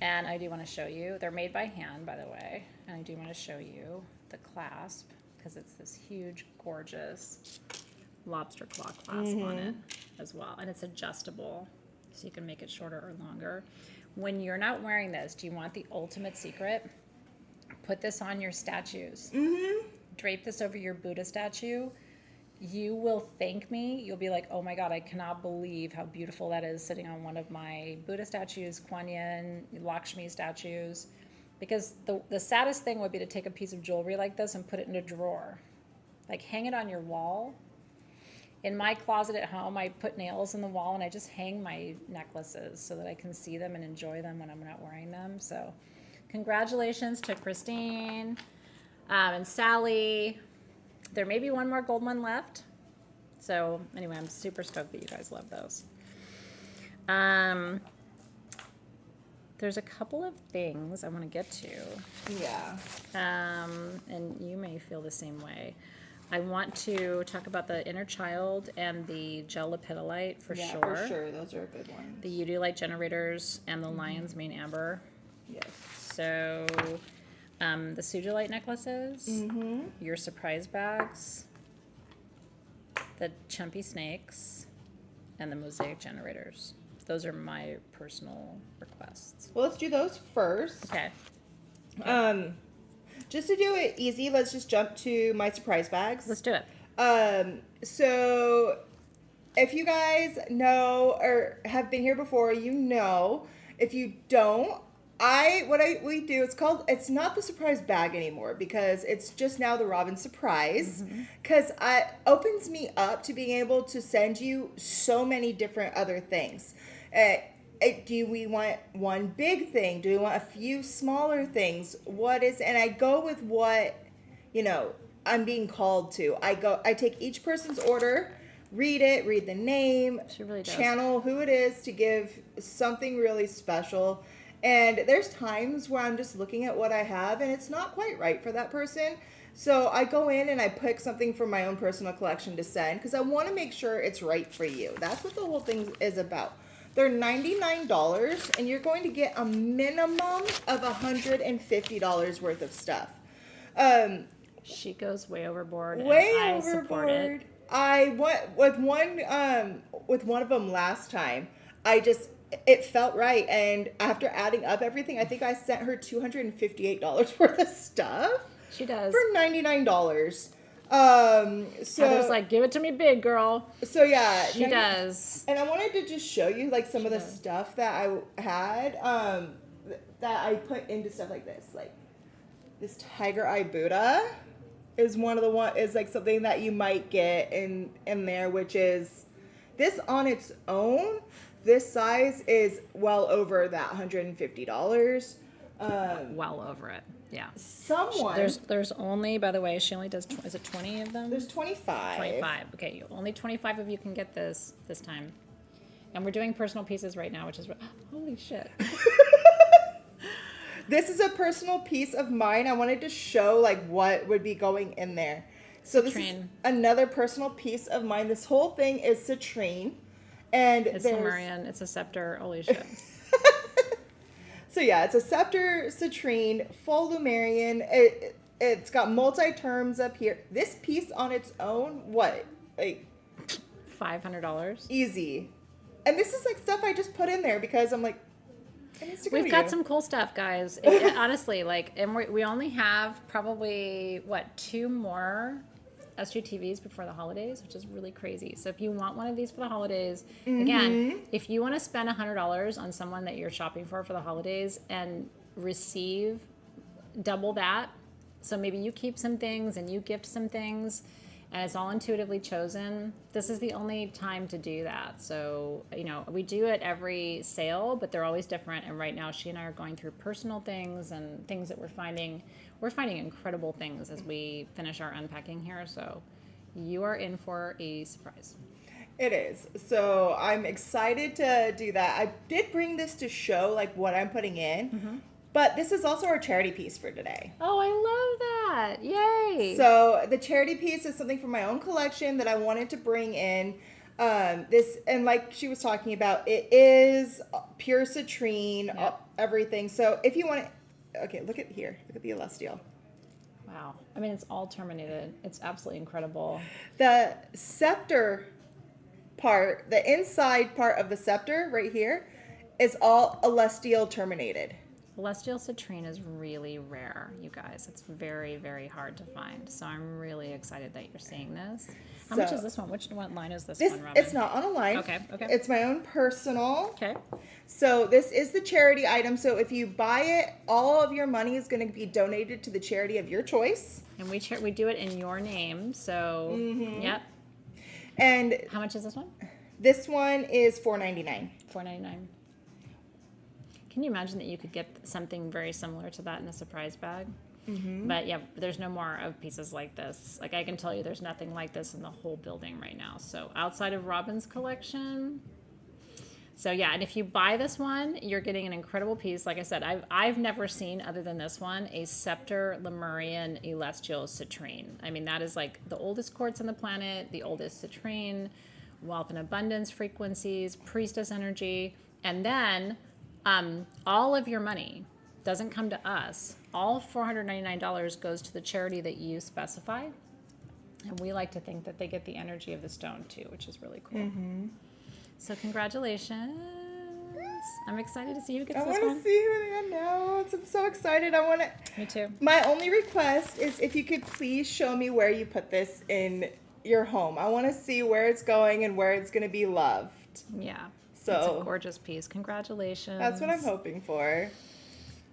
And I do want to show you. They're made by hand, by the way. And I do want to show you the clasp, because it's this huge, gorgeous lobster claw clasp on it as well. And it's adjustable, so you can make it shorter or longer. When you're not wearing this, do you want the ultimate secret? Put this on your statues. Drape this over your Buddha statue. You will thank me. You'll be like, oh my God, I cannot believe how beautiful that is sitting on one of my Buddha statues, Kuan Yin, Lakshmi statues. Because the saddest thing would be to take a piece of jewelry like this and put it in a drawer. Like hang it on your wall. In my closet at home, I put nails in the wall and I just hang my necklaces so that I can see them and enjoy them when I'm not wearing them. So congratulations to Christine and Sally. There may be one more gold one left. So anyway, I'm super stoked that you guys love those. There's a couple of things I want to get to. Yeah. And you may feel the same way. I want to talk about the inner child and the gel lepidolite for sure. Yeah, for sure. Those are good ones. The Udilite generators and the lion's mane amber. Yes. So the sugilite necklaces, your surprise bags, the chumpy snakes, and the mosaic generators. Those are my personal requests. Well, let's do those first. Okay. Just to do it easy, let's just jump to my surprise bags. Let's do it. So if you guys know or have been here before, you know. If you don't, we do, it's not the surprise bag anymore because it's just now the Robin surprise, because it opens me up to being able to send you so many different other things. Do we want one big thing? Do we want a few smaller things? And I go with what, I'm being called to. I take each person's order, read the name, She really does. channel who it is to give something really special. And there's times where I'm just looking at what I have and it's not quite right for that person. So I go in and I pick something from my own personal collection to send because I want to make sure it's right for you. That's what the whole thing is about. They're $99 and you're going to get a minimum of $150 worth of stuff. She goes way overboard. Way and I overboard. support it. I went with one of them last time. It felt right, and after adding up everything, I think I sent her $258 worth of stuff. She does. For $99. So Heather's like, give it to me big, girl. So yeah, She does. And I wanted to just show you like some of the stuff that I had that I put into stuff like this. Like this tiger eye Buddha is is like something that you might get in there, which is this on its own. This size is well over that $150. Well over it. Yeah. There's only, by the way, she only does, is it 20 of them? There's 25. 25. Okay, only 25 of you can get this time. And we're doing personal pieces right now, which is, holy shit. This is a personal piece of mine. I wanted to show like what would be going in there. So this is another personal piece of mine. This whole thing is citrine. And it's Lemurian, it's a scepter, holy shit. So yeah, it's a scepter citrine, full Lemurian. It's got multi-terms up here. This piece on its own, what? Like $500? Easy. And this is like stuff I just put in there because I'm like, we've got some cool stuff, guys. Honestly, and we only have probably, 2 more SGTVs before the holidays, which is really crazy. So if you want one of these for the holidays, again, if you want to spend $100 on someone that you're shopping for the holidays and receive double that, so maybe you keep some things and you gift some things and it's all intuitively chosen, this is the only time to do that. So, we do it every sale, but they're always different. And right now she and I are going through personal things and things that we're finding incredible things as we finish our unpacking here. So you are in for a surprise. It is. So I'm excited to do that. I did bring this to show like what I'm putting in, but this is also our charity piece for today. Oh, I love that. Yay. So the charity piece is something from my own collection that I wanted to bring in. This, and like she was talking about, it is pure citrine, everything. So if you want to, okay, look at here. Look at the celestial. Wow. I mean, it's all terminated. It's absolutely incredible. The scepter part, the inside part of the scepter right here is all celestial terminated. Celestial citrine is really rare, you guys. It's very, very hard to find. So I'm really excited that you're seeing this. How much is this one? What line is this one, Robin? It's not on a line. Okay. It's my own personal. Okay. So this is the charity item. So if you buy it, all of your money is going to be donated to the charity of your choice. And we do it in your name. So, yep. And how much is this one? This one is $4.99. $4.99. Can you imagine that you could get something very similar to that in a surprise bag? But yeah, there's no more of pieces like this. Like I can tell you there's nothing like this in the whole building right now. So outside of Robin's collection. So yeah, and if you buy this one, you're getting an incredible piece. Like I said, I've never seen, other than this one, a Scepter Lemurian Celestial Citrine. I mean, that is like the oldest quartz on the planet, the oldest citrine, wealth and abundance frequencies, priestess energy, and then all of your money doesn't come to us. All $499 goes to the charity that you specify. And we like to think that they get the energy of the stone too, which is really cool. So congratulations. I'm excited to see who gets this one. I want to see who they announce. I'm so excited. I want to. Me too. My only request is if you could please show me where you put this in your home. I want to see where it's going and where it's going to be loved. Yeah. So it's a gorgeous piece. Congratulations. That's what I'm hoping for.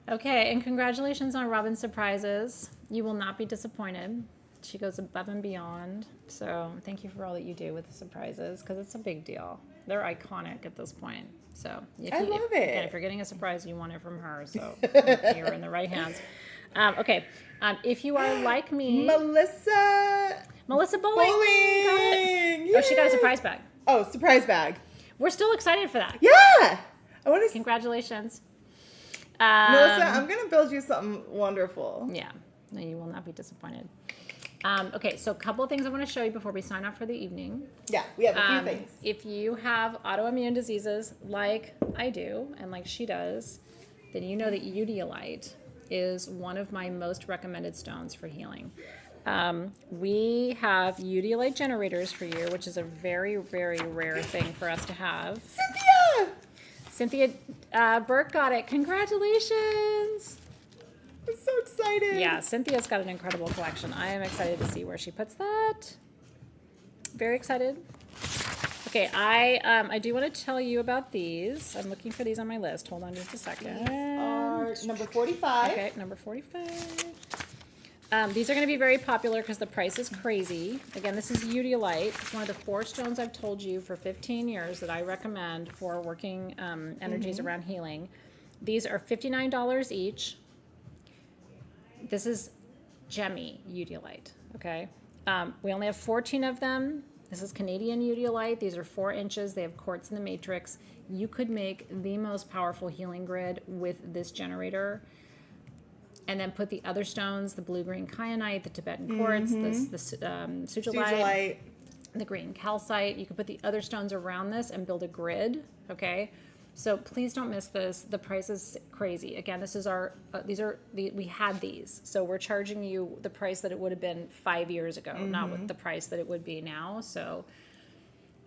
Okay, and congratulations on Robin's surprises. You will not be disappointed. She goes above and beyond. So thank you for all that you do with the surprises, because it's a big deal. They're iconic at this point. So I love it. Again, if you're getting a surprise, you want it from her. So you're in the right hands. Okay, if you are like me, Melissa Bowling. Bowling. Oh, she got a surprise bag. Oh, surprise bag. We're still excited for that. Yeah, I want to. Congratulations. Melissa, I'm going to build you something wonderful. Yeah, no, you will not be disappointed. Okay, so a couple of things I want to show you before we sign off for the evening. Yeah, we have a few things. If you have autoimmune diseases like I do and like she does, then you know that Udilite is one of my most recommended stones for healing. We have Udilite generators for you, which is a very, very rare thing for us to have. Cynthia Burke got it. Congratulations. I'm so excited. Yeah, Cynthia's got an incredible collection. I am excited to see where she puts that. Very excited. Okay, I do want to tell you about these. I'm looking for these on my list. Hold on just a second. These are number 45. Okay, number 45. These are going to be very popular because the price is crazy. Again, this is Udilite. It's one of the 4 stones I've told you for 15 years that I recommend for working energies around healing. These are $59 each. This is gemmy Udilite, okay? We only have 14 of them. This is Canadian Udilite. These are 4 inches. They have quartz in the matrix. You could make the most powerful healing grid with this generator. And then put the other stones, the blue-green kyanite, the Tibetan quartz, the sugilite, the green calcite. You could put the other stones around this and build a grid, okay? So please don't miss this. The price is crazy. Again, this is our, we had these. So we're charging you the price that it would have been 5 years ago, not with the price that it would be now. So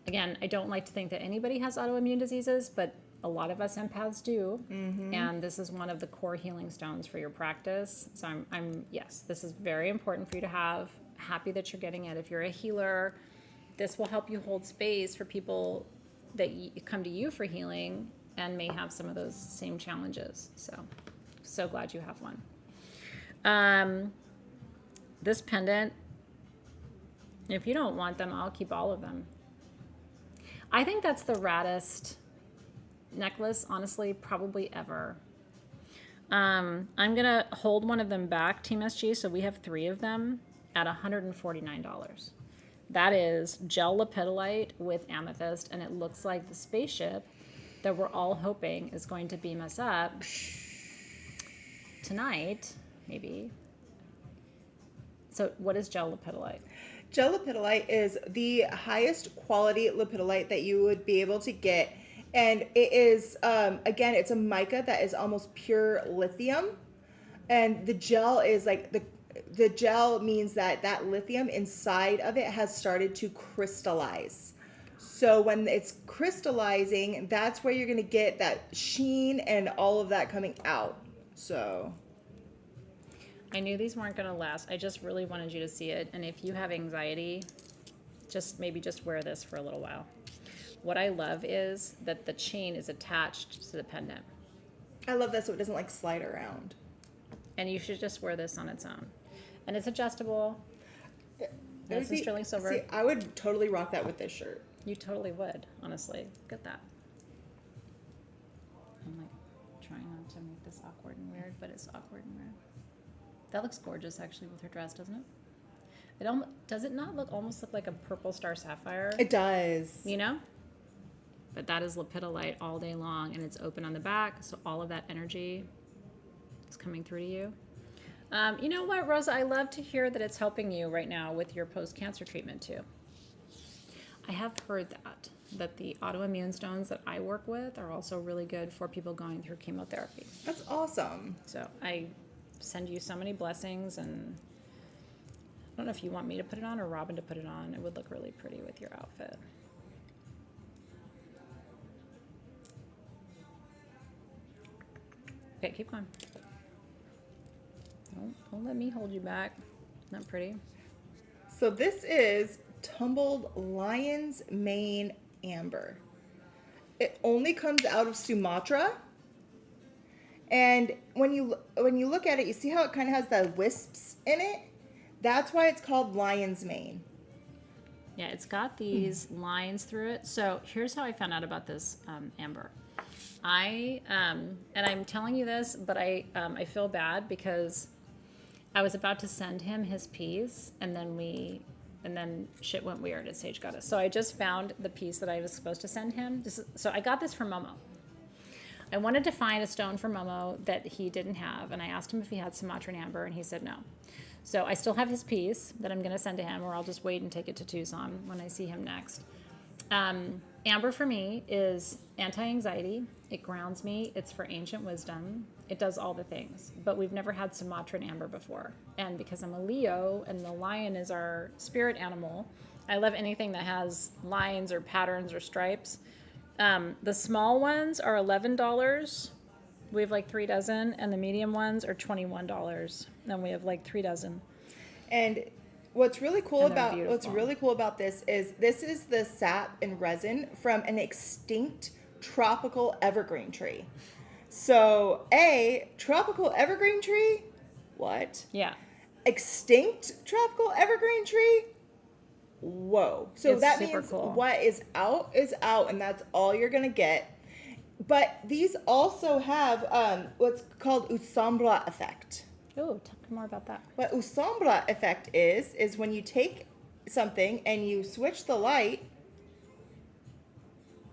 again, I don't like to think that anybody has autoimmune diseases, but a lot of us empaths do, and this is one of the core healing stones for your practice. So yes, this is very important for you to have. Happy that you're getting it. If you're a healer, this will help you hold space for people that come to you for healing and may have some of those same challenges. So glad you have one. This pendant, if you don't want them, I'll keep all of them. I think that's the raddest necklace, honestly, probably ever. I'm gonna hold one of them back, Team SG, so we have 3 of them at $149. That is gel lepidolite with amethyst, and it looks like the spaceship that we're all hoping is going to beam us up tonight, maybe. So what is gel lepidolite? Gel lepidolite is the highest quality lepidolite that you would be able to get. And it is, again, it's a mica that is almost pure lithium. And the gel is like, the gel means that that lithium inside of it has started to crystallize. So when it's crystallizing, that's where you're going to get that sheen and all of that coming out. So I knew these weren't going to last. I just really wanted you to see it. And if you have anxiety, maybe just wear this for a little while. What I love is that the chain is attached to the pendant. I love that so it doesn't like slide around. And you should just wear this on its own. And it's adjustable. This is sterling silver. See, I would totally rock that with this shirt. You totally would, honestly. Look at that. I'm like trying not to make this awkward and weird, but it's awkward and weird. That looks gorgeous actually with her dress, doesn't it? Does it not almost look like a purple star sapphire? It does. You know? But that is lepidolite all day long, and it's open on the back, so all of that energy is coming through to you. You know what, Rosa? I love to hear that it's helping you right now with your post-cancer treatment too. I have heard that the autoimmune stones that I work with are also really good for people going through chemotherapy. That's awesome. So I send you so many blessings, and I don't know if you want me to put it on or Robin to put it on. It would look really pretty with your outfit. Okay, keep going. Don't let me hold you back. Not pretty. So this is tumbled lion's mane amber. It only comes out of Sumatra. And when you look at it, you see how it kind of has the wisps in it? That's why it's called lion's mane. Yeah, it's got these lines through it. So here's how I found out about this amber. And I'm telling you this, but I feel bad because I was about to send him his piece, and then shit went weird at Sage Goddess. So I just found the piece that I was supposed to send him. So I got this from Momo. I wanted to find a stone for Momo that he didn't have, and I asked him if he had Sumatran amber, and he said no. So I still have his piece that I'm going to send to him, or I'll just wait and take it to Tucson when I see him next. Amber for me is anti-anxiety. It grounds me. It's for ancient wisdom. It does all the things. But we've never had Sumatran amber before. And because I'm a Leo and the lion is our spirit animal, I love anything that has lines or patterns or stripes. The small ones are $11. We have like 3 dozen, and the medium ones are $21. And we have like 3 dozen. And what's really cool about this is the sap and resin from an extinct tropical evergreen tree. So, tropical evergreen tree? What? Yeah. Extinct tropical evergreen tree? Whoa. So It's that super means cool. what is out, and that's all you're going to get. But these also have what's called Usambra effect. Oh, talk more about that. What Usambra effect is when you take something and you switch the light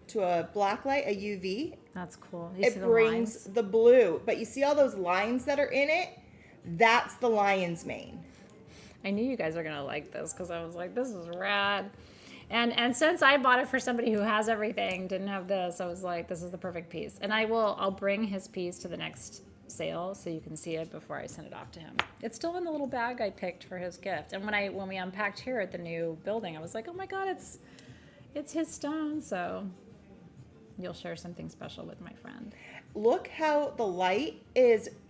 to a black light, a UV. That's cool. You see It the brings lines? the blue. But you see all those lines that are in it? That's the lion's mane. I knew you guys were gonna like this because I was like, this is rad. And since I bought it for somebody who has everything, didn't have this, I was like, this is the perfect piece. And I'll bring his piece to the next sale so you can see it before I send it off to him. It's still in the little bag I picked for his gift. And when we unpacked here at the new building, I was like, oh my God, it's his stone. So you'll share something special with my friend. Look how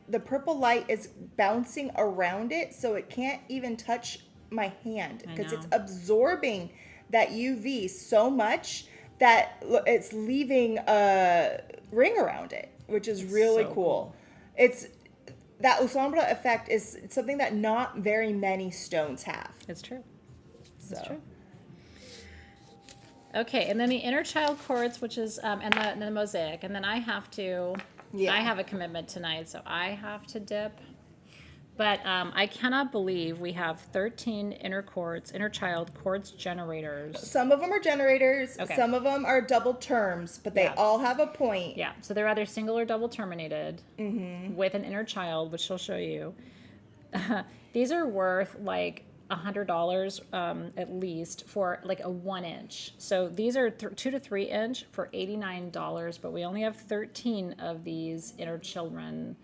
the purple light is bouncing around it so it can't even touch my hand because it's absorbing that UV so much that it's leaving a ring around it, which is really so cool. It's that Usambra effect is something that not very many stones have. It's true. So. It's true. Okay, and then the inner child quartz, which is and the mosaic, and then I have a commitment tonight, so I have to dip But I cannot believe we have 13 inner child quartz generators. Some of them are generators. Okay. Some of them are double terms, but they Yeah. all have a point. Yeah, so they're either single or double terminated with an inner child, which she'll show you. These are worth like $100 at least for like a 1 inch. So these are 2 to 3 inch for $89, but we only have 13 of these inner children,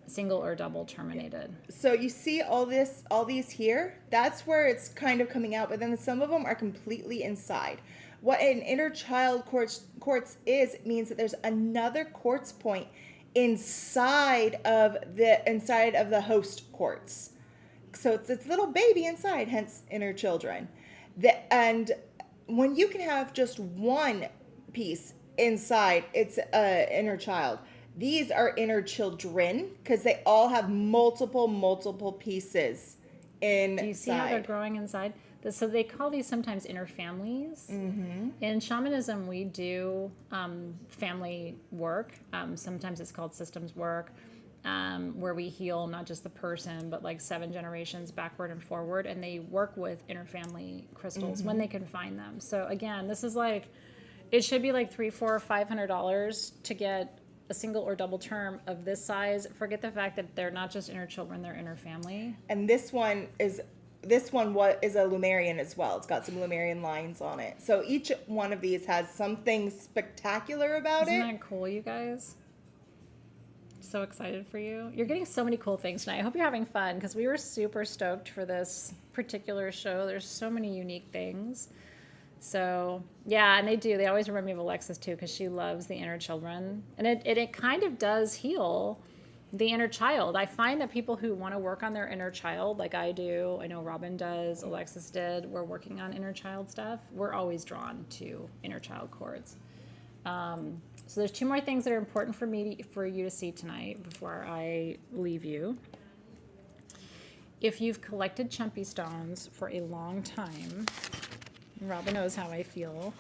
single or double terminated. So you see all these here, that's where it's kind of coming out, but then some of them are completely inside. What an inner child quartz is, it means that there's another quartz point inside of the host quartz. So it's little baby inside, hence inner children. And when you can have just one piece inside, it's inner child. These are inner children because they all have multiple pieces inside. Do you see how they're growing inside? So they call these sometimes inner families. Mm-hmm. In shamanism, we do family work. Sometimes it's called systems work, where we heal not just the person, but like 7 generations backward and forward. And they work with inner family crystals when they can find them. So again, this is like, it should be like $300, $400, $500 to get a single or double term of this size. Forget the fact that they're not just inner children, they're inner family. And this one is a Lumerian as well. It's got some Lumerian lines on it. So each one of these has something spectacular about it. Isn't that cool, you guys? So excited for you. You're getting so many cool things tonight. I hope you're having fun because we were super stoked for this particular show. There's so many unique things. So, yeah, and they always remind me of Alexis too because she loves the inner children. And it kind of does heal the inner child. I find that people who want to work on their inner child, like I do, I know Robin does, Alexis did, we're working on inner child stuff. We're always drawn to inner child quartz. So there's 2 more things that are important for you to see tonight before I leave you. If you've collected chumpy stones for a long time, Robin knows how I feel.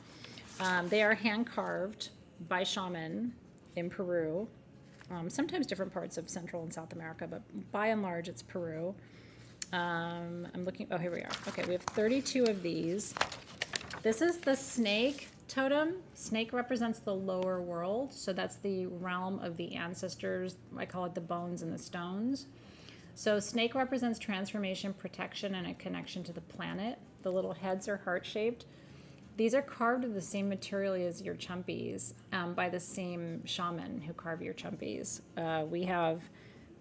They are hand carved by shaman in Peru. Sometimes different parts of Central and South America, but by and large, it's Peru. I'm looking, oh, here we are. Okay, we have 32 of these. This is the snake totem. Snake represents the lower world, so that's the realm of the ancestors. I call it the bones and the stones. So snake represents transformation, protection, and a connection to the planet. The little heads are heart-shaped. These are carved of the same material as your chumpies by the same shaman who carve your chumpies. We have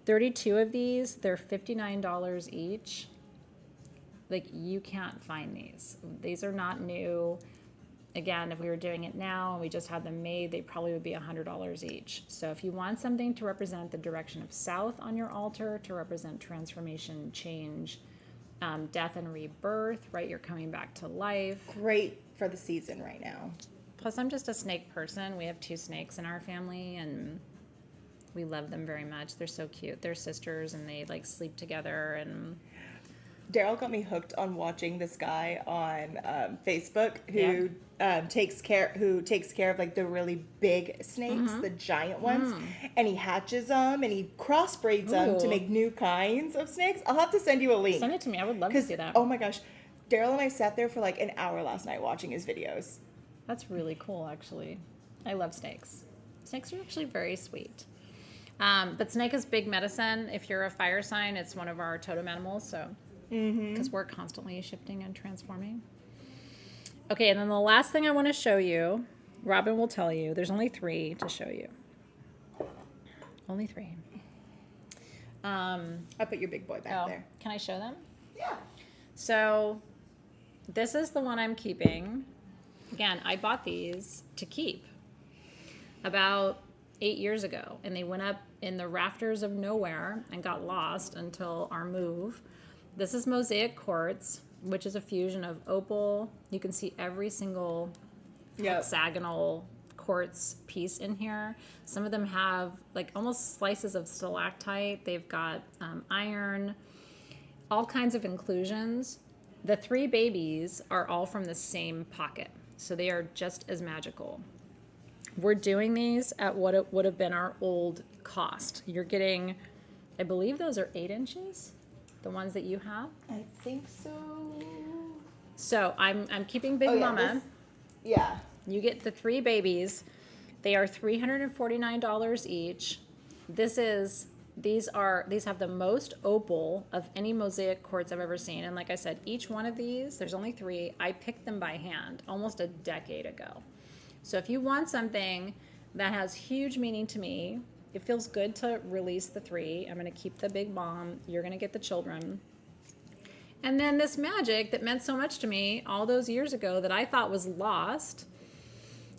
32 of these. They're $59 each. Like, you can't find these. These are not new. Again, if we were doing it now and we just had them made, they probably would be $100 each. So if you want something to represent the direction of south on your altar, to represent transformation, change, death and rebirth, right? You're coming back to life. Great for the season right now. Plus, I'm just a snake person. We have 2 snakes in our family, and we love them very much. They're so cute. They're sisters, and they like sleep together. And Daryl got me hooked on watching this guy on Facebook who takes care of like the really big snakes, the giant ones, and he hatches them and he crossbreeds them to make new kinds of snakes. I'll have to send you a link. Send it to me. I would love to see that. Oh my gosh, Daryl and I sat there for like an hour last night watching his videos. That's really cool, actually. I love snakes. Snakes are actually very sweet. But snake is big medicine. If you're a fire sign, it's one of our totem animals. So. Because we're constantly shifting and transforming. Okay, and then the last thing I want to show you, Robin will tell you, there's only 3 to show you. Only 3. I'll put your big boy back there. Can I show them? Yeah. So this is the one I'm keeping. Again, I bought these to keep about 8 years ago, and they went up in the rafters of nowhere and got lost until our move. This is mosaic quartz, which is a fusion of opal. You can see every single hexagonal quartz piece in here. Some of them have like almost slices of stalactite. They've got iron, all kinds of inclusions. The 3 babies are all from the same pocket, so they are just as magical. We're doing these at what it would have been our old cost. You're getting I believe those are 8 inches, the ones that you have. I think so. So I'm keeping Big Oh, yeah, Mama. Yeah. You get the 3 babies. They are $349 each. These have the most opal of any mosaic quartz I've ever seen. And like I said, each one of these, there's only 3. I picked them by hand almost a decade ago. So if you want something that has huge meaning to me, it feels good to release the 3. I'm going to keep the big mom. You're going to get the children. And then this magic that meant so much to me all those years ago that I thought was lost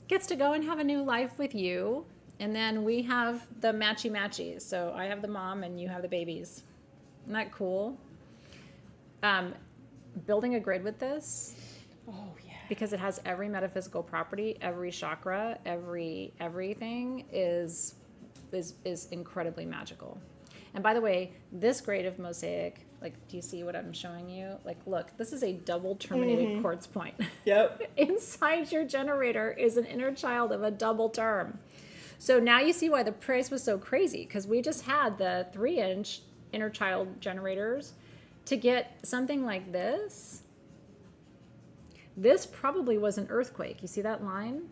gets to go and have a new life with you. And then we have the matchy-matchies. So I have the mom and you have the babies. Isn't that cool? Building a grid with this. Oh, yeah. Because it has every metaphysical property, every chakra, everything is incredibly magical. And by the way, this grade of mosaic, like, do you see what I'm showing you? Like, look, this is a double terminated quartz point. Yep. Inside your generator is an inner child of a double term. So now you see why the price was so crazy, because we just had the 3-inch inner child generators. To get something like this, this probably was an earthquake. You see that line?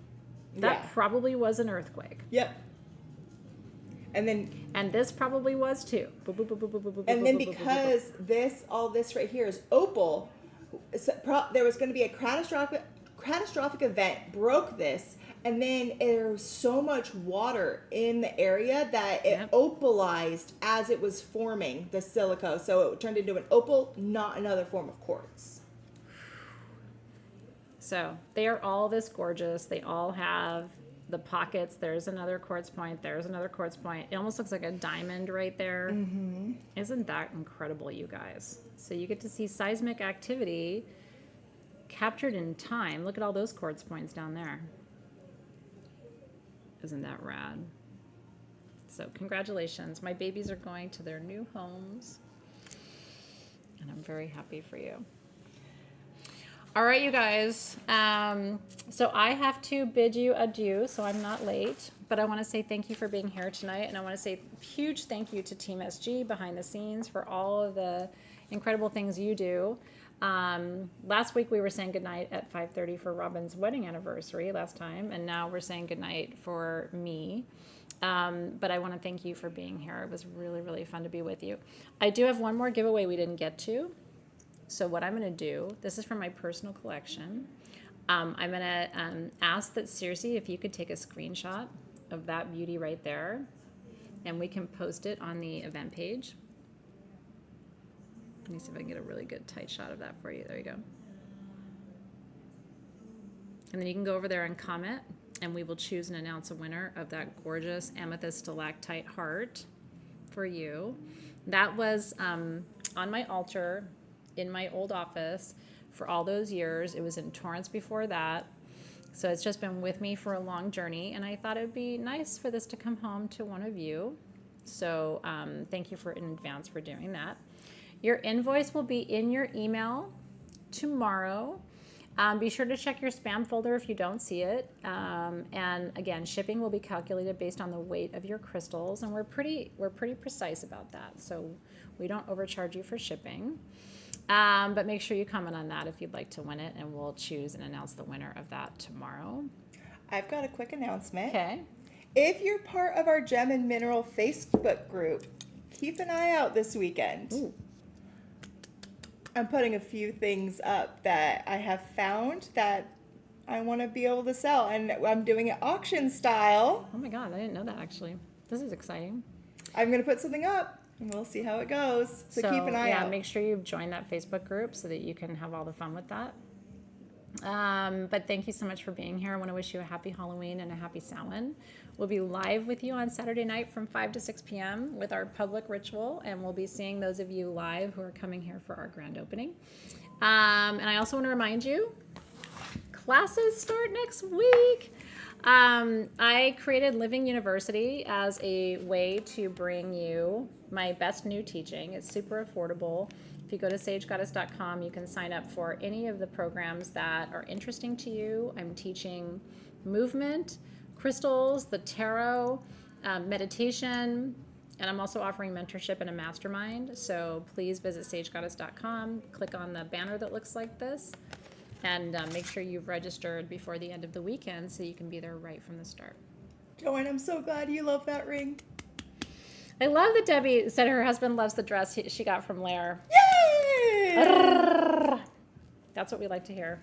That probably was an earthquake. Yep. And this probably was too. And then because all this right here is opal, there was going to be a catastrophic event, broke this, and then there was so much water in the area that it opalized as it was forming the silica. So it turned into an opal, not another form of quartz. So they are all this gorgeous. They all have the pockets. There's another quartz point. There's another quartz point. It almost looks like a diamond right there. Mm-hmm. Isn't that incredible, you guys? So you get to see seismic activity captured in time. Look at all those quartz points down there. Isn't that rad? So congratulations. My babies are going to their new homes. And I'm very happy for you. All right, you guys. So I have to bid you adieu, so I'm not late. But I want to say thank you for being here tonight. And I want to say a huge thank you to Team SG behind the scenes for all of the incredible things you do. Last week we were saying goodnight at 5:30 for Robin's wedding anniversary last time. And now we're saying goodnight for me. But I want to thank you for being here. It was really, really fun to be with you. I do have one more giveaway we didn't get to. So what I'm going to do, this is from my personal collection. I'm going to ask that Circe, if you could take a screenshot of that beauty right there, and we can post it on the event page. Let me see if I can get a really good tight shot of that for you. There you go. And then you can go over there and comment, and we will choose and announce a winner of that gorgeous amethyst stalactite heart for you. That was on my altar in my old office for all those years. It was in Torrance before that. So it's just been with me for a long journey, and I thought it would be nice for this to come home to one of you. So thank you in advance for doing that. Your invoice will be in your email tomorrow. Be sure to check your spam folder if you don't see it. And again, shipping will be calculated based on the weight of your crystals, and we're pretty precise about that. So we don't overcharge you for shipping. But make sure you comment on that if you'd like to win it, and we'll choose and announce the winner of that tomorrow. I've got a quick announcement. Okay. If you're part of our Gem and Mineral Facebook group, keep an eye out this weekend. Ooh. I'm putting a few things up that I have found that I want to be able to sell, and I'm doing it auction style. Oh my God, I didn't know that actually. This is exciting. I'm going to put something up, and we'll see how it goes. So keep an eye out. Make sure you join that Facebook group so that you can have all the fun with that. But thank you so much for being here. I want to wish you a happy Halloween and a happy Samhain. We'll be live with you on Saturday night from 5 to 6 p.m. with our public ritual, and we'll be seeing those of you live who are coming here for our grand opening. And I also want to remind you, classes start next week. I created Living University as a way to bring you my best new teaching. It's super affordable. If you go to sagegoddess.com, you can sign up for any of the programs that are interesting to you. I'm teaching movement, crystals, the tarot, meditation, And I'm also offering mentorship and a mastermind. So please visit sagegoddess.com, click on the banner that looks like this, and make sure you've registered before the end of the weekend so you can be there right from the start. Joanne, I'm so glad you love that ring. I love that Debbie said her husband loves the dress she got from Lair. Yay! That's what we like to hear.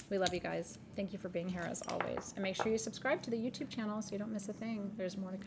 We love you guys. Thank you for being here as always. And make sure you subscribe to the YouTube channel so you don't miss a thing. There's more to come.